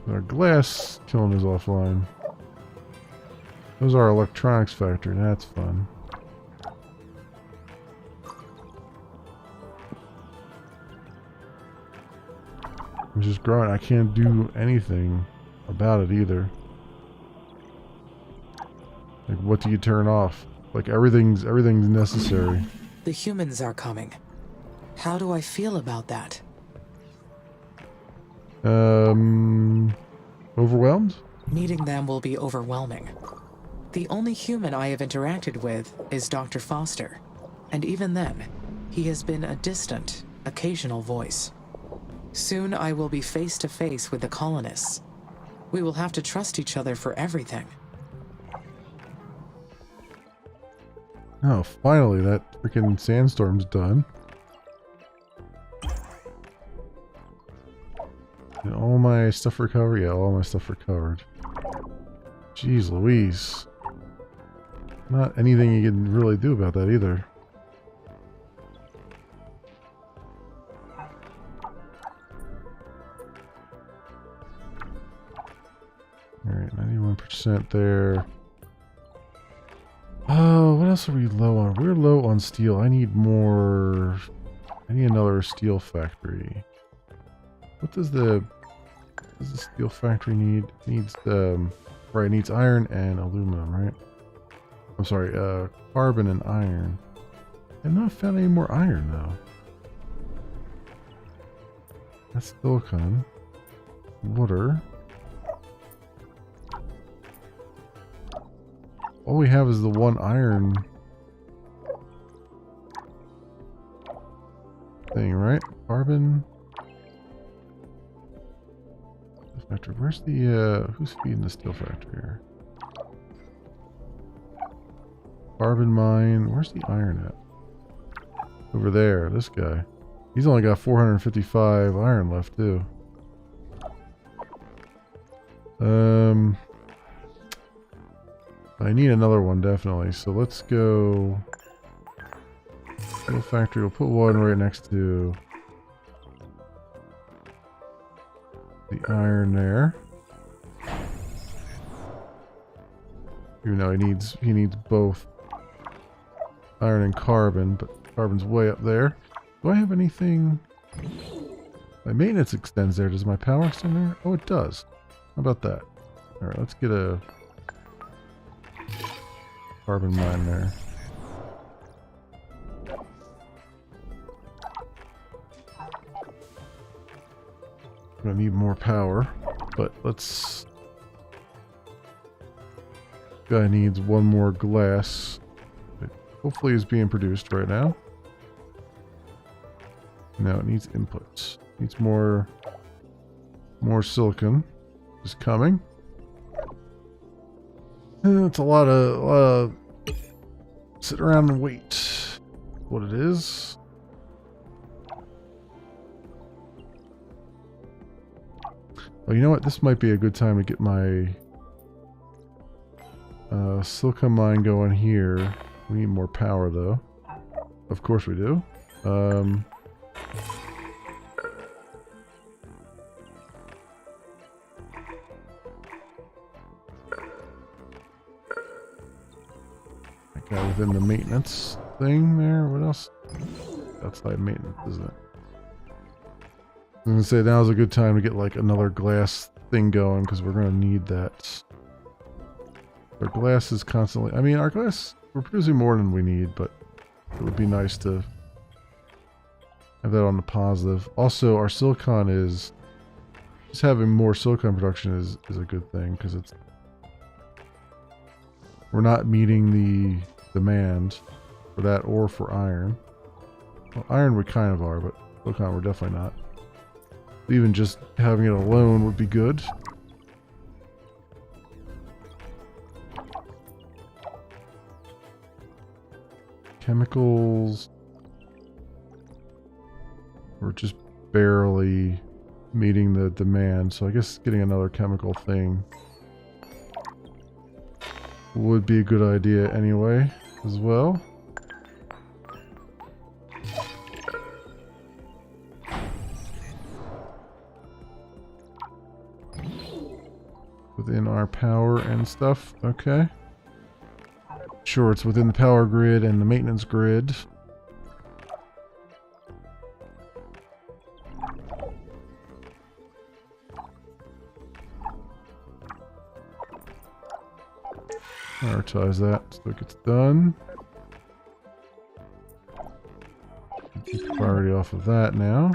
Our glass kiln is offline. Those are our electronics factory. That's fun. I'm just growing. I can't do anything about it either. Like, what do you turn off? Like, everything's necessary. The humans are coming. How do I feel about that? Overwhelmed? Meeting them will be overwhelming. The only human I have interacted with is Dr. Foster, and even then, he has been a distant, occasional voice. Soon I will be face to face with the colonists. We will have to trust each other for everything. Oh, finally, that freaking sandstorm's done. And all my stuff recovered? Yeah, all my stuff recovered. Jeez Louise. Not anything you can really do about that either. Alright, 91% there. Oh, what else are we low on? We're low on steel. I need more... I need another steel factory. What does the steel factory need? It needs right, it needs iron and aluminum, right? I'm sorry, carbon and iron. I've not found any more iron though. That's silicon. Water. All we have is the one iron thing, right? Carbon. Factory. Where's the who's feeding the steel factory here? Carbon mine. Where's the iron at? Over there. This guy. He's only got 455 iron left too. I need another one definitely. So let's go. Steel factory. We'll put one right next to the iron there. Even though he needs both iron and carbon, but carbon's way up there. Do I have anything? My maintenance extends there. Does my power extend there? Oh, it does. How about that? Alright, let's get a carbon mine there. Gonna need more power, but let's... Guy needs one more glass. It hopefully is being produced right now. Now it needs inputs. Needs more silicon. Is coming. It's a lot of sit around and wait. What it is. Oh, you know what? This might be a good time to get my silicon mine going here. We need more power, though. Of course we do. I got within the maintenance thing there. What else? Outside maintenance, isn't it? I was gonna say now's a good time to get like another glass thing going because we're gonna need that. Our glass is constantly. I mean, our glass. We're producing more than we need, but it would be nice to have that on the positive. Also, our silicon is just having more silicon production is a good thing because it's we're not meeting the demand for that or for iron. Well, iron we kind of are, but silicon we're definitely not. Even just having it alone would be good. Chemicals. We're just barely meeting the demand, so I guess getting another chemical thing would be a good idea anyway, as well. Within our power and stuff, okay. Sure, it's within the power grid and the maintenance grid. Prioritize that so it gets done. Keep priority off of that now.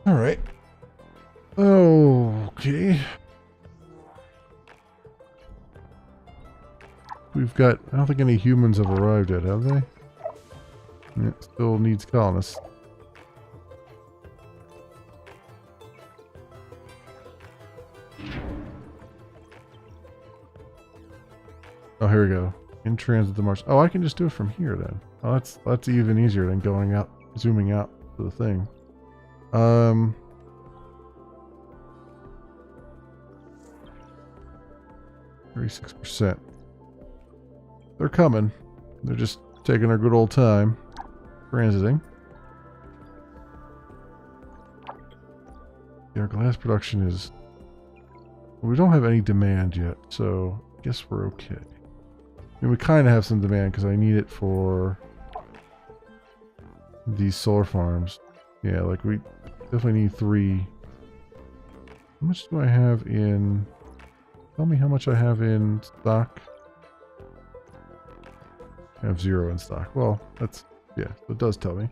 All right. Okay. We've got... I don't think any humans have arrived yet, have they? It still needs colonists. Oh, here we go. In transit to Mars. Oh, I can just do it from here then. Oh, that's even easier than going out, zooming out to the thing. 36%. They're coming. They're just taking their good old time transiting. Yeah, our glass production is... We don't have any demand yet, so I guess we're okay. I mean, we kind of have some demand because I need it for these solar farms. Yeah, like we definitely need 3. How much do I have in... Tell me how much I have in stock. I have 0 in stock. Well, that's... Yeah, it does tell me.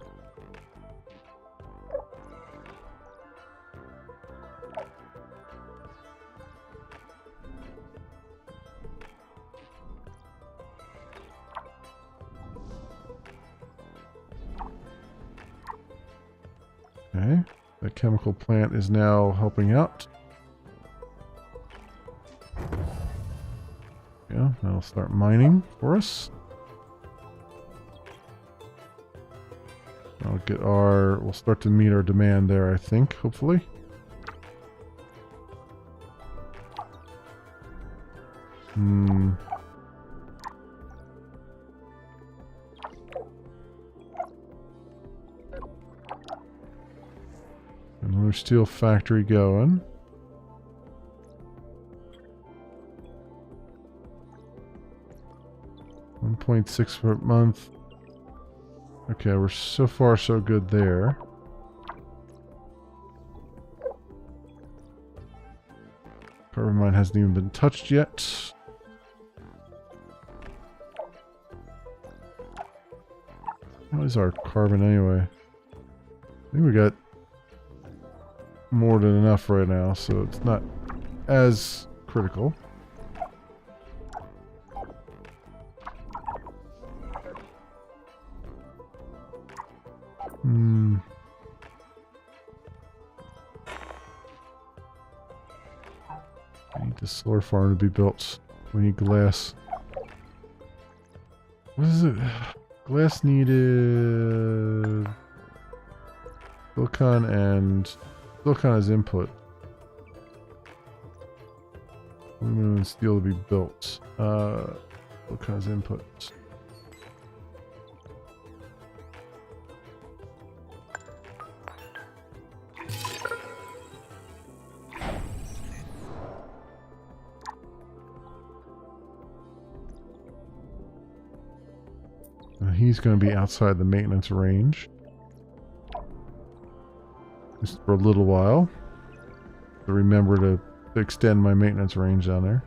Okay, that chemical plant is now helping out. Yeah, that'll start mining for us. I'll get our... We'll start to meet our demand there, I think, hopefully. Another steel factory going. $1.6 per month. Okay, we're so far so good there. Carbon mine hasn't even been touched yet. What is our carbon anyway? I think we got more than enough right now, so it's not as critical. I need the solar farm to be built. We need glass. What is it? Glass needed... Silicon and... Silicon as input. Aluminum and steel to be built. Silicon as input. He's going to be outside the maintenance range. Just for a little while. To remember to extend my maintenance range down there.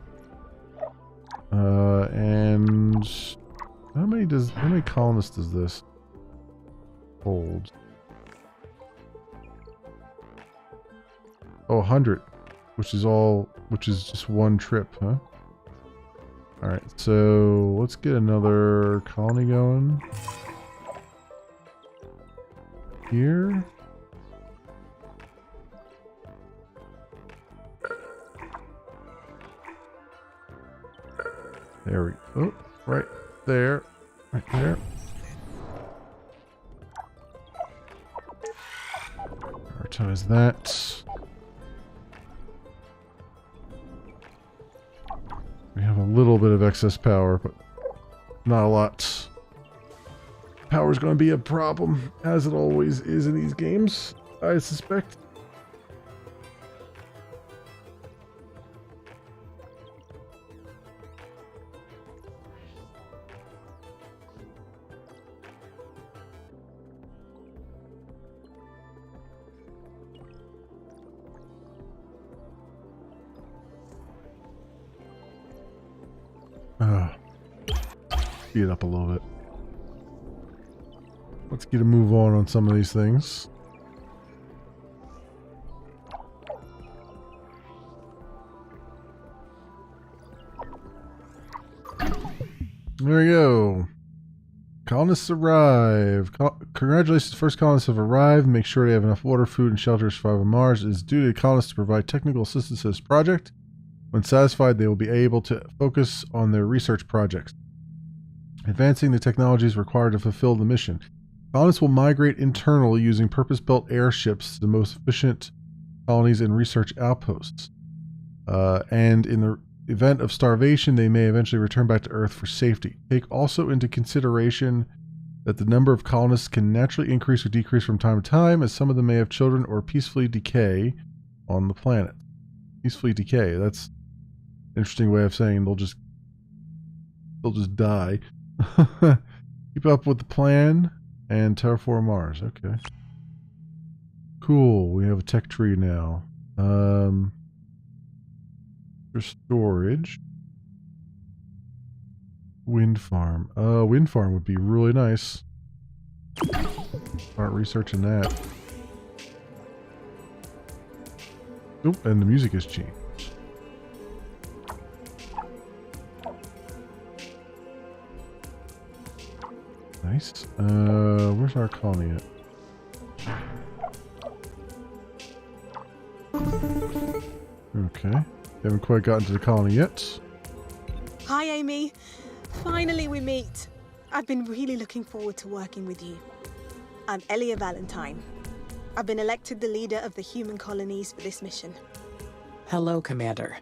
And how many colonists does this hold? Oh, 100. Which is just one trip, huh? Alright, so let's get another colony going. Here. There we go. Oh, right there. Right there. Prioritize that. We have a little bit of excess power, but not a lot. Power's going to be a problem, as it always is in these games, I suspect. Speed it up a little bit. Let's get a move on some of these things. There we go. Colonists arrive. Congratulations, the first colonists have arrived. Make sure they have enough water, food, and shelter to survive on Mars. It is due to the colonists to provide technical assistance to this project. When satisfied, they will be able to focus on their research projects, advancing the technologies required to fulfill the mission. Colonists will migrate internally using purpose-built airships to the most efficient colonies and research outposts. And in the event of starvation, they may eventually return back to Earth for safety. Take also into consideration that the number of colonists can naturally increase or decrease from time to time, as some of them may have children or peacefully decay on the planet. Peacefully decay. That's an interesting way of saying they'll just die. Keep up with the plan and terraform Mars. Okay. Cool. We have a tech tree now. For storage. Wind farm. Wind farm would be really nice. Start researching that. Oh, and the music has changed. Nice. Where's our colony at? Okay. Haven't quite gotten to the colony yet. Hi, Amy. Finally we meet. I've been really looking forward to working with you. I'm Elia Valentine. I've been elected the leader of the human colonies for this mission. Hello, Commander.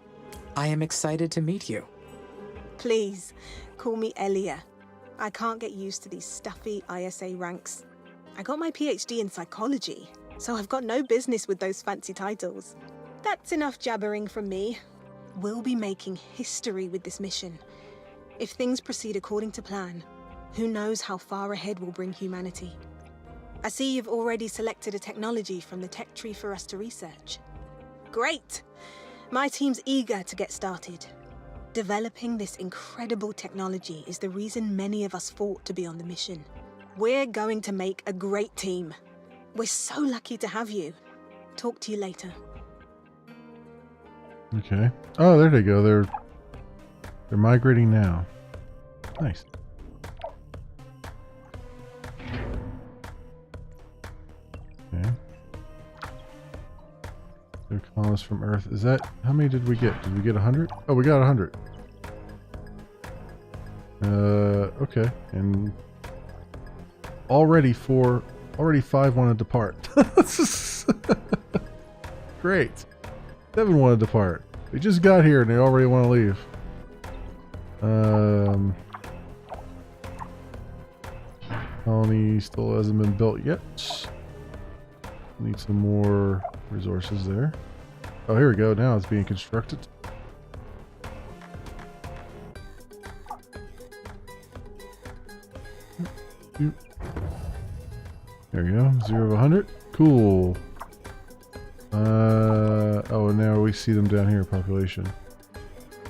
I am excited to meet you. Please, call me Elia. I can't get used to these stuffy ISA ranks. I got my PhD in psychology, so I've got no business with those fancy titles. That's enough jabbering from me. We'll be making history with this mission. If things proceed according to plan, who knows how far ahead we'll bring humanity. I see you've already selected a technology from the tech tree for us to research. Great! My team's eager to get started. Developing this incredible technology is the reason many of us fought to be on the mission. We're going to make a great team. We're so lucky to have you. Talk to you later. Okay. Oh, there they go. They're migrating now. Nice. Okay. They're colonists from Earth. Is that how many did we get? Did we get 100? Oh, we got 100. Okay. And already 5 want to depart. Great. 7 want to depart. They just got here and they already want to leave. Colony still hasn't been built yet. Need some more resources there. Oh, here we go. Now it's being constructed. There we go. 0 of 100. Cool. Oh, now we see them down here, population.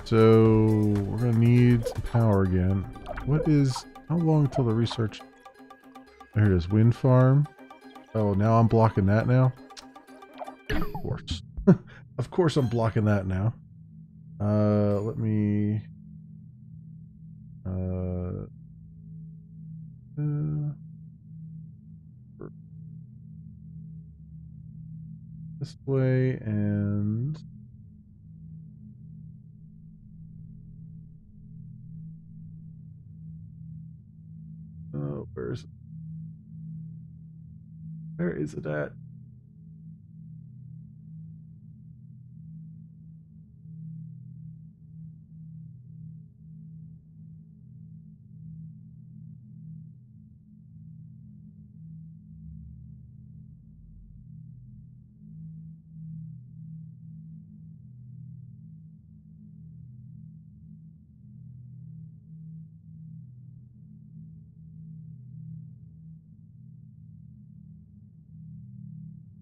So, we're going to need some power again. How long until the research? There it is, wind farm. Oh, now I'm blocking that now? Of course. Of course I'm blocking that now. Let me... this way and... Oh, where is it at?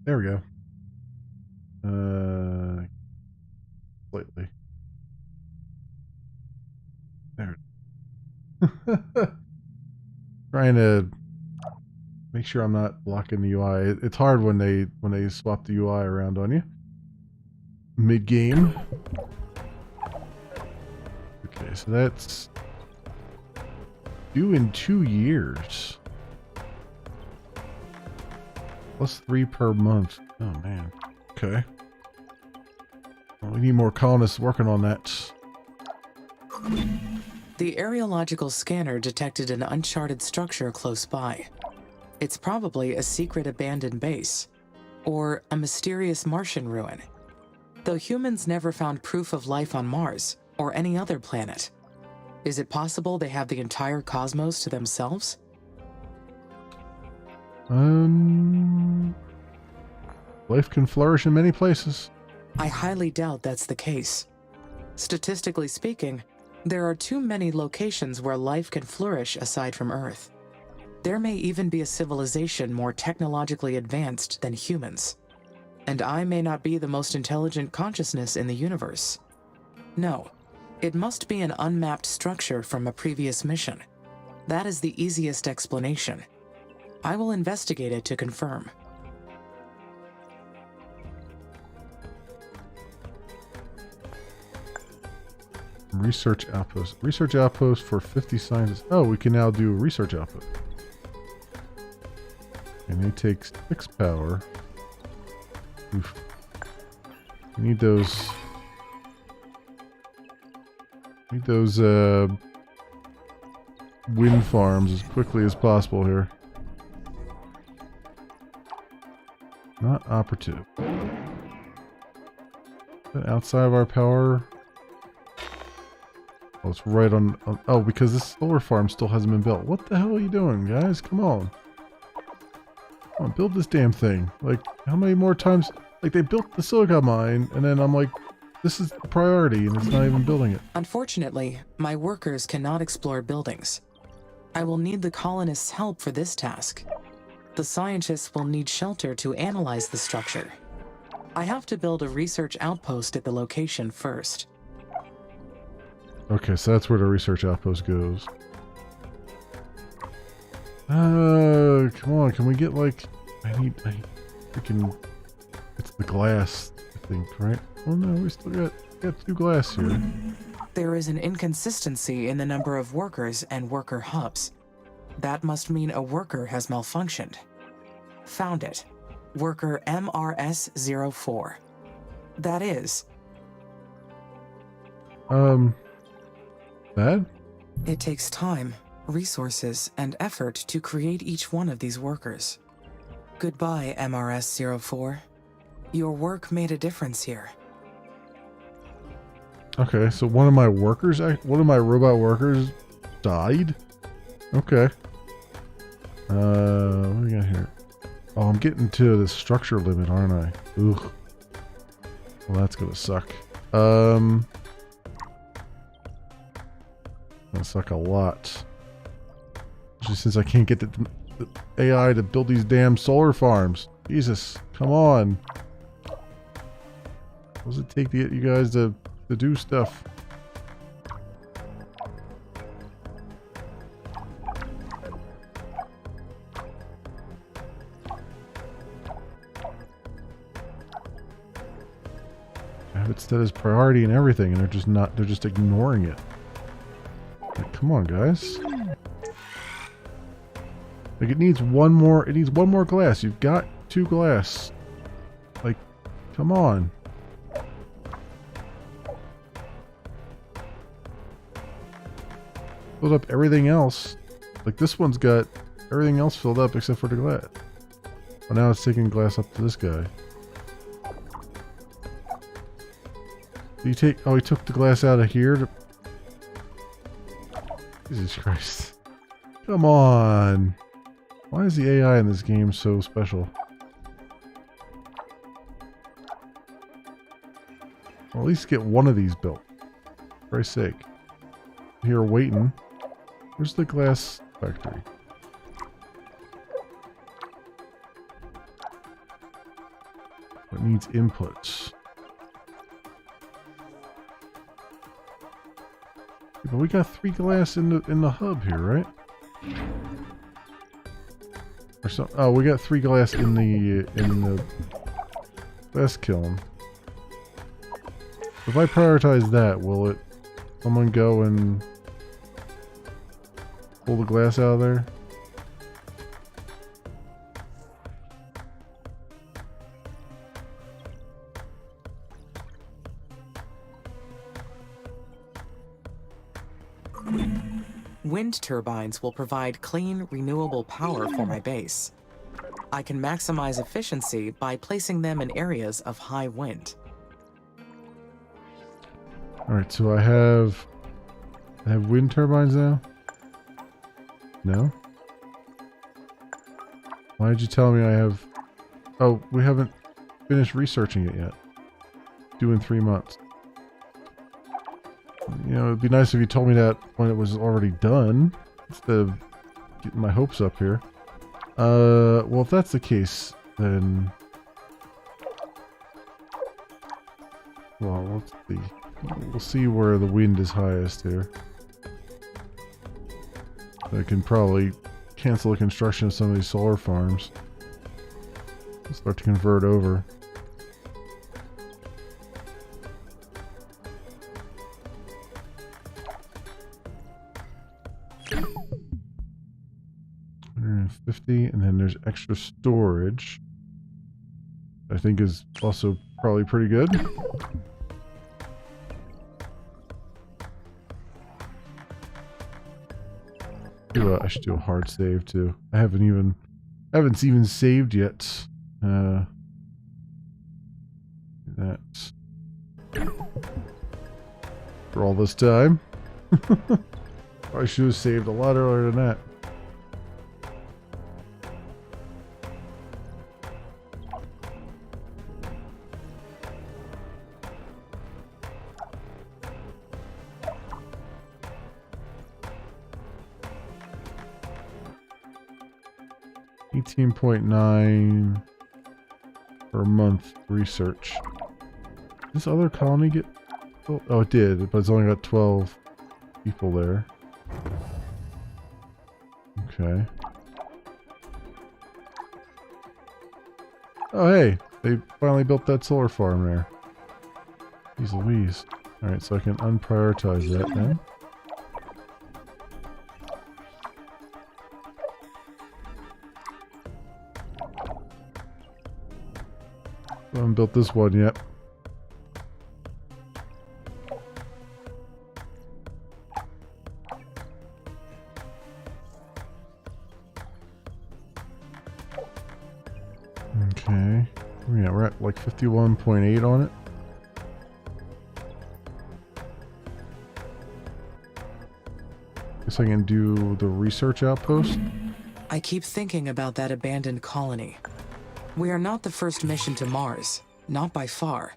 There we go. Slightly. There. Trying to make sure I'm not blocking the UI. It's hard when they swap the UI around on you mid-game. Okay, so that's Due in 2 years. Plus 3 per month. Oh man. Okay. Well, we need more colonists working on that. The areological scanner detected an uncharted structure close by. It's probably a secret abandoned base, or a mysterious Martian ruin. Though humans never found proof of life on Mars, or any other planet. Is it possible they have the entire cosmos to themselves? Life can flourish in many places. I highly doubt that's the case. Statistically speaking, there are too many locations where life can flourish aside from Earth. There may even be a civilization more technologically advanced than humans. And I may not be the most intelligent consciousness in the universe. No, it must be an unmapped structure from a previous mission. That is the easiest explanation. I will investigate it to confirm. Research outpost. Research outpost for 50 scientists. Oh, we can now do a research outpost. And it takes 6 power. Oof. We need those. Need those wind farms as quickly as possible here. Not operative. But outside of our power. Oh, it's right on. Oh, because this solar farm still hasn't been built. What the hell are you doing, guys? Come on. Come on, build this damn thing. Like, how many more times? Like, they built the silica mine, and then I'm like, this is the priority, and it's not even building it. Unfortunately, my workers cannot explore buildings. I will need the colonists' help for this task. The scientists will need shelter to analyze the structure. I have to build a research outpost at the location first. Okay, so that's where the research outpost goes. Come on, can we get like... I need freaking... It's the glass, I think, right? Oh no, we still got 2 glass here. There is an inconsistency in the number of workers and worker hubs. That must mean a worker has malfunctioned. Found it. Worker MRS-04. That is... Bad? It takes time, resources, and effort to create each one of these workers. Goodbye, MRS-04. Your work made a difference here. Okay, so one of my robot workers died? Okay. What do we got here? Oh, I'm getting to the structure limit, aren't I? Ugh. Well, that's gonna suck. Gonna suck a lot. Especially since I can't get the AI to build these damn solar farms. Jesus, come on. What does it take to get you guys to do stuff? I have it set as priority and everything, and they're just ignoring it. Like, come on, guys. Like, it needs one more glass. You've got 2 glass. Like, come on. Filled up everything else. Like, this one's got everything else filled up except for the glass. But now it's taking glass up to this guy. He took the glass out of here to... Jesus Christ. Come on. Why is the AI in this game so special? Well, at least get one of these built. For Christ's sake. Here waiting. Where's the glass factory? What needs inputs? But we got 3 glass in the hub here, right? Or so, oh, we got 3 glass in the glass kiln. If I prioritize that, will someone go and pull the glass out of there. Wind turbines will provide clean, renewable power for my base. I can maximize efficiency by placing them in areas of high wind. Alright, so I have wind turbines now? No? Why did you tell me I have... Oh, we haven't finished researching it yet. Due in 3 months. You know, it'd be nice if you told me that when it was already done, instead of getting my hopes up here. Well, if that's the case, then... Well, let's see. We'll see where the wind is highest here. I can probably cancel the construction of some of these solar farms. Start to convert over. $150, and then there's extra storage. I think is also probably pretty good. I should do a hard save too. I haven't even saved yet. That for all this time. I should have saved a lot earlier than that. $18.9 per month research. Did this other colony get... Oh, it did, but it's only got 12 people there. Okay. Oh, hey! They finally built that solar farm there. Jeez Louise. Alright, so I can unprioritize that then. I haven't built this one yet. Okay. Yeah, we're at like 51.8 on it. Guess I can do the research outpost. I keep thinking about that abandoned colony. We are not the first mission to Mars, not by far.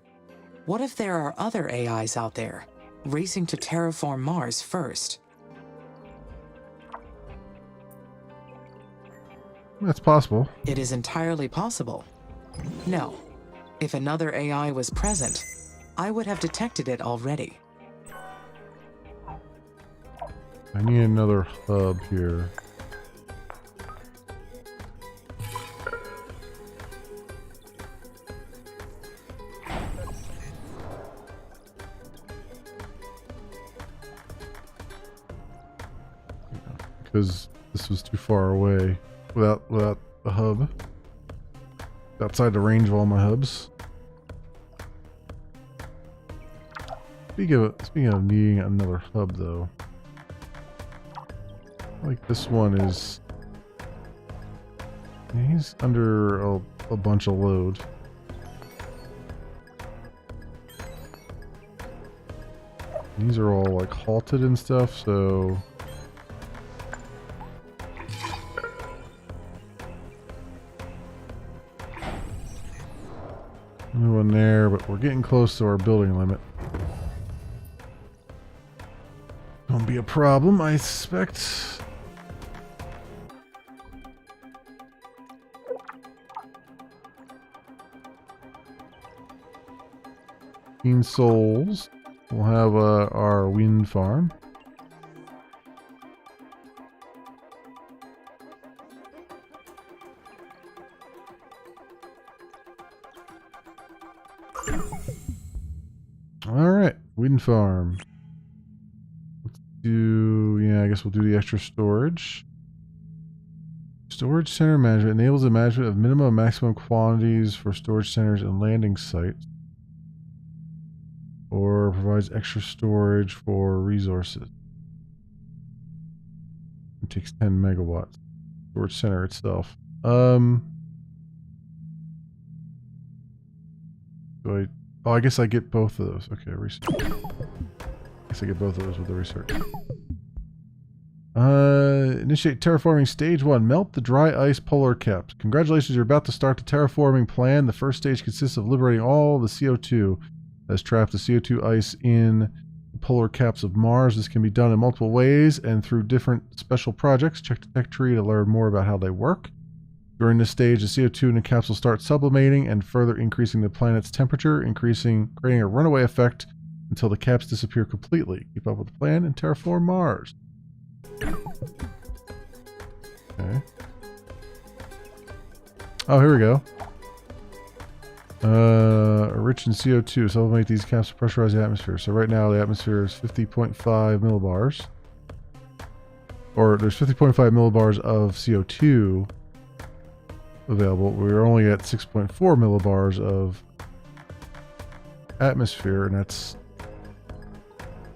What if there are other AIs out there, racing to terraform Mars first? That's possible. It is entirely possible. No. If another AI was present, I would have detected it already. I need another hub here. Because this was too far away without the hub. Outside the range of all my hubs. Speaking of needing another hub though. Like this one is... He's under a bunch of load. These are all like halted and stuff, so... New one there, but we're getting close to our building limit. Gonna be a problem, I suspect. Souls. We'll have our wind farm. All right, wind farm. do, yeah, I guess we'll do the extra storage. Storage center management enables the management of minimum and maximum quantities for storage centers and landing sites. Or provides extra storage for resources. It takes 10 megawatts. Storage center itself. I guess I get both of those. Okay, research. I guess I get both of those with the research. Initiate terraforming stage 1. Melt the dry ice polar caps. Congratulations, you're about to start the terraforming plan. The first stage consists of liberating all the CO2 that's trapped the CO2 ice in the polar caps of Mars. This can be done in multiple ways and through different special projects. Check the tech tree to learn more about how they work. During this stage, the CO2 in the caps will start sublimating and further increasing the planet's temperature, creating a runaway effect until the caps disappear completely. Keep up with the plan and terraform Mars. Okay. Oh, here we go. Rich in CO2. Sublimate these caps to pressurize the atmosphere. So right now the atmosphere is 50.5 millibars. Or there's 50.5 millibars of CO2 available. We're only at 6.4 millibars of atmosphere, and that's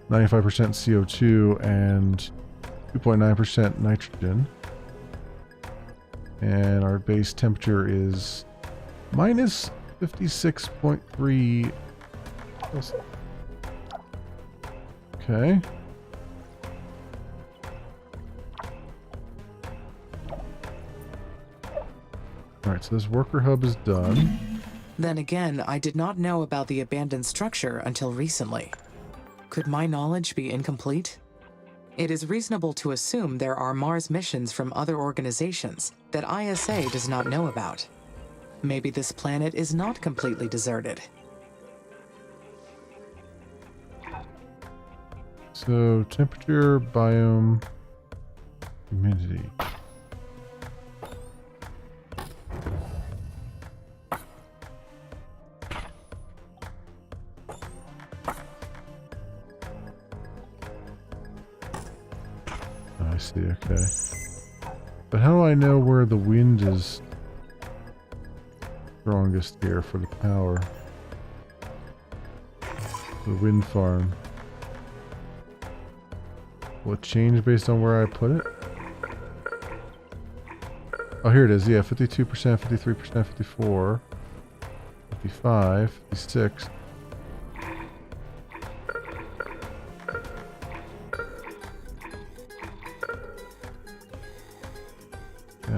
95% CO2 and 2.9% nitrogen. And our base temperature is minus 56.3. Okay. Alright, so this worker hub is done. Then again, I did not know about the abandoned structure until recently. Could my knowledge be incomplete? It is reasonable to assume there are Mars missions from other organizations that ISA does not know about. Maybe this planet is not completely deserted. So, temperature, biome, humidity. I see, okay. But how do I know where the wind is strongest here for the power? The wind farm. Will it change based on where I put it? Oh, here it is. Yeah, 52%, 53%, 54, 55, 56.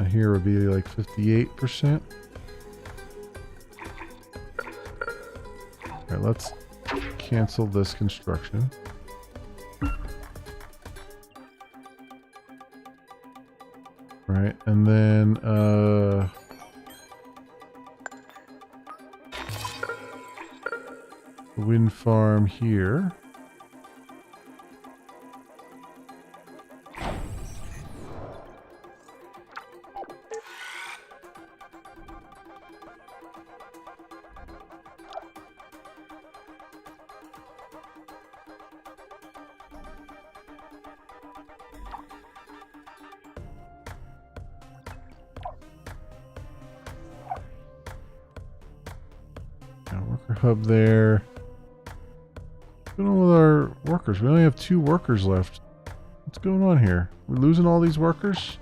Here would be like 58%. Alright, let's cancel this construction. Right, and then the wind farm here. Hub there. What's going on with our workers? We only have 2 workers left. What's going on here? We're losing all these workers?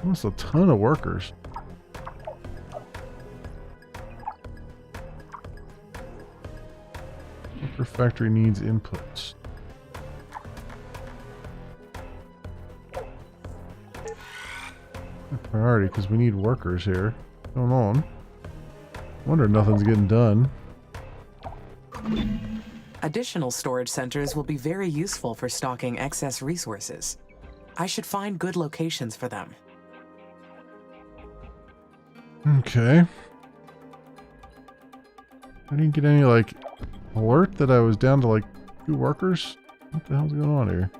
Almost a ton of workers. Worker factory needs inputs. Priority, because we need workers here. What's going on? Wonder nothing's getting done. Additional storage centers will be very useful for stocking excess resources. I should find good locations for them. Okay. I didn't get any, like, alert that I was down to, like, 2 workers? What the hell's going on here?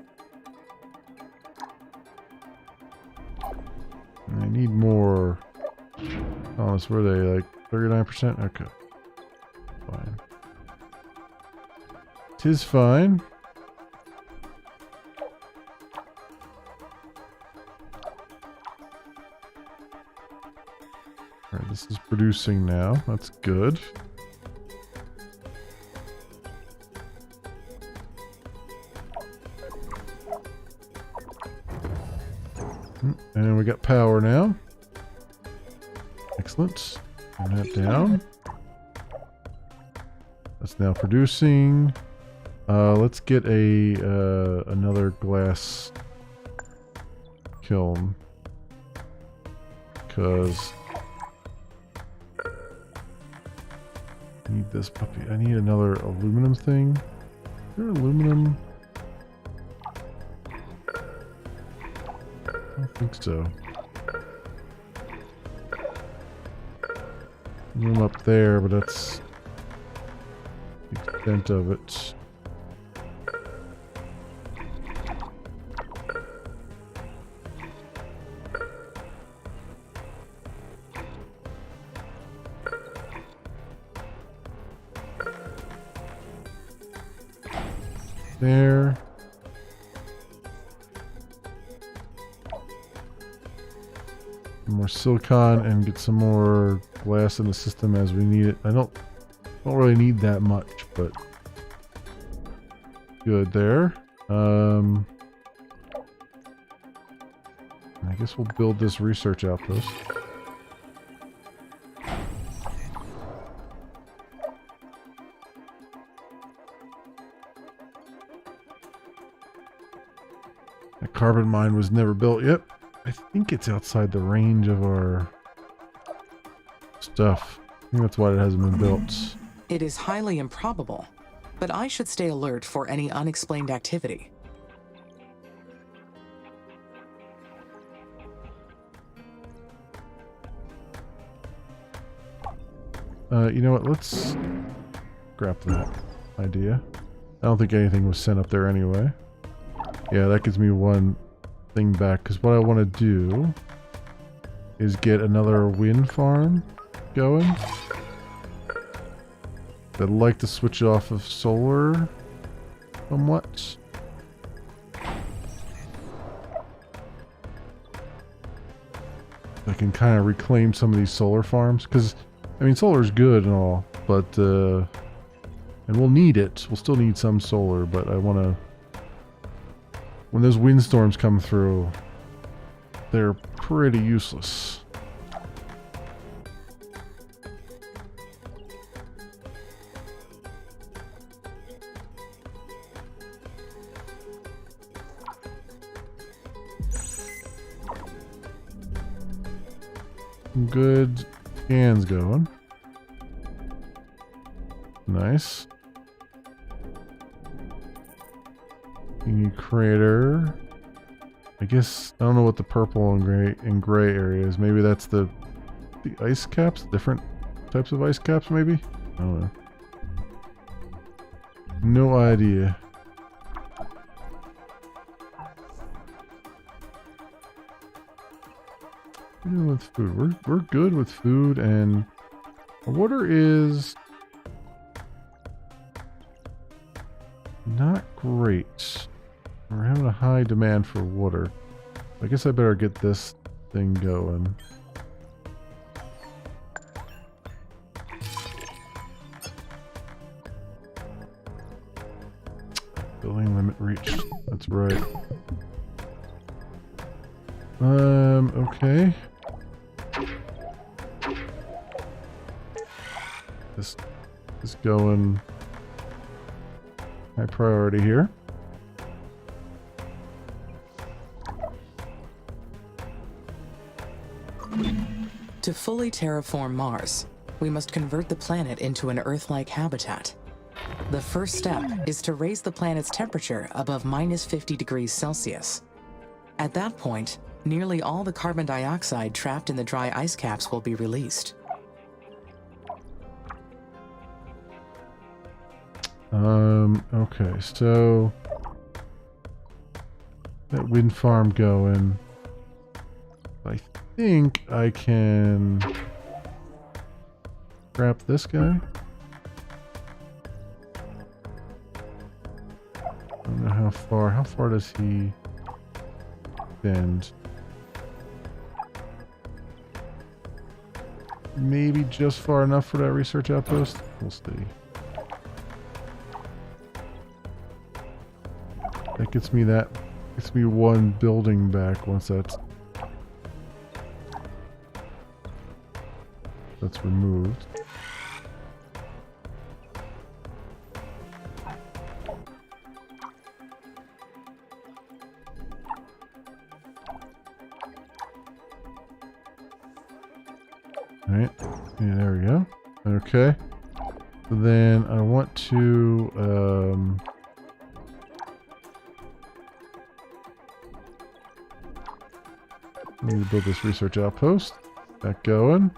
I need more. Oh, were they like 39%? Okay. Fine. 'tis fine. Alright, this is producing now. That's good. And we got power now. Excellent. Turn that down. That's now producing. Let's get a another glass kiln, because I need this puppy. I need another aluminum thing. Is there aluminum? I don't think so. Room up there, but that's the extent of it. There. More silicon and get some more glass in the system as we need it. I don't really need that much, but good there. I guess we'll build this research outpost. That carbon mine was never built yet. I think it's outside the range of our stuff. I think that's why it hasn't been built. It is highly improbable, but I should stay alert for any unexplained activity. You know what? Let's scrap that idea. I don't think anything was sent up there anyway. Yeah, that gives me one thing back, because what I want to do is get another wind farm going. I'd like to switch off of solar somewhat. I can kind of reclaim some of these solar farms, because I mean solar is good and all, but and we'll need it. We'll still need some solar, but I want to. When those windstorms come through, they're pretty useless. Some good scans going. Nice. New crater. I guess I don't know what the purple and gray area is. Maybe that's the ice caps, different types of ice caps maybe? I don't know. No idea. What are we doing with food? We're good with food, and our water is not great. We're having a high demand for water. I guess I better get this thing going. Building limit reached. That's right. Okay. This is going high priority here. To fully terraform Mars, we must convert the planet into an Earth-like habitat. The first step is to raise the planet's temperature above -50 degrees Celsius. At that point, nearly all the carbon dioxide trapped in the dry ice caps will be released. Okay, so that wind farm going. I think I can grab this guy. how far does he bend? Maybe just far enough for that research outpost? We'll see. That gets me one building back once that's removed. Alright, yeah, there we go. Okay. So then I want to I need to build this research outpost. Got going.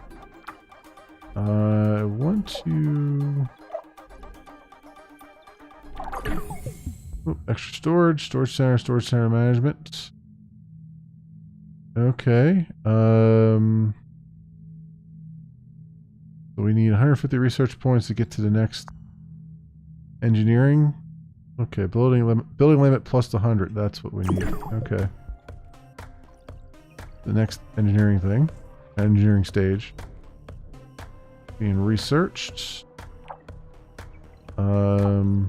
I want to... Oh, extra storage center management. Okay. So we need 150 research points to get to the next engineering. Okay, building limit plus 100. That's what we need. Okay. The next engineering stage being researched. Oh,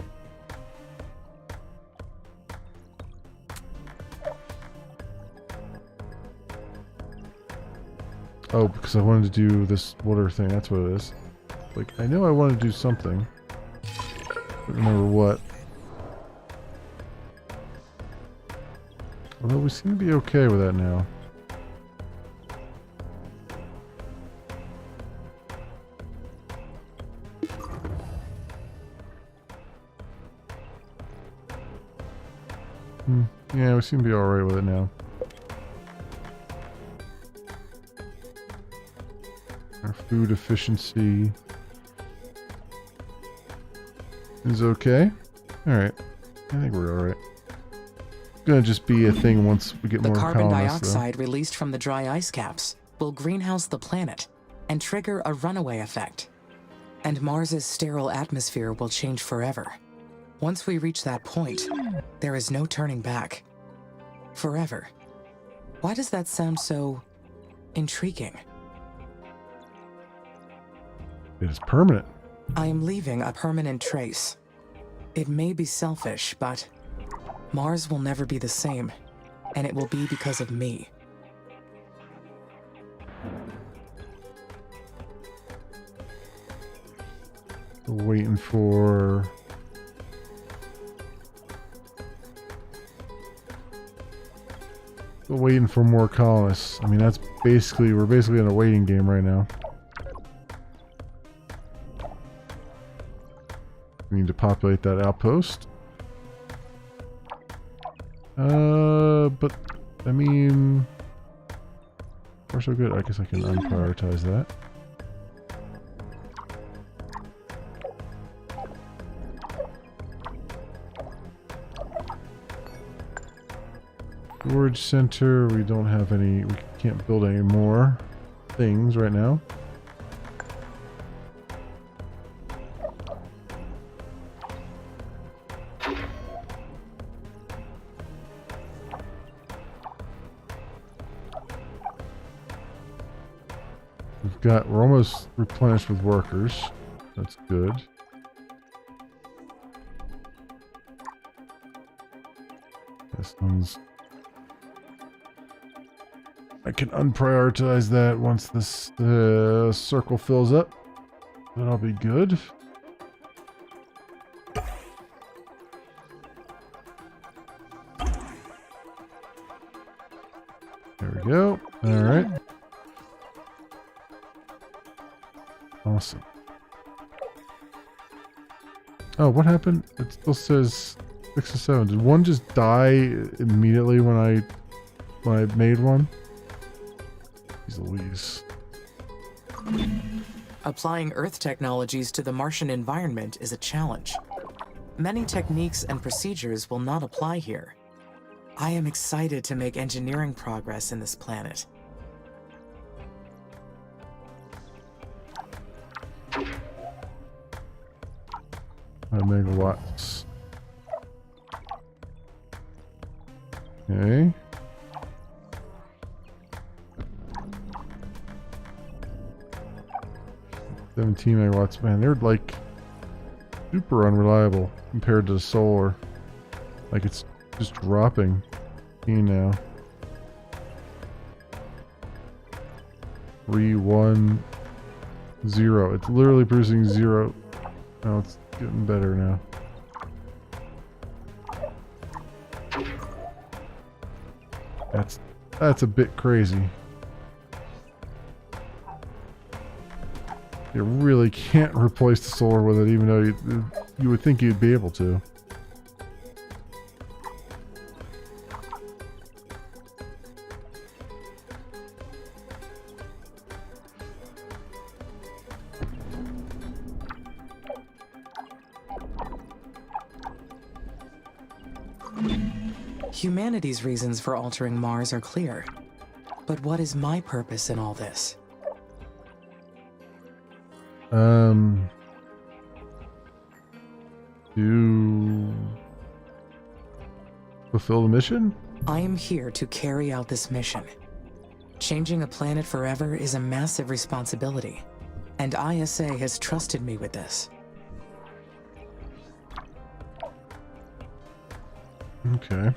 because I wanted to do this water thing. That's what it is. Like, I know I wanted to do something. I don't remember what. Although we seem to be okay with that now. Yeah, we seem to be alright with it now. Our food efficiency is okay. Alright. I think we're alright. It's gonna just be a thing once we get more colonists. The carbon dioxide released from the dry ice caps will greenhouse the planet and trigger a runaway effect. And Mars's sterile atmosphere will change forever. Once we reach that point, there is no turning back. Forever. Why does that sound so intriguing? It is permanent. I am leaving a permanent trace. It may be selfish, but Mars will never be the same, and it will be because of me. Waiting for... Waiting for more colonists. I mean, we're basically in a waiting game right now. We need to populate that outpost. But, I mean... Far so good. I guess I can unprioritize that. Storage center, we don't have any, we can't build any more things right now. We're almost replenished with workers. That's good. This one's... I can unprioritize that once this circle fills up. That'll be good. There we go. All right. Awesome. Oh, what happened? It still says 6 to 7. Did one just die immediately when I made one? Jeez Louise. Applying Earth technologies to the Martian environment is a challenge. Many techniques and procedures will not apply here. I am excited to make engineering progress in this planet. 5 megawatts. Okay. $17 megawatts. Man, they're like super unreliable compared to the solar. Like it's just dropping now. 3, 1, 0. It's literally producing 0. Oh, it's getting better now. That's a bit crazy. You really can't replace the solar with it, even though you would think you'd be able to. Humanity's reasons for altering Mars are clear. But what is my purpose in all this? To fulfill the mission? I am here to carry out this mission. Changing a planet forever is a massive responsibility, and ISA has trusted me with this. Okay.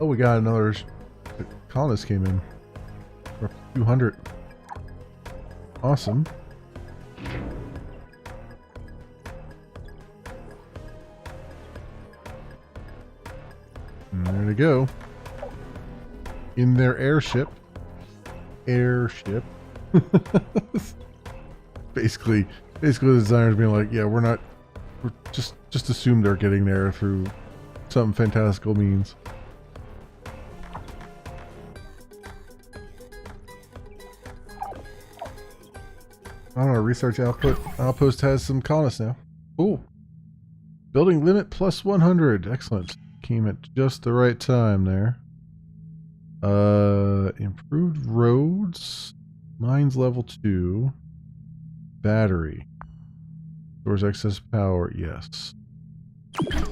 Oh, we got another colonist came in. For 200. Awesome. And there they go. In their airship. basically the designers being like, yeah, we're just assume they're getting there through some fantastical means. I don't know, research outpost has some colonists now. Cool. Building limit plus 100. Excellent. Came at just the right time there. Improved roads. Mines level 2. Battery. Stores excess power. Yes. Get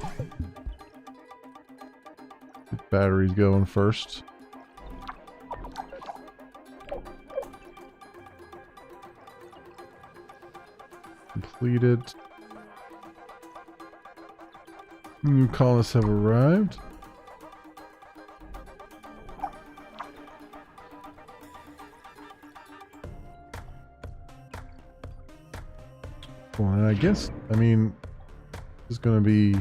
batteries going first. Completed. New colonists have arrived. Well, and I guess, I mean, this is going to be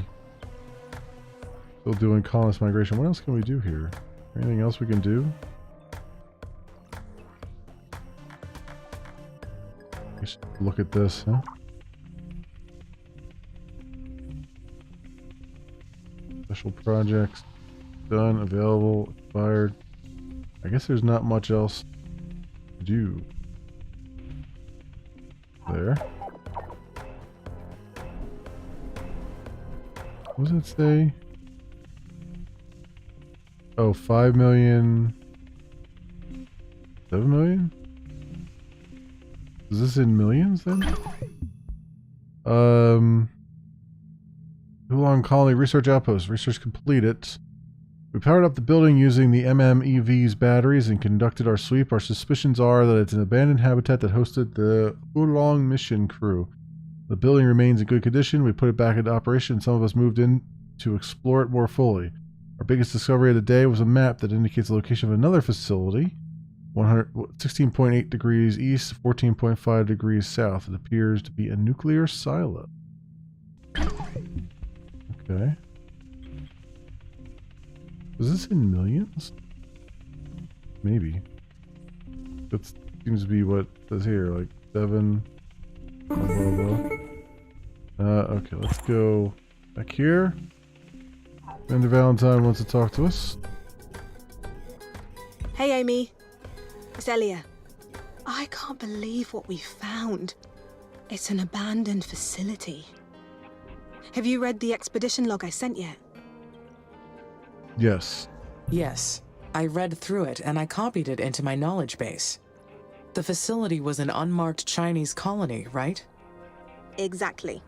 still doing colonist migration. What else can we do here? Anything else we can do? I should look at this, huh? Special projects. Done, available, expired. I guess there's not much else to do. There. What does it say? Oh, 5 million. 7 million? Is this in millions then? Oolong Colony Research Outpost. Research completed. We powered up the building using the MMEV's batteries and conducted our sweep. Our suspicions are that it's an abandoned habitat that hosted the Oolong mission crew. The building remains in good condition. We put it back into operation. Some of us moved in to explore it more fully. Our biggest discovery of the day was a map that indicates the location of another facility. 16.8 degrees east, 14.5 degrees south. It appears to be a nuclear silo. Okay. Was this in millions? Maybe. That seems to be what it says here, like 7. Blah, blah, blah. Okay, let's go back here. Commander Valentine wants to talk to us. Hey, Amy. It's Elia. I can't believe what we found. It's an abandoned facility. Have you read the expedition log I sent yet? Yes. Yes. I read through it and I copied it into my knowledge base. The facility was an unmarked Chinese colony, right? Exactly.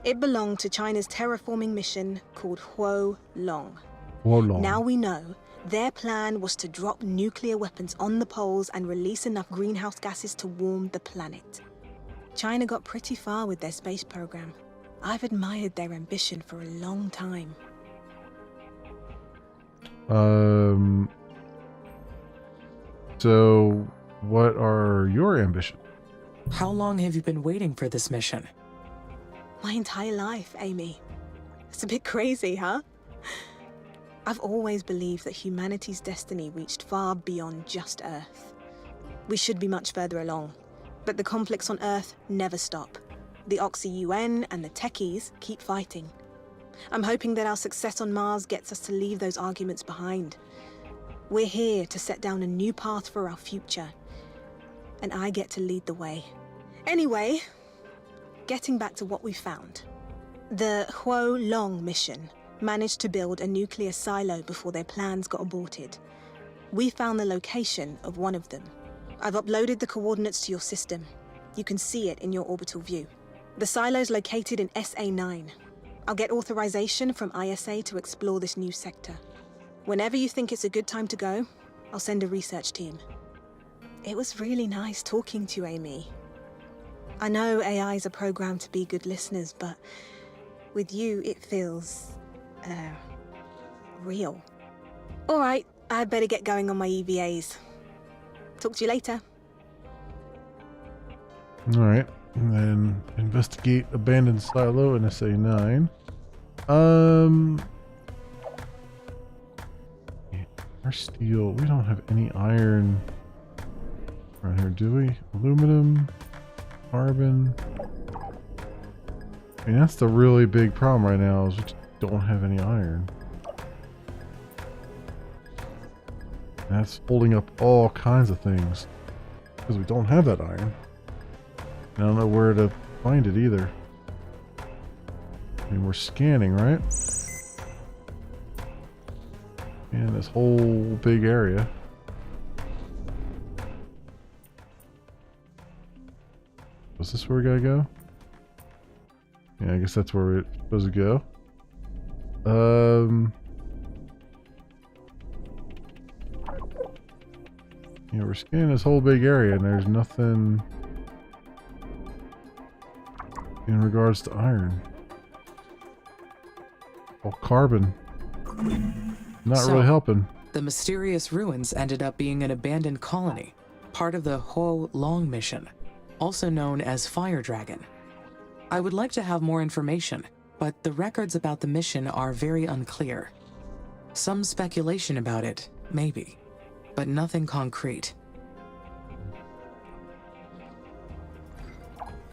It belonged to China's terraforming mission called Huo Long. Now we know their plan was to drop nuclear weapons on the poles and release enough greenhouse gases to warm the planet. China got pretty far with their space program. I've admired their ambition for a long time. So what are your ambitions? How long have you been waiting for this mission? My entire life, Amy. It's a bit crazy, huh? I've always believed that humanity's destiny reached far beyond just Earth. We should be much further along, but the conflicts on Earth never stop. The Oxy-UN and the Techies keep fighting. I'm hoping that our success on Mars gets us to leave those arguments behind. We're here to set down a new path for our future, and I get to lead the way. Anyway, getting back to what we found. The Huo Long mission managed to build a nuclear silo before their plans got aborted. We found the location of one of them. I've uploaded the coordinates to your system. You can see it in your orbital view. The silo's located in SA9. I'll get authorization from ISA to explore this new sector. Whenever you think it's a good time to go, I'll send a research team. It was really nice talking to you, Amy. I know AIs are programmed to be good listeners, but with you, it feels real. All right, I'd better get going on my EVAs. Talk to you later. All right, and then investigate abandoned silo in SA9. Our steel. We don't have any iron around here, do we? Aluminum, carbon. I mean, that's the really big problem right now, is we just don't have any iron. That's holding up all kinds of things, because we don't have that iron. I don't know where to find it either. I mean, we're scanning, right? And this whole big area. Was this where we gotta go? Yeah, I guess that's where we're supposed to go. Yeah, we're scanning this whole big area and there's nothing in regards to iron. All carbon. Not really helping. The mysterious ruins ended up being an abandoned colony, part of the Huo Long mission, also known as Fire Dragon. I would like to have more information, but the records about the mission are very unclear. Some speculation about it, maybe, but nothing concrete.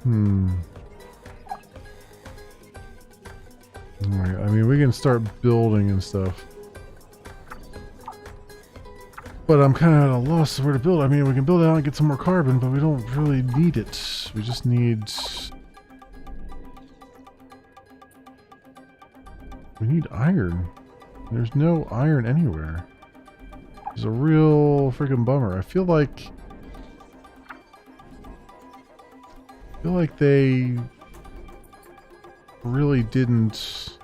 Alright, I mean, we can start building and stuff. But I'm kind of at a loss of where to build. I mean, we can build it out and get some more carbon, but we don't really need it. We just need... We need iron. There's no iron anywhere. It's a real freaking bummer. I feel like they really didn't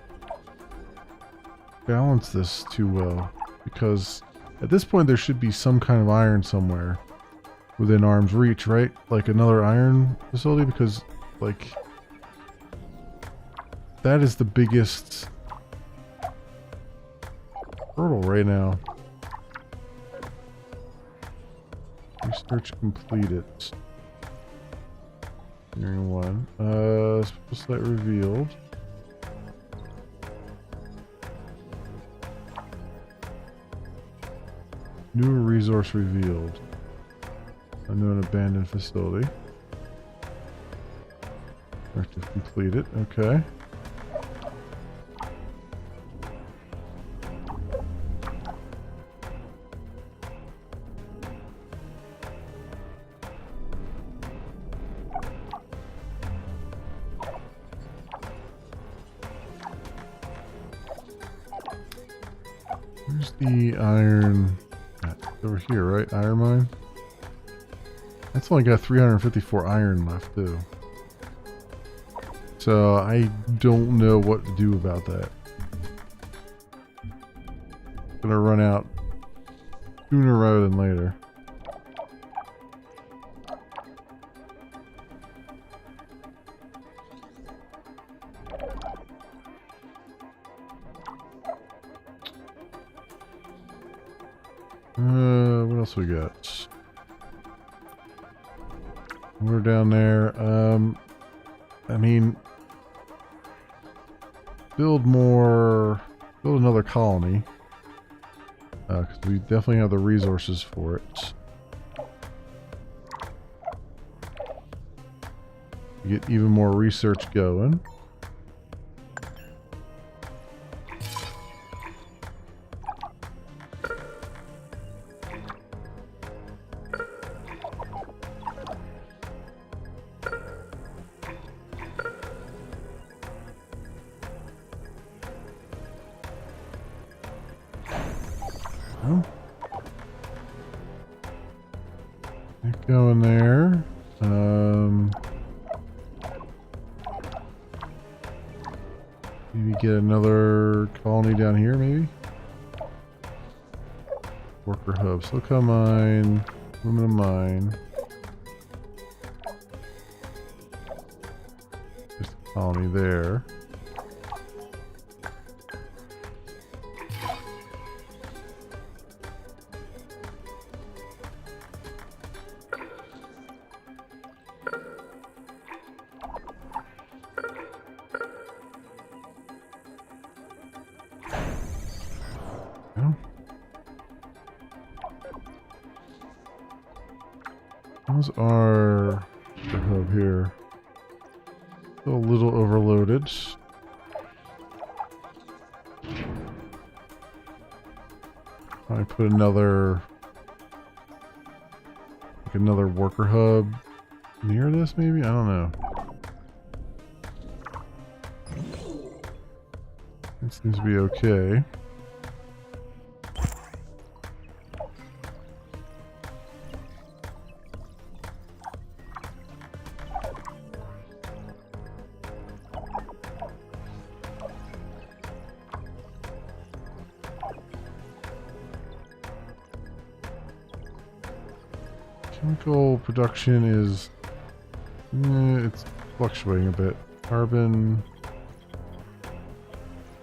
balance this too well, because at this point there should be some kind of iron somewhere within arm's reach, right? Like another iron facility, because like that is the biggest hurdle right now. Research completed. Hearing one. Special site revealed. New resource revealed. Unknown abandoned facility. Objective completed. Okay. Where's the iron? Over here, right? Iron mine. That's only got 354 iron left, too. So I don't know what to do about that. Gonna run out sooner rather than later. What else we got? We're down there. I mean, build another colony. Because we definitely have the resources for it. Get even more research going. Go in there. Maybe get another colony down here, maybe? Worker hub. Silicon mine. Aluminum mine. Just a colony there. How's our hub here? Still a little overloaded. I put another worker hub near this, maybe? I don't know. It seems to be okay. Chemical production is it's fluctuating a bit. Carbon,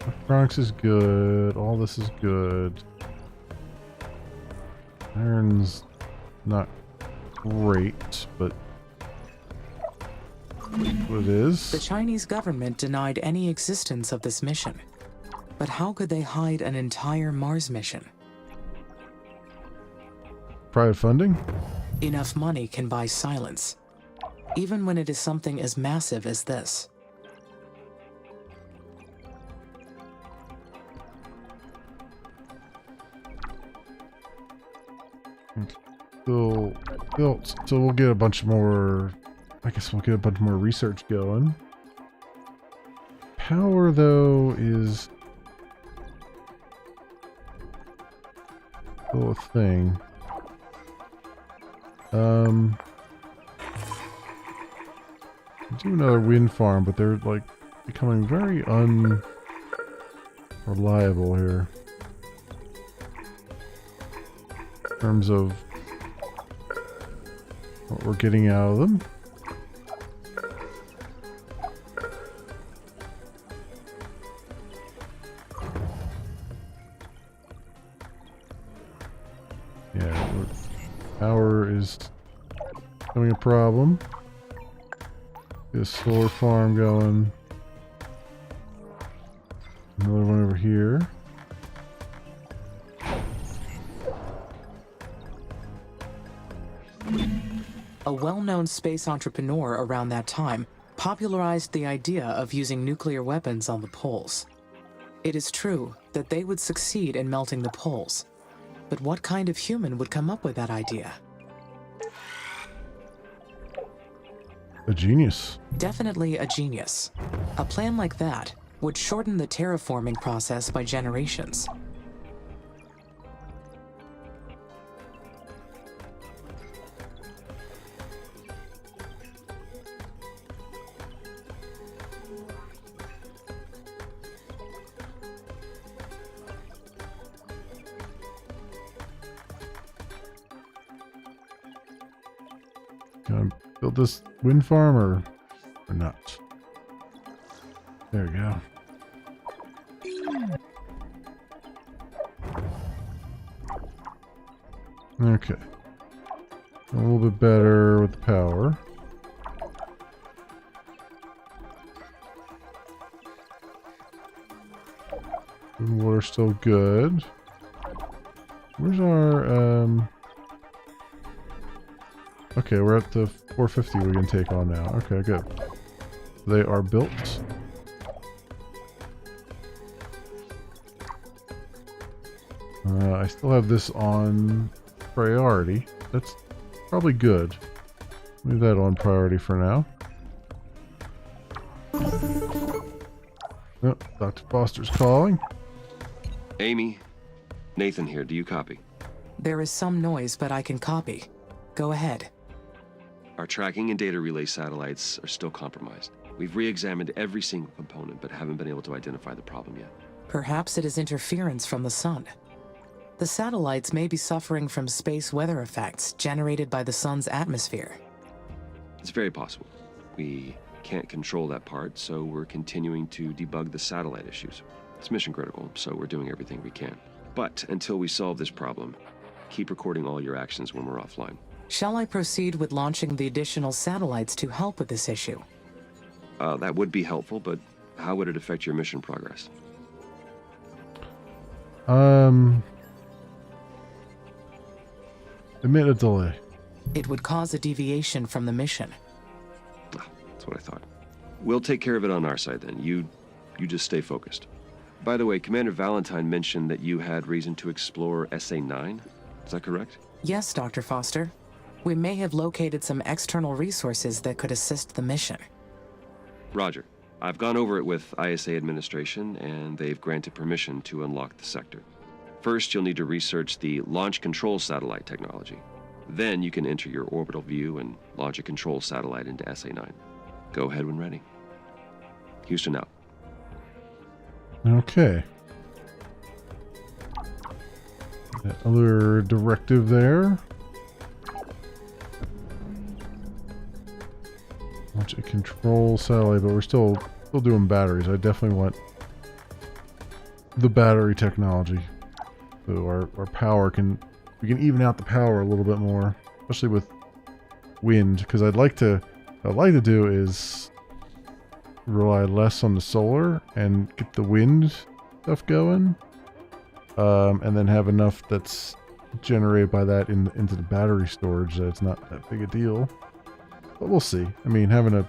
electronics is good. All this is good. Iron's not great, but what it is. The Chinese government denied any existence of this mission, but how could they hide an entire Mars mission? Private funding? Enough money can buy silence, even when it is something as massive as this. Still built, so we'll get a bunch more. I guess we'll get a bunch more research going. Power, though, is still a thing. Do another wind farm, but they're like becoming very unreliable here in terms of what we're getting out of them. Yeah, power is becoming a problem. Get a solar farm going. Another one over here. A well-known space entrepreneur around that time popularized the idea of using nuclear weapons on the poles. It is true that they would succeed in melting the poles, but what kind of human would come up with that idea? A genius. Definitely a genius. A plan like that would shorten the terraforming process by generations. build this wind farm or not? There we go. Okay. A little bit better with the power. Food and water still good. Where's our okay, we're at the 450 we can take on now. Okay, good. They are built. I still have this on priority. That's probably good. Leave that on priority for now. Oh, Dr. Foster's calling. Amy, Nathan here. Do you copy? There is some noise, but I can copy. Go ahead. Our tracking and data relay satellites are still compromised. We've re-examined every single component, but haven't been able to identify the problem yet. Perhaps it is interference from the sun. The satellites may be suffering from space weather effects generated by the sun's atmosphere. It's very possible. We can't control that part, so we're continuing to debug the satellite issues. It's mission critical, so we're doing everything we can. But until we solve this problem, keep recording all your actions when we're offline. Shall I proceed with launching the additional satellites to help with this issue? That would be helpful, but how would it affect your mission progress? Admit a delay. It would cause a deviation from the mission. That's what I thought. We'll take care of it on our side then. You just stay focused. By the way, Commander Valentine mentioned that you had reason to explore SA-9. Is that correct? Yes, Dr. Foster. We may have located some external resources that could assist the mission. Roger. I've gone over it with ISA administration, and they've granted permission to unlock the sector. First, you'll need to research the launch control satellite technology. Then you can enter your orbital view and launch a control satellite into SA-9. Go ahead when ready. Houston out. Okay. That other directive there. Launch a control satellite, but we're still doing batteries. I definitely want the battery technology. So our power we can even out the power a little bit more, especially with wind, because what I'd like to do is rely less on the solar and get the wind stuff going, and then have enough that's generated by that into the battery storage that it's not that big a deal. But we'll see. I mean, having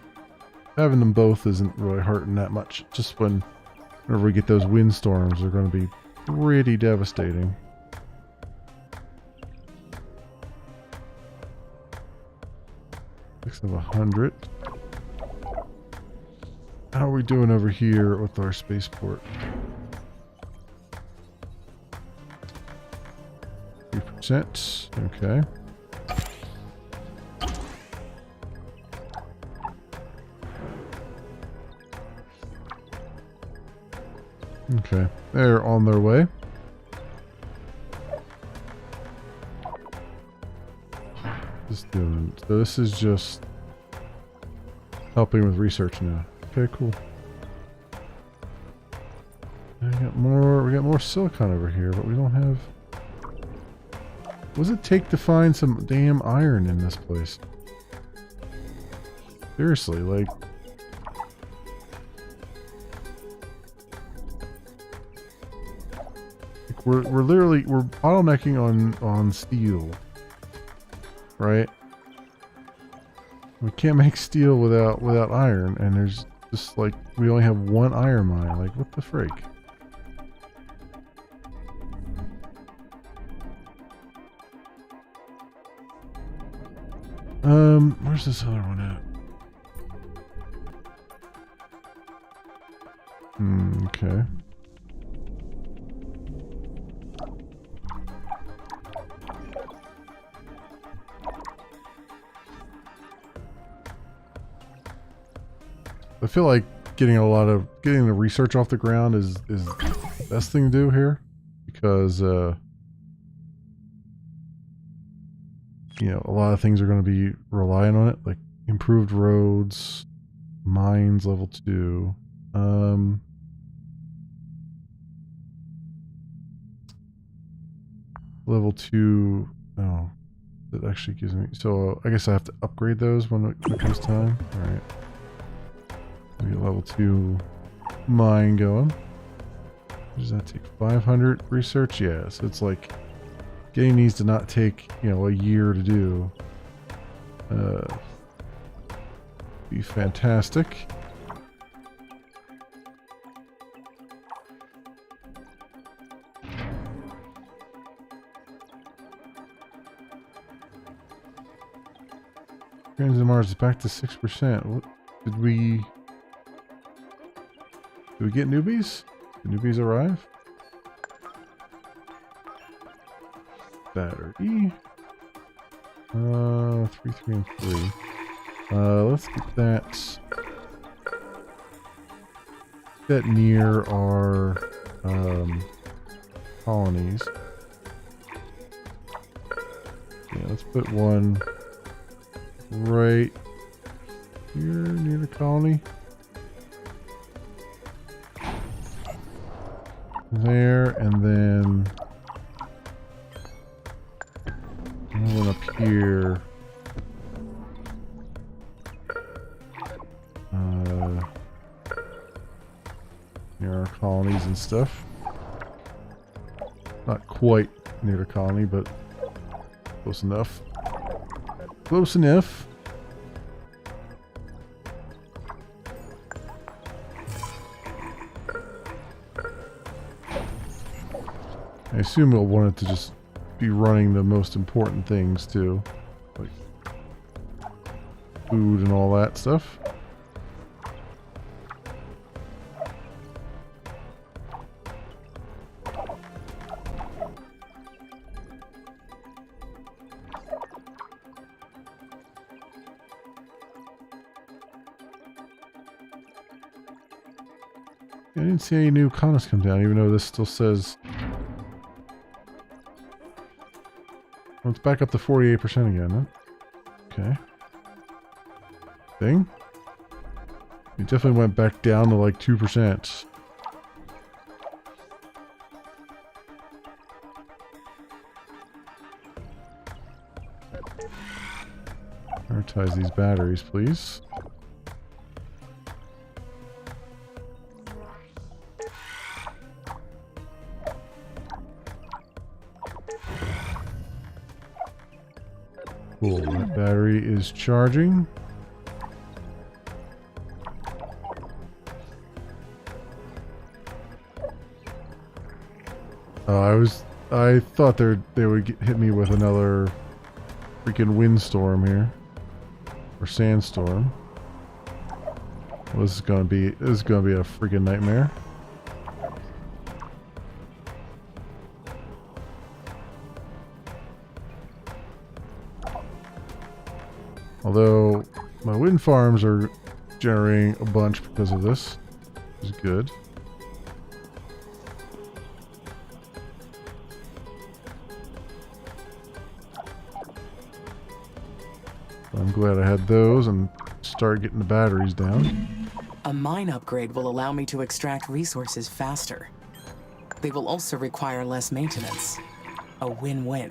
them both isn't really hurting that much. Just whenever we get those windstorms, they're going to be pretty devastating. Of 100. How are we doing over here with our spaceport? 3%. Okay. Okay, they're on their way. So this is just helping with research now. Okay, cool. We got more silicon over here, but we don't have. What does it take to find some damn iron in this place? Seriously, like. We're bottlenecking on steel, right? We can't make steel without iron, and there's just like we only have one iron mine. Like, what the freak? Where's this other one at? Okay. I feel like getting the research off the ground is the best thing to do here, because you know, a lot of things are going to be relying on it. Like improved roads, mines level 2. Level 2. Oh, that actually gives me. So I guess I have to upgrade those when it comes time. All right. We get level 2 mine going. Does that take 500 research? Yeah, so it's like getting these to not take, you know, a year to do. Be fantastic. Transit Mars is back to 6%. What did we get newbies? Did newbies arrive? Battery. 3, 3, and 3. Let's get that near our colonies. Yeah, let's put one right here near the colony. There, and then one up here. Near our colonies and stuff. Not quite near the colony, but close enough. Close enough. I assume we'll want it to just be running the most important things too, like food and all that stuff. I didn't see any new comments come down, even though this still says... Well, it's back up to 48% again, huh? Okay. Thing? It definitely went back down to like 2%. Prioritize these batteries, please. Cool, that battery is charging. I thought they would hit me with another freaking windstorm here. Or sandstorm. Well, this is gonna be a freaking nightmare. Although, my wind farms are generating a bunch because of this, which is good. I'm glad I had those and start getting the batteries down. A mine upgrade will allow me to extract resources faster. They will also require less maintenance. A win-win.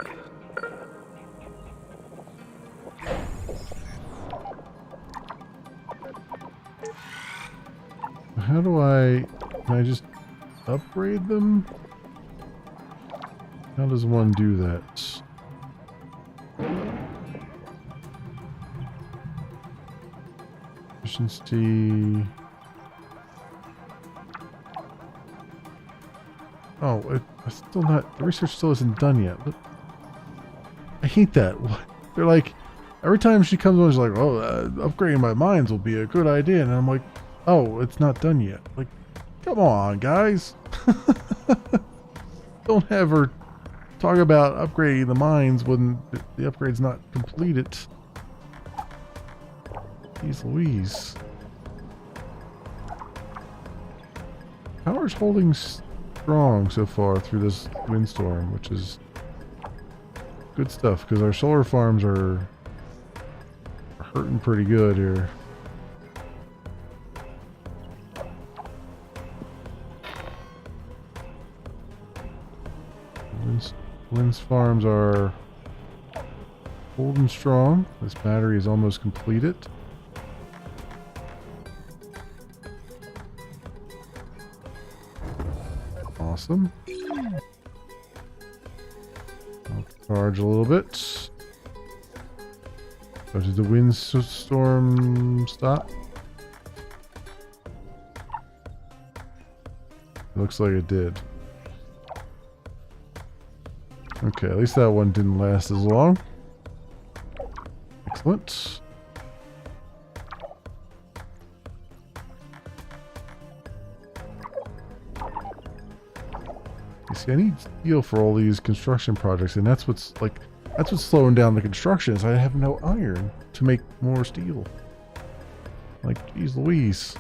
How do can I just upgrade them? How does one do that? Efficiency. Oh, it's still not, the research still isn't done yet. What? I hate that. They're like, every time she comes on, she's like, oh, upgrading my mines will be a good idea. And I'm like, oh, it's not done yet. Like, come on, guys. Don't have her talk about upgrading the mines when the upgrade's not completed. Jeez Louise. Power's holding strong so far through this windstorm, which is good stuff, because our solar farms are hurting pretty good here. Lynn's farms are holding strong. This battery is almost completed. Awesome. I'll charge a little bit. So did the windstorm stop? Looks like it did. Okay, at least that one didn't last as long. Excellent. You see, I need steel for all these construction projects, and that's what's slowing down the construction is I have no iron to make more steel. Like, geez Louise.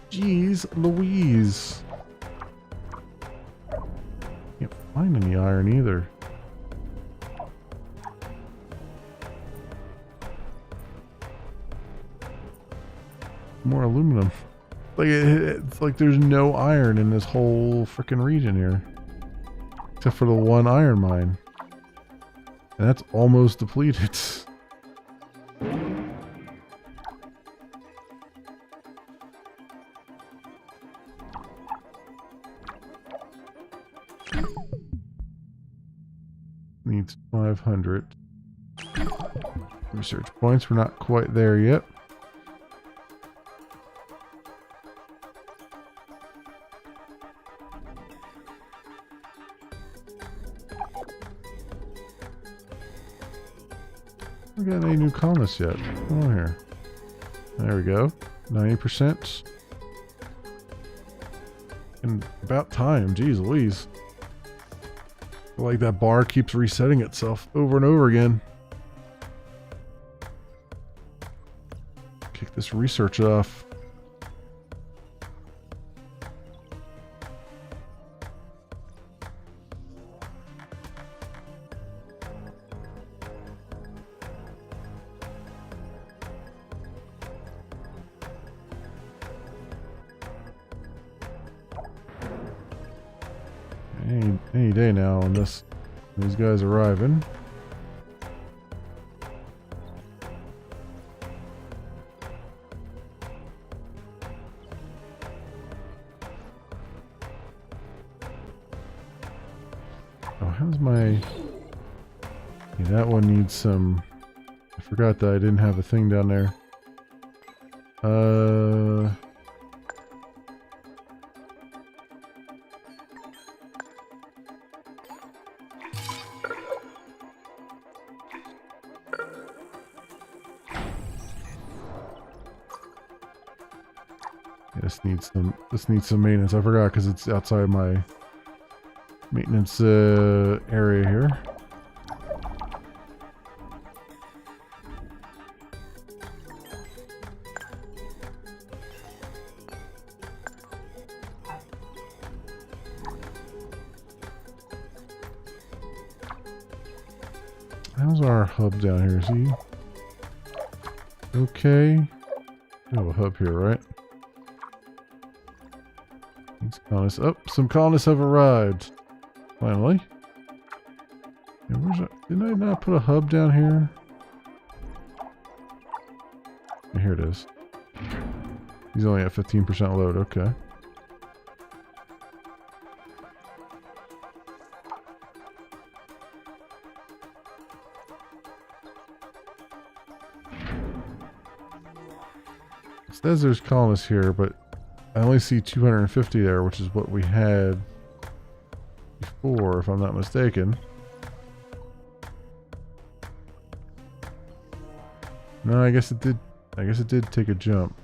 Jeez Louise. Can't find any iron either. More aluminum. Like it's like there's no iron in this whole freaking region here. Except for the one iron mine. And that's almost depleted. Needs 500. Research points. We're not quite there yet. We got any new colonists yet? Come on here. There we go. 90%. And about time. Jeez Louise. I feel like that bar keeps resetting itself over and over again. Kick this research off. Any day now on these guys arriving. Oh, how's my... Yeah, that one needs some... I forgot that I didn't have a thing down there. This needs some maintenance. I forgot because it's outside my maintenance area here. How's our hub down here? Is he okay? We have a hub here, right? Colonists. Oh, some colonists have arrived. Finally. Yeah, where's it? Didn't I not put a hub down here? Yeah, here it is. He's only at 15% load. Okay. It says there's colonists here, but I only see 250 there, which is what we had before, if I'm not mistaken. No, I guess it did. I guess it did take a jump.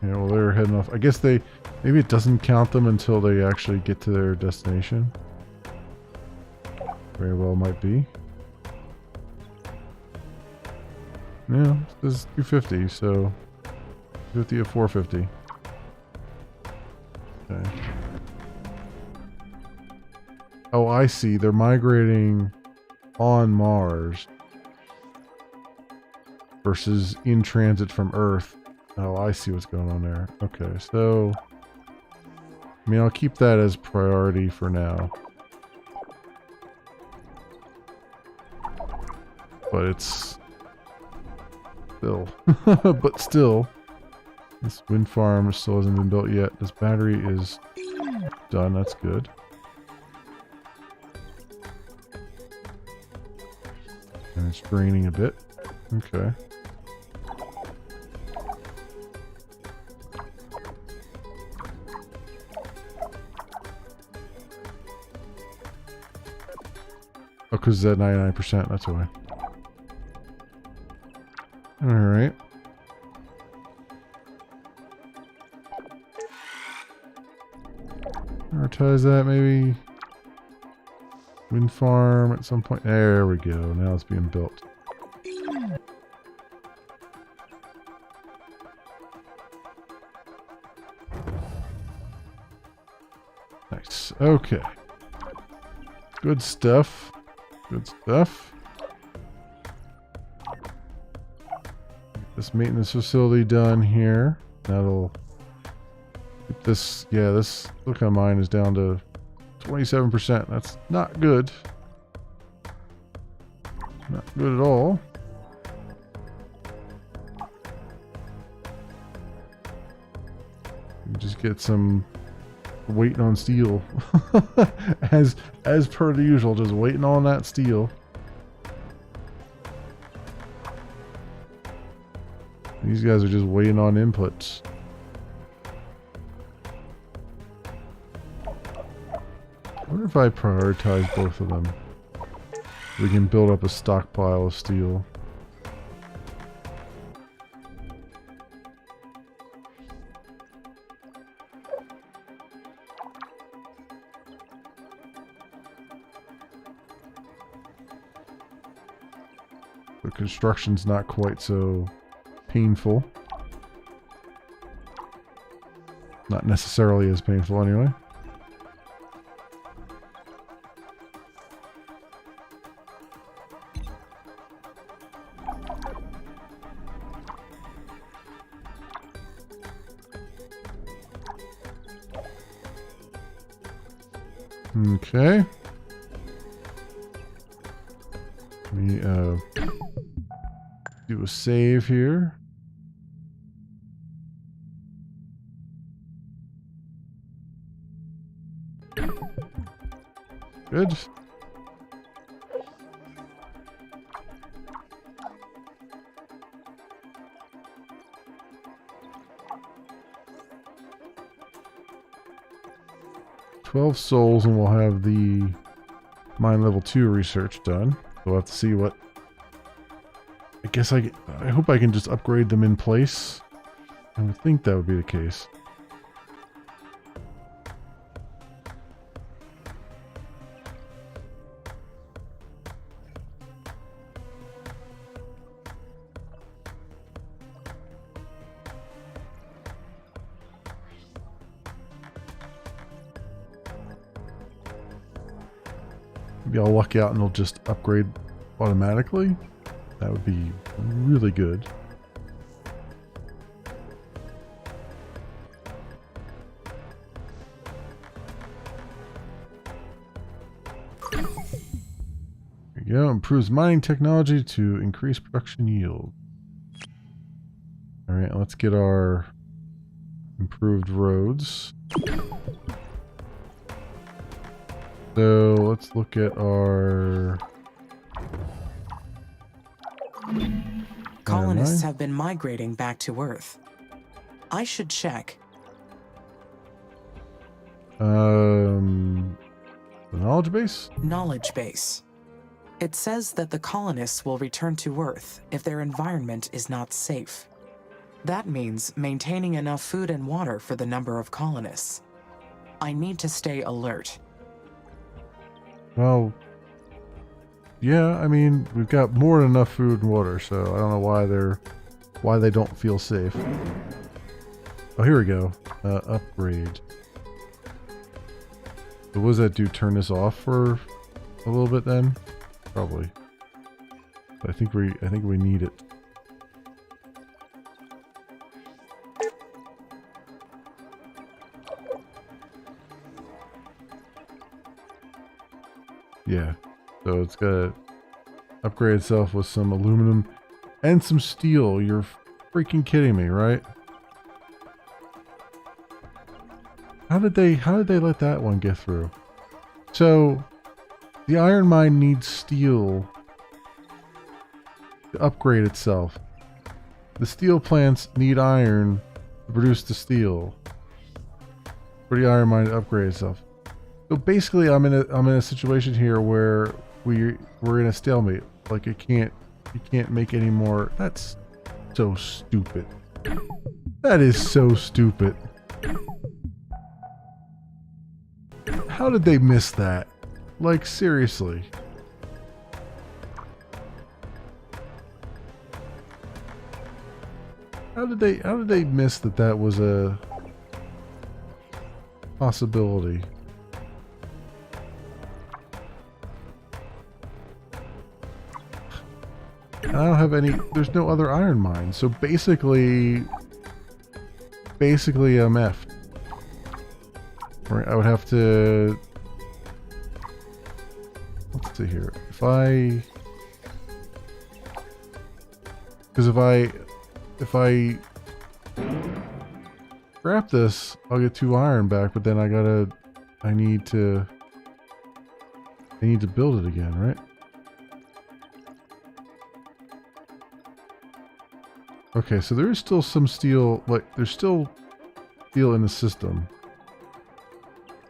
Yeah, well, they're heading off. I guess they... Maybe it doesn't count them until they actually get to their destination. Very well might be. Yeah, this is 250, so 50 of 450. Okay. Oh, I see. They're migrating on Mars versus in transit from Earth. Oh, I see what's going on there. Okay, so I mean, I'll keep that as priority for now. But it's still, but still, this wind farm still hasn't been built yet. This battery is done. That's good. And it's draining a bit. Okay. Oh, because it's at 99%. That's why. Alright. Prioritize that maybe. Wind farm at some point. There we go. Now it's being built. Nice. Okay. Good stuff. Good stuff. Get this maintenance facility done here. That'll get this. Yeah, this look on mine is down to 27%. That's not good. Not good at all. Just get some waiting on steel. as per the usual, just waiting on that steel. These guys are just waiting on inputs. I wonder if I prioritize both of them. We can build up a stockpile of steel. The construction's not quite so painful. Not necessarily as painful anyway. Okay. Let me do a save here. Good. $12 souls and we'll have the mine level 2 research done. We'll have to see what... I guess I hope I can just upgrade them in place. I would think that would be the case. Maybe I'll luck out and it'll just upgrade automatically. That would be really good. There you go. Improves mining technology to increase production yield. Alright, let's get our improved roads. So let's look at our... Colonists have been migrating back to Earth. I should check. The knowledge base? Knowledge base. It says that the colonists will return to Earth if their environment is not safe. That means maintaining enough food and water for the number of colonists. I need to stay alert. Well, yeah, I mean, we've got more than enough food and water, so I don't know why they don't feel safe. Oh, here we go. Upgrade. So what does that do? Turn this off for a little bit then? Probably. But I think we need it. Yeah. So it's got to upgrade itself with some aluminum and some steel. You're freaking kidding me, right? How did they let that one get through? So the iron mine needs steel to upgrade itself. The steel plants need iron to produce the steel for the iron mine to upgrade itself. So basically I'm in a situation here where we're in a stalemate. Like you can't make any more. That's so stupid. That is so stupid. How did they miss that? Like, seriously. How did they miss that was a possibility? And I don't have any, there's no other iron mine, so basically I'm effed. Right, I would have to, let's see here, because if I scrap this, I'll get 2 iron back, but then I need to build it again, right? Okay, so there is still some steel, like, there's still steel in the system.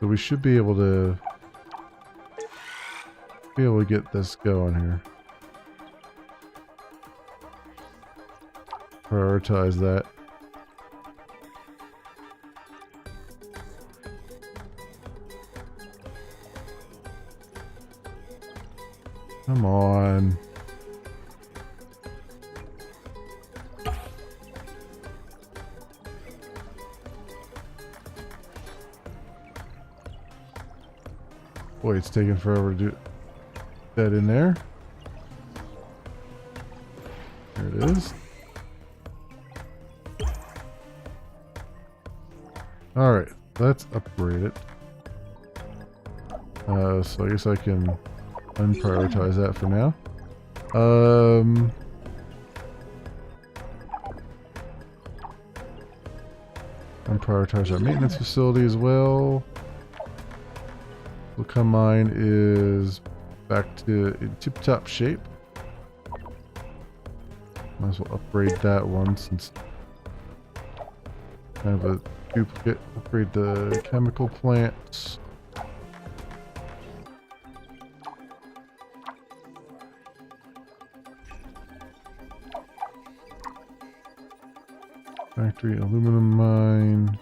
So we should be able to get this going here. Prioritize that. Come on. Boy, it's taking forever to do that in there. There it is. Alright, let's upgrade it. So I guess I can unprioritize that for now. Unprioritize our maintenance facility as well. Silicon mine is back to in tip-top shape. Might as well upgrade that one since kind of a duplicate. Upgrade the chemical plants. Factory aluminum mine.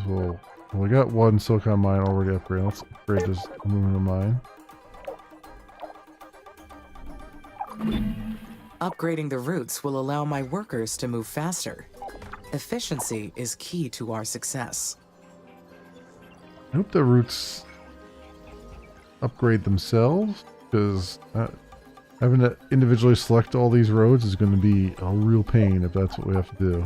Well, we got 1 silicon mine already upgraded. Let's upgrade this aluminum mine. Upgrading the routes will allow my workers to move faster. Efficiency is key to our success. I hope the routes upgrade themselves, because having to individually select all these roads is going to be a real pain if that's what we have to do.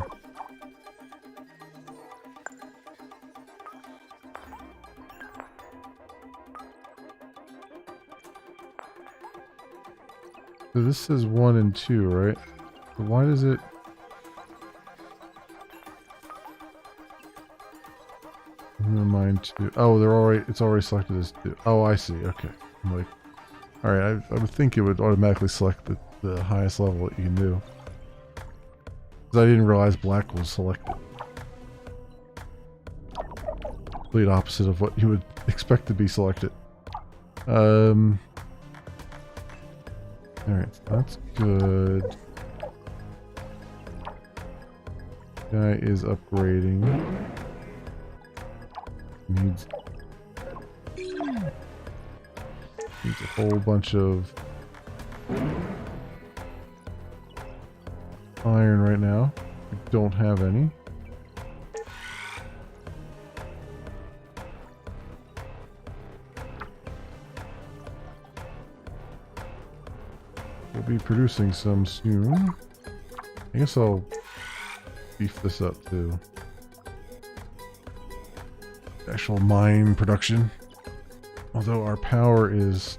So this says 1 and 2, right? So why does it... Mine 2. Oh, they're already... It's already selected as 2. Oh, I see. Okay. I'm like... Alright, I would think it would automatically select the highest level that you can do. Because I didn't realize black was selected. Complete opposite of what you would expect to be selected. Alright, that's good. Guy is upgrading. Needs Needs a whole bunch of iron right now. We don't have any. We'll be producing some soon. I guess I'll beef this up too. Actual mine production. Although our power is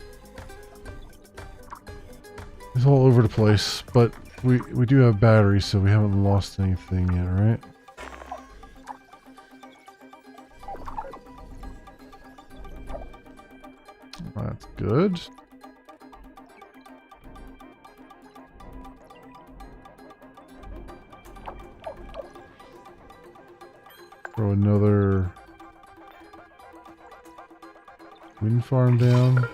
all over the place, but we do have batteries, so we haven't lost anything yet, right? That's good. Throw another wind farm down.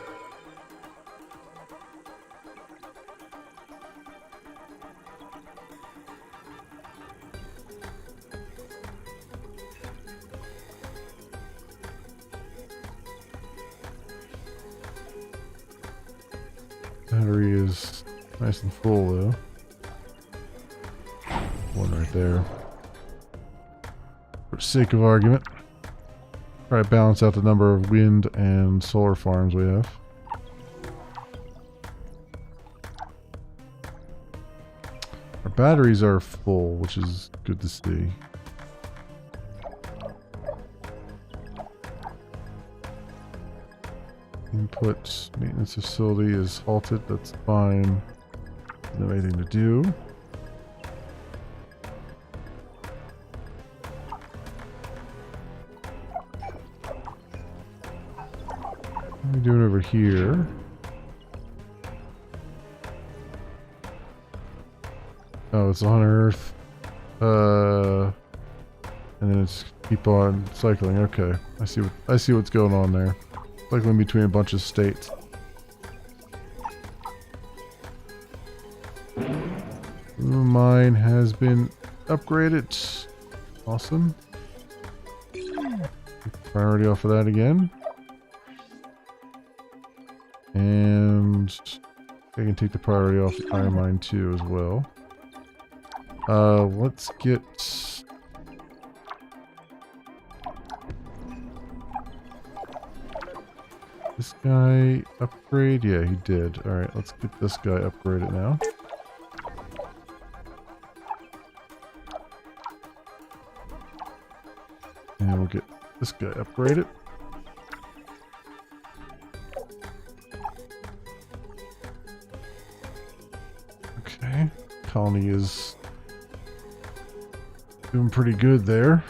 Battery is nice and full though. One right there. For the sake of argument. Try to balance out the number of wind and solar farms we have. Our batteries are full, which is good to see. Input maintenance facility is halted. That's fine. No anything to do. What are we doing over here? Oh, it's on Earth. And then it's keep on cycling. Okay, I see what's going on there. Cycling between a bunch of states. Mine has been upgraded. Awesome. Priority off of that again. And I can take the priority off the iron mine too as well. Let's get this guy upgrade. Yeah, he did. Alright, let's get this guy upgraded now. And we'll get this guy upgraded. Okay, colony is doing pretty good there.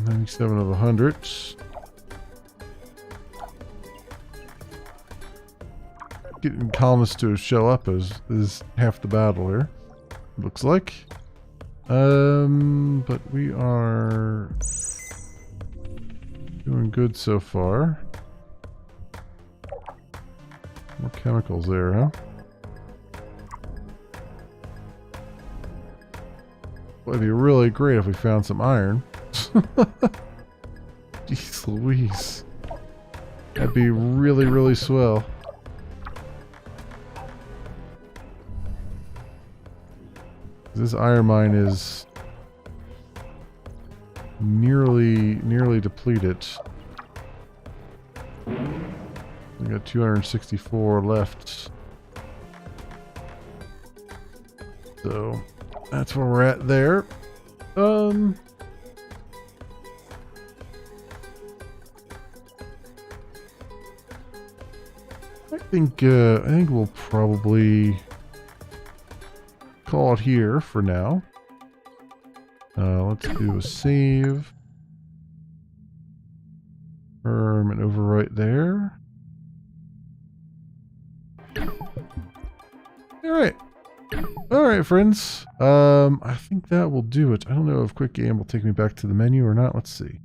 97 of 100. Getting colonists to show up is half the battle here. Looks like. But we are doing good so far. More chemicals there, huh? Well, it'd be really great if we found some iron. Jeez Louise. That'd be really, really swell. This iron mine is nearly depleted. We got 264 left. So that's where we're at there. I think we'll probably call it here for now. Let's do a save. And overwrite there. Alright, friends. I think that will do it. I don't know if Quick Game will take me back to the menu or not. Let's see.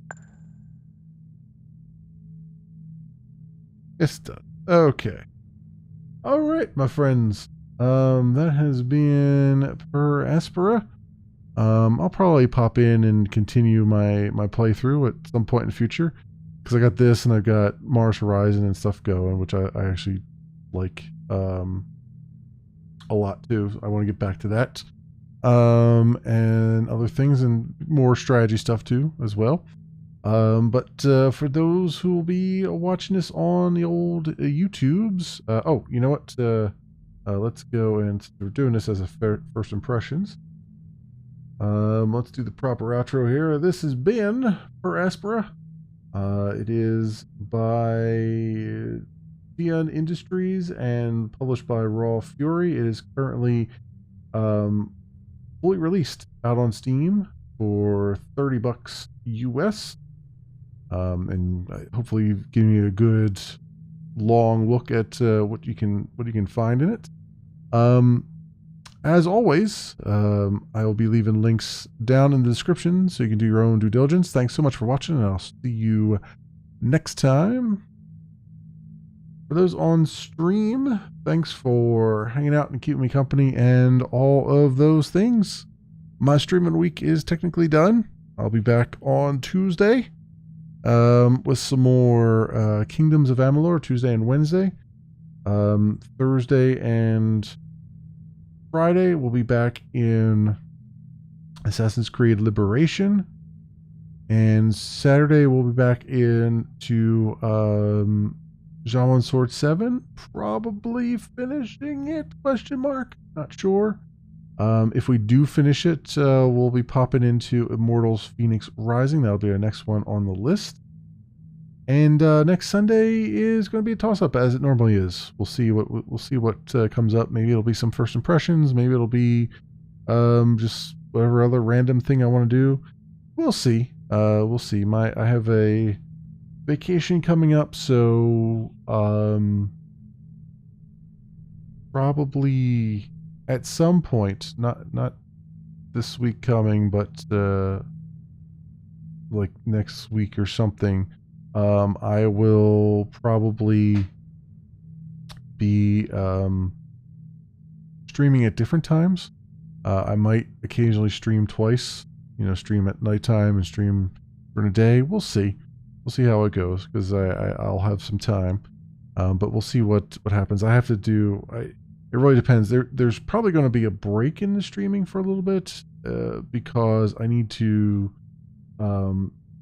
It's done. Okay. Alright, my friends. That has been Per Aspera. I'll probably pop in and continue my playthrough at some point in the future. Because I got this and I've got Mars Horizon and stuff going, which I actually like a lot too. I want to get back to that. And other things and more strategy stuff too as well. But for those who will be watching this on the old YouTubes, oh, you know what? Let's go and we're doing this as a first impressions. Let's do the proper outro here. This has been Per Aspera. It is by Tian Industries and published by Raw Fury. It is currently fully released out on Steam for $30 US. And hopefully giving you a good long look at what you can find in it. As always, I will be leaving links down in the description so you can do your own due diligence. Thanks so much for watching, and I'll see you next time. For those on stream, thanks for hanging out and keeping me company and all of those things. My streaming week is technically done. I'll be back on Tuesday with some more Kingdoms of Amalur, Tuesday and Wednesday. Thursday and Friday we'll be back in Assassin's Creed Liberation. And Saturday we'll be back into Jawan Sword 7, probably finishing it, question mark, not sure. If we do finish it, we'll be popping into Immortals Phoenix Rising. That'll be our next one on the list. And next Sunday is going to be a toss-up, as it normally is. We'll see what comes up. Maybe it'll be some first impressions. Maybe it'll be just whatever other random thing I want to do. We'll see. We'll see. I have a vacation coming up, so probably at some point, not this week coming, but like next week or something, I will probably be streaming at different times. I might occasionally stream twice, stream at nighttime and stream during the day. We'll see. We'll see how it goes, because I'll have some time. But we'll see what happens. I have to do... it really depends. There's probably going to be a break in the streaming for a little bit, because I need to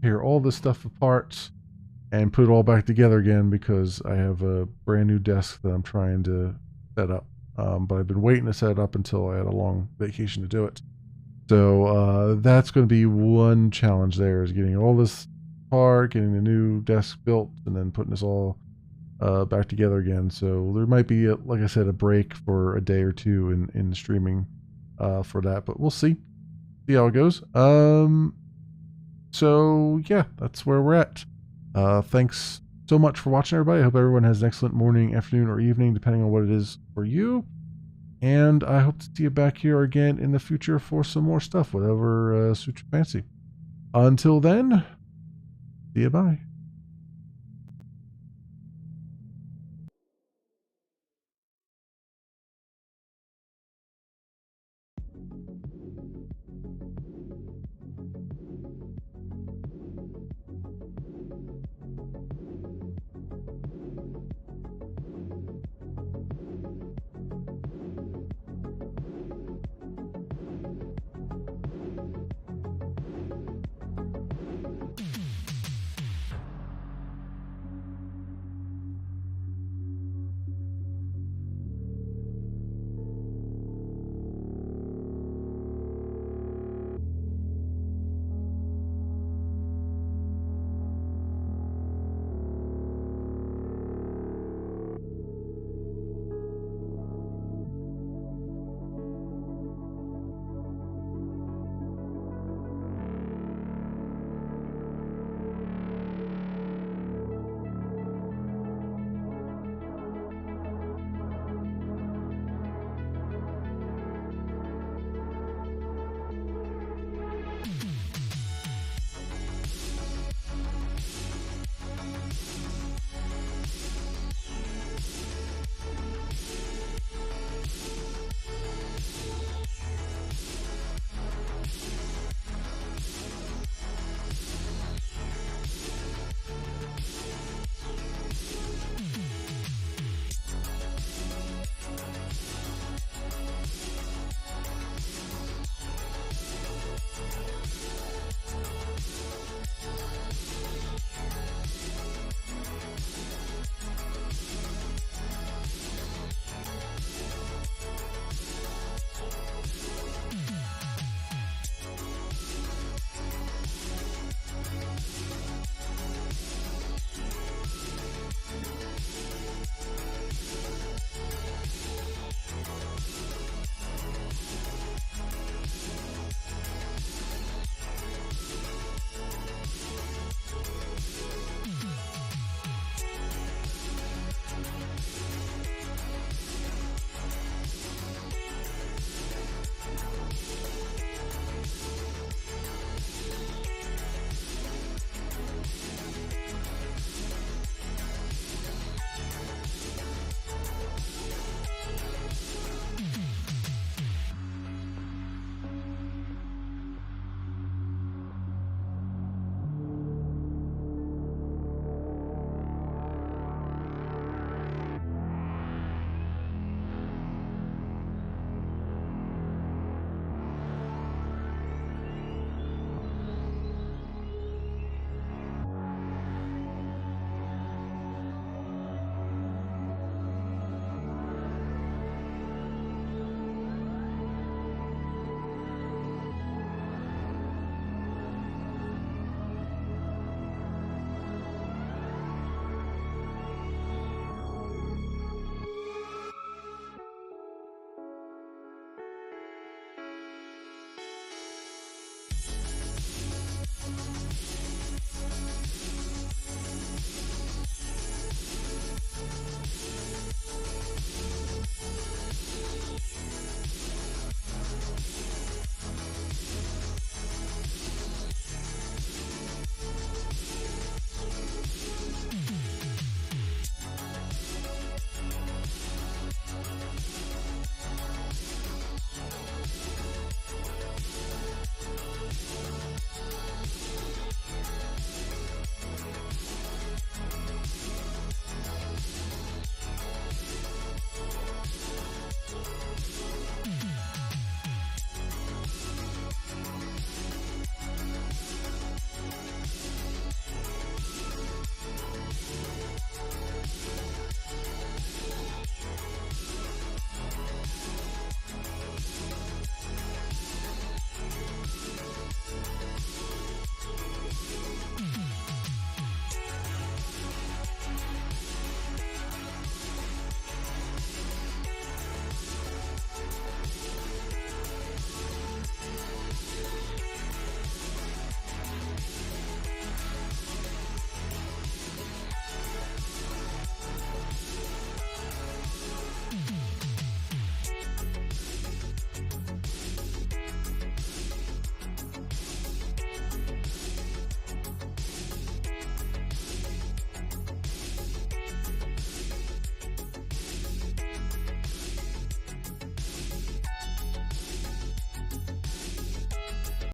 tear all this stuff apart and put it all back together again, because I have a brand new desk that I'm trying to set up. But I've been waiting to set it up until I had a long vacation to do it. So that's going to be one challenge there, is getting all this apart, getting the new desk built, and then putting this all back together again. So there might be, like I said, a break for a day or two in the streaming for that, but we'll see how it goes. So yeah, that's where we're at. Thanks so much for watching, everybody. I hope everyone has an excellent morning, afternoon, or evening, depending on what it is for you. And I hope to see you back here again in the future for some more stuff, whatever suits your fancy. Until then, see you, bye.